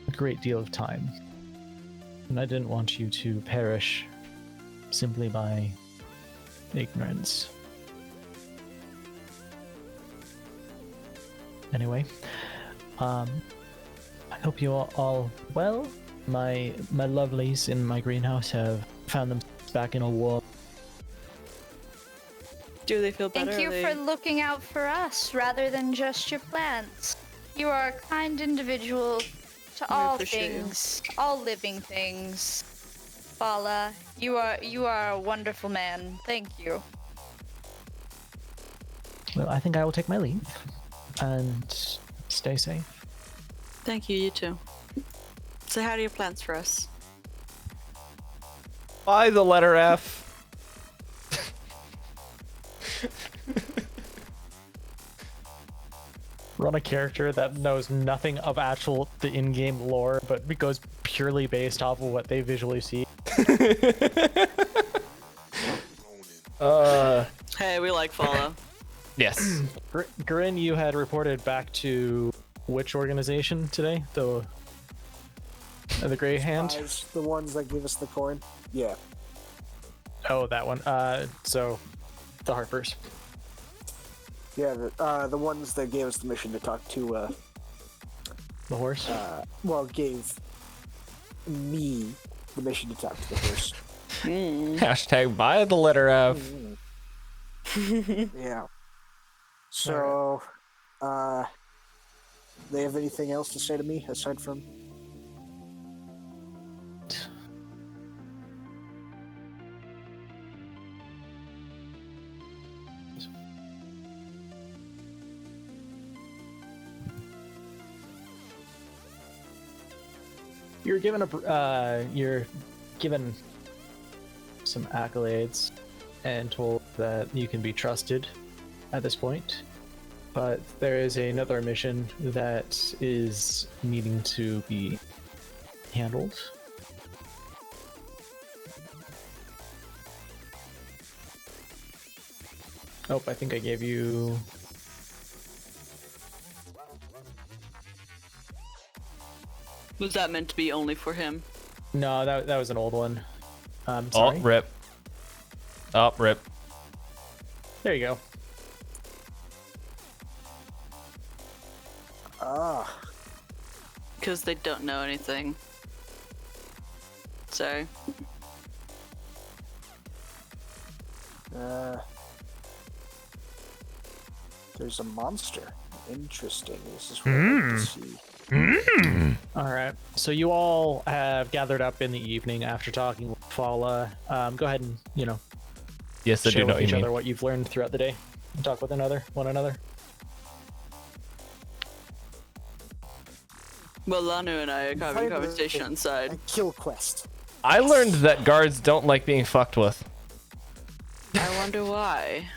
B: a great deal of time, and I didn't want you to perish simply by ignorance. Anyway, I hope you are all well. My lovelies in my greenhouse have found them back in a war.
D: Do they feel better?
E: Thank you for looking out for us rather than just your plants. You are a kind individual to all things, all living things. Fala, you are a wonderful man. Thank you.
B: Well, I think I will take my leave and stay safe.
D: Thank you, you too. So how do your plans for us?
A: By the letter F.
B: Run a character that knows nothing of the in-game lore, but goes purely based off of what they visually see.
D: Hey, we like follow.
A: Yes.
B: Grin, you had reported back to which organization today? The Grey Hand?
C: The ones that give us the coin? Yeah.
B: Oh, that one. So, the Harpers.
C: Yeah, the ones that gave us the mission to talk to,
B: The horse?
C: Gave me the mission to talk to the horse.
A: Hashtag by the letter F.
C: Yeah. So, they have anything else to say to me aside from...
B: You're given some accolades and told that you can be trusted at this point, but there is another mission that is needing to be handled. Oh, I think I gave you...
D: Was that meant to be only for him?
B: No, that was an old one.
A: Oh,
B: sorry.
A: rip. Oh, rip.
B: There you go.
D: Because they don't know anything. So.
C: There's a monster. Interesting. This is what I'd like to see.
B: Alright, so you all have gathered up in the evening after talking with Fala. Go ahead and,
A: Yes, I do
B: share
A: know
B: with
A: what
B: each
A: you
B: other
A: mean.
B: what you've learned throughout the day. And talk with one another.
D: Well, Lanu and I are having a conversation inside.
C: A kill quest.
A: I learned that guards don't like being fucked with.
D: I wonder why.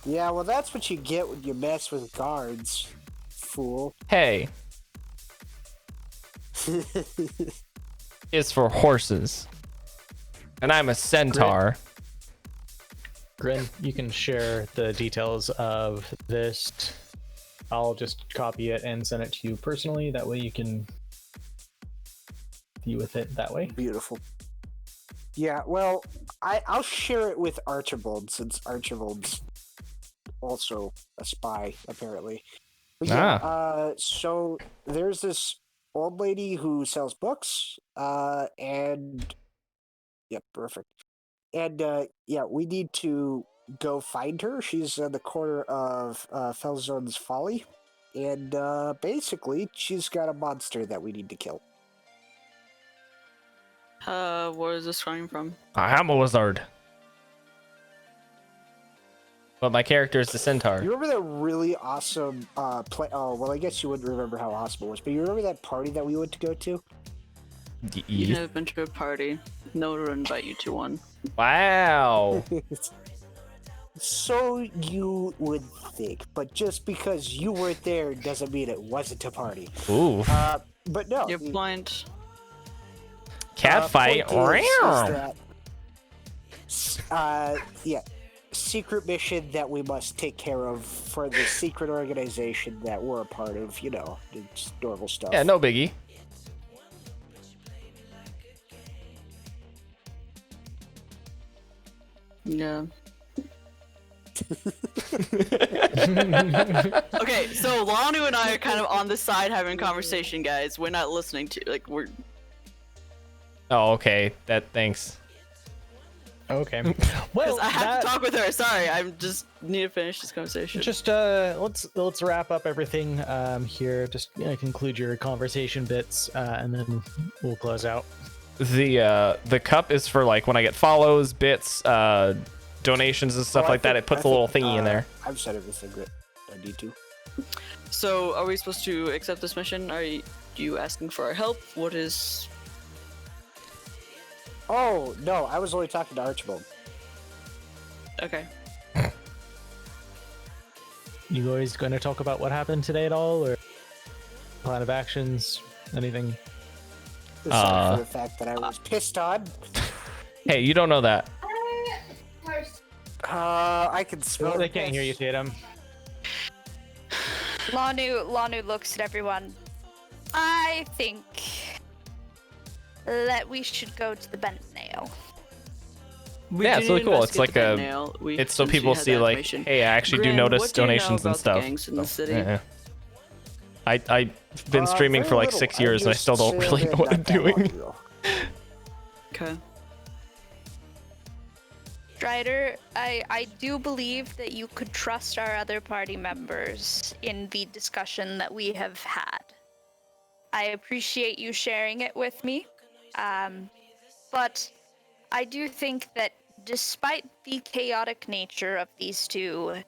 C: Yeah, well, that's what you get when you mess with guards, fool.
A: Hey, it's for horses. And I'm a centaur.
B: Grin, you can share the details of this. I'll just copy it and send it to you personally. That way you can deal with it that way.
C: Beautiful. Yeah, well, I'll share it with Archibald, since Archibald's also a spy, apparently. But yeah, so there's this old lady who sells books, and... Yep, perfect. And, yeah, we need to go find her. She's in the corner of Felzone's Folly. And, basically, she's got a monster that we need to kill.
D: Where is this coming from?
A: I am a wizard. But my character is the centaur.
C: You remember that really awesome play? Oh, well, I guess you wouldn't remember how awesome it was, but you remember that party that we went to go to?
D: You've never been to a party. No one will invite you to one.
A: Wow.
C: So you would think, but just because you weren't there doesn't mean it wasn't a party.
A: Ooh.
C: But no.
D: You're blind.
A: Cat fight.
C: Yeah. Secret mission that we must take care of for the secret organization that we're a part of, you know, it's normal stuff.
A: Yeah, no biggie.
D: Yeah. Okay, so Lanu and I are kind of on the side having a conversation, guys. We're not listening to, like, we're...
A: Oh, okay. Thanks.
B: Okay. Well,
D: I have to talk with her. Sorry, I just need to finish this conversation.
B: Just let's wrap up everything here. Just conclude your conversation bits, and then we'll close out.
A: The cup is for like when I get follows, bits, donations and stuff like that. It puts a little thingy in there.
C: I've said everything that I need to.
D: So, are we supposed to accept this mission? Are you asking for our help? What is...
C: Oh, no, I was only talking to Archibald.
D: Okay.
B: You guys going to talk about what happened today at all, or plan of actions, anything?
C: Aside for the fact that I was pissed on.
A: Hey, you don't know that.
C: I can smell.
B: They can't hear you, Tatum.
E: Lanu looks at everyone. I think that we should go to the Bent Nail.
A: Yeah, it's really cool. It's like it's so people see like, hey, I actually do notice donations and stuff.
D: In the city?
A: Yeah. I've been streaming for like 6 years and I still don't really know what I'm doing.
D: Okay.
E: Strider, I do believe that you could trust our other party members in the discussion that we have had. I appreciate you sharing it with me, but I do think that despite the chaotic nature of these two,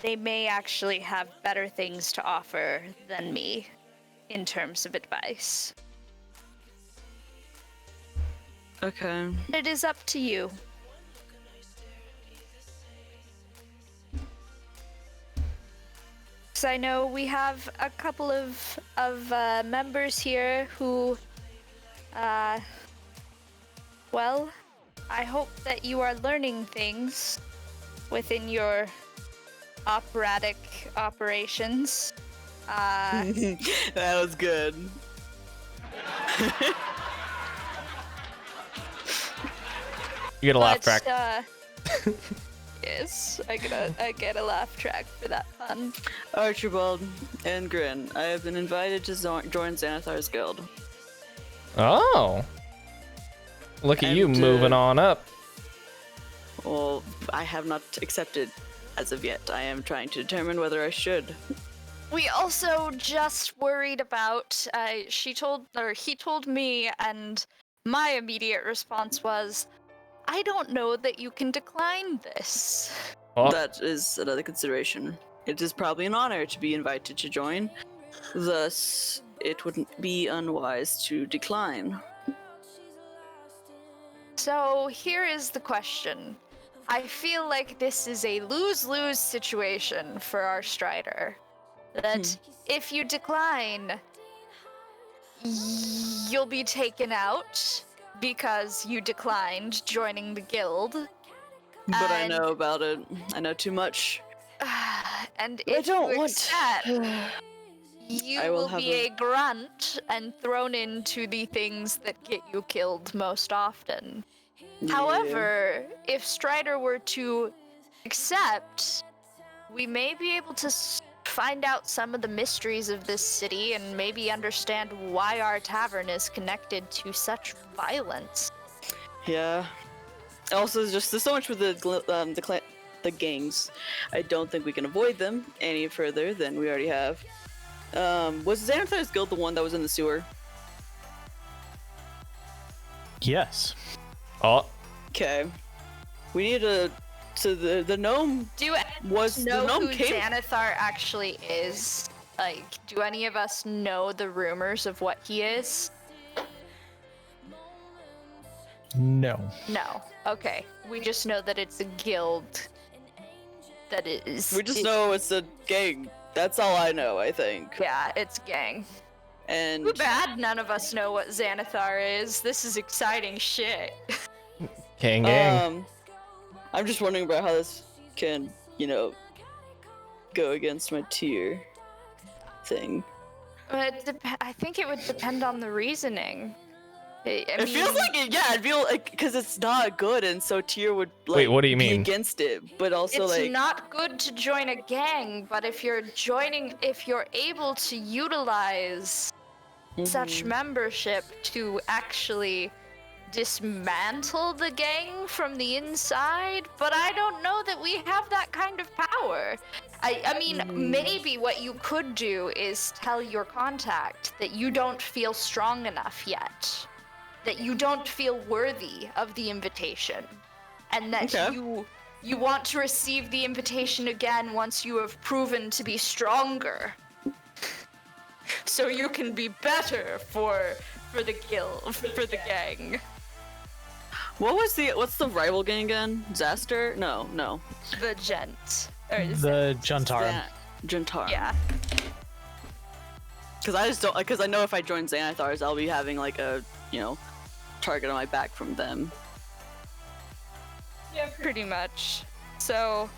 E: they may actually have better things to offer than me in terms of advice.
D: Okay.
E: It is up to you. So I know we have a couple of members here who, well, I hope that you are learning things within your operatic operations.
D: That was good.
A: You get a laugh track.
E: Yes, I get a laugh track for that fun.
D: Archibald and Grin, I have been invited to join Xanathar's guild.
A: Oh. Look at you moving on up.
D: Well, I have not accepted as of yet. I am trying to determine whether I should.
E: We also just worried about, he told me, and my immediate response was, I don't know that you can decline this.
A: Oh.
D: That is another consideration. It is probably an honor to be invited to join. Thus, it wouldn't be unwise to decline.
E: So here is the question. I feel like this is a lose-lose situation for our Strider. That if you decline, you'll be taken out because you declined joining the guild.
D: But I know about it. I know too much.
E: And if you accept, you will be a grunt and thrown into the things that get you killed most often.
D: Yeah.
E: However, if Strider were to accept, we may be able to find out some of the mysteries of this city and maybe understand why our tavern is connected to such violence.
D: Yeah. Also, there's so much with the gangs. I don't think we can avoid them any further than we already have. Was Xanathar's guild the one that was in the sewer?
B: Yes.
A: Oh.
D: Okay. We need to So the gnome was
E: know
D: the gnome
E: who
D: came.
E: Xanathar actually is? Like, do any of us know the rumors of what he is?
B: No.
E: No. Okay. We just know that it's a guild. That is.
D: We just know it's a gang. That's all I know, I think.
E: Yeah, it's gang.
D: And
E: Too bad none of us know what Xanathar is. This is exciting shit.
A: Gang.
D: I'm just wondering about how this can, go against my tier thing.
E: But I think it would depend on the reasoning.
D: It feels like it, yeah. It feels like because it's not good, and so tier would like
A: Wait, what do you
D: be
A: mean?
D: against it, but also
E: it's
D: like
E: not good to join a gang, but if you're able to utilize such membership to actually dismantle the gang from the inside, but I don't know that we have that kind of power. I mean, maybe what you could do is tell your contact that you don't feel strong enough yet, that you don't feel worthy of the invitation, and that you want to receive the invitation again once you have proven to be stronger. So you can be better for the guild, for the gang.
D: what's the rival gang again? Zaster? No.
E: The gent. Or
B: The Juntar.
D: Juntar.
E: yeah.
D: Because I just don't, because I know if I join Xanathars, I'll be having like a, target on my back from them.
E: Yeah, pretty much. So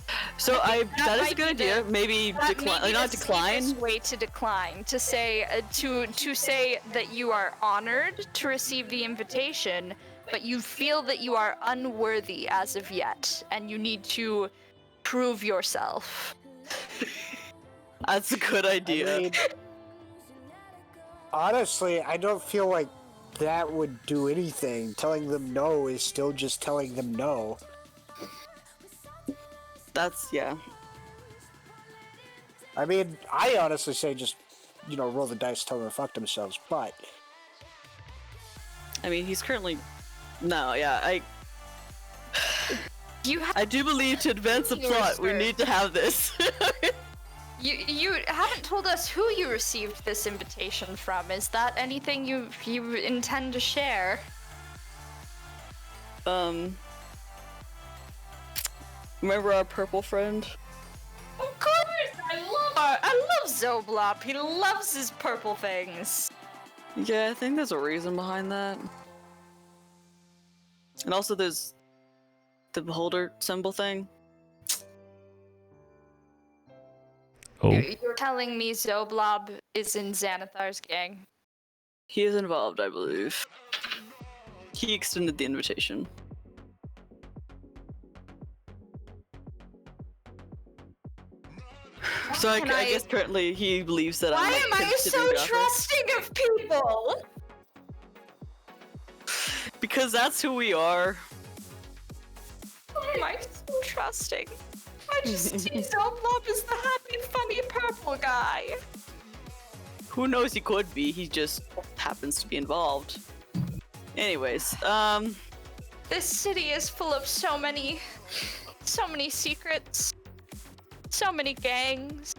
D: that is a good idea. Maybe decline, like not
E: the
D: decline.
E: safest way to decline, to say to say that you are honored to receive the invitation, but you feel that you are unworthy as of yet, and you need to prove yourself.
D: That's a good idea.
C: I mean, honestly, I don't feel like that would do anything. Telling them no is still just telling them no.
D: That's yeah.
C: I mean, I honestly say just, roll the dice, tell them to fuck themselves, but...
D: I mean, he's currently. No, yeah,
E: You have
D: I do believe to advance the plot, we need to have this.
E: you haven't told us who you received this invitation from. Is that anything you intend to share?
D: Remember our purple friend?
E: Of course, I love Zoblop. He loves his purple things.
D: Yeah, I think there's a reason behind that. And also there's the beholder symbol thing.
A: Oh.
E: You're telling me Zoblob is in Xanathar's gang?
D: He is involved, I believe. He extended the invitation. So I guess currently he believes that
E: Why
D: I'm
E: am I so trusting of people?
D: Because that's who we are.
E: Why am I so trusting? I just see Zoblob as the happy, funny purple guy.
D: Who knows, he could be. He just happens to be involved. Anyways,
E: This city is full of so many secrets. So many gangs.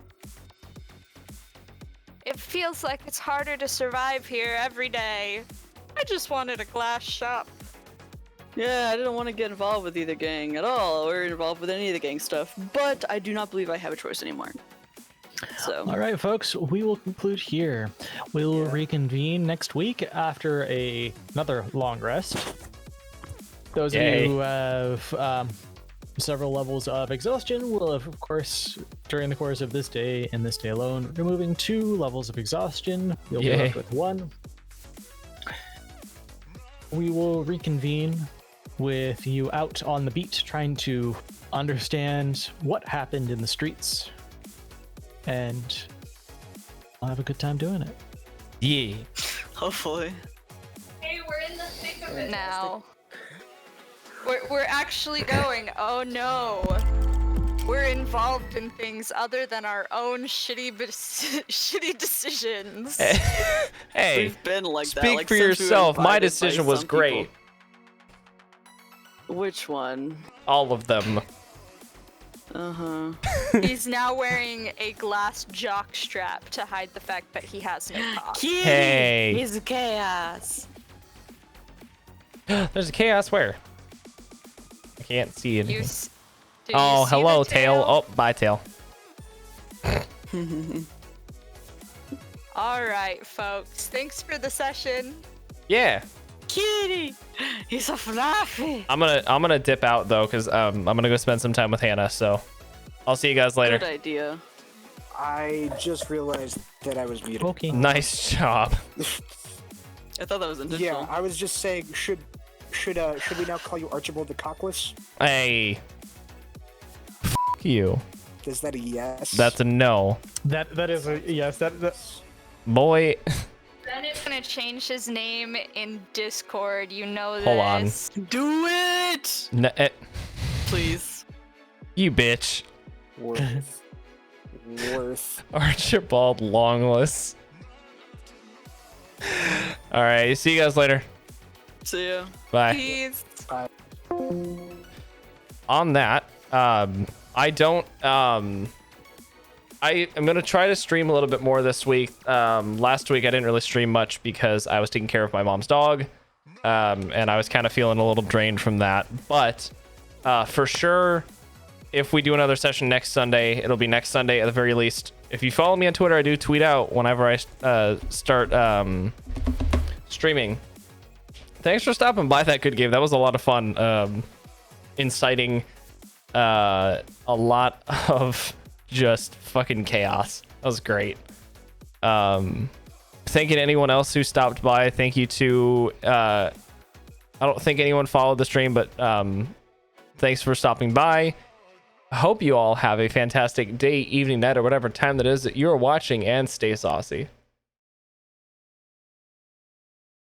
E: It feels like it's harder to survive here every day. I just wanted a glass shop.
D: yeah, I didn't want to get involved with either gang at all, or involved with any of the gang stuff, but I do not believe I have a choice anymore. So.
B: All right, folks, we will conclude here. We will reconvene next week after another long rest. Those of you who have several levels of exhaustion will, of course, during the course of this day and this day alone, removing 2 levels of exhaustion. You'll be left with 1. We will reconvene with you out on the beat, trying to understand what happened in the streets, and I'll have a good time doing it.
A: Yeah.
D: Hopefully.
E: Hey, we're in the thick of it now. We're actually going. Oh no. We're involved in things other than our own shitty decisions.
A: Hey,
D: We've been like that.
A: speak
D: Like,
A: for
D: since we were
A: yourself. My
D: invited by
A: decision was
D: some
A: great.
D: people. Which one?
A: All of them.
E: He's now wearing a glass jock strap to hide the fact that he has no cock.
A: Hey.
D: He's chaos.
A: There's a chaos where? I can't see it.
E: Oh,
A: hello, tail. Oh, bye, tail.
E: All right, folks. Thanks for the session.
A: Yeah.
D: Kitty, he's so fluffy.
A: I'm gonna dip out though, cause I'm gonna go spend some time with Hannah. So I'll see you guys later.
D: Good idea.
C: I just realized that I was muted.
B: Okay.
A: Nice job.
D: I thought that was intentional.
C: Yeah, I was just saying, should we now call you Archibald the Cockless?
A: Hey. F you.
C: Is that a yes?
A: That's a no.
B: That is a yes. That
A: Boy.
E: Ben is gonna change his name in Discord. You know this.
A: Hold on.
D: Do it, please.
A: You bitch.
C: Worth.
A: Archibald Longless. All right. See you guys later.
D: See ya.
A: Bye.
E: Peace.
A: On that, I don't. I am gonna try to stream a little bit more this week. Last week I didn't really stream much because I was taking care of my mom's dog, and I was kind of feeling a little drained from that. But for sure, if we do another session next Sunday, it'll be next Sunday at the very least. If you follow me on Twitter, I do tweet out whenever I start streaming. Thanks for stopping by that good game. That was a lot of fun. Inciting a lot of just fucking chaos. That was great. Thanking anyone else who stopped by. Thank you to I don't think anyone followed the stream, but thanks for stopping by. I hope you all have a fantastic day, evening, night, or whatever time that is that you're watching, and stay saucy.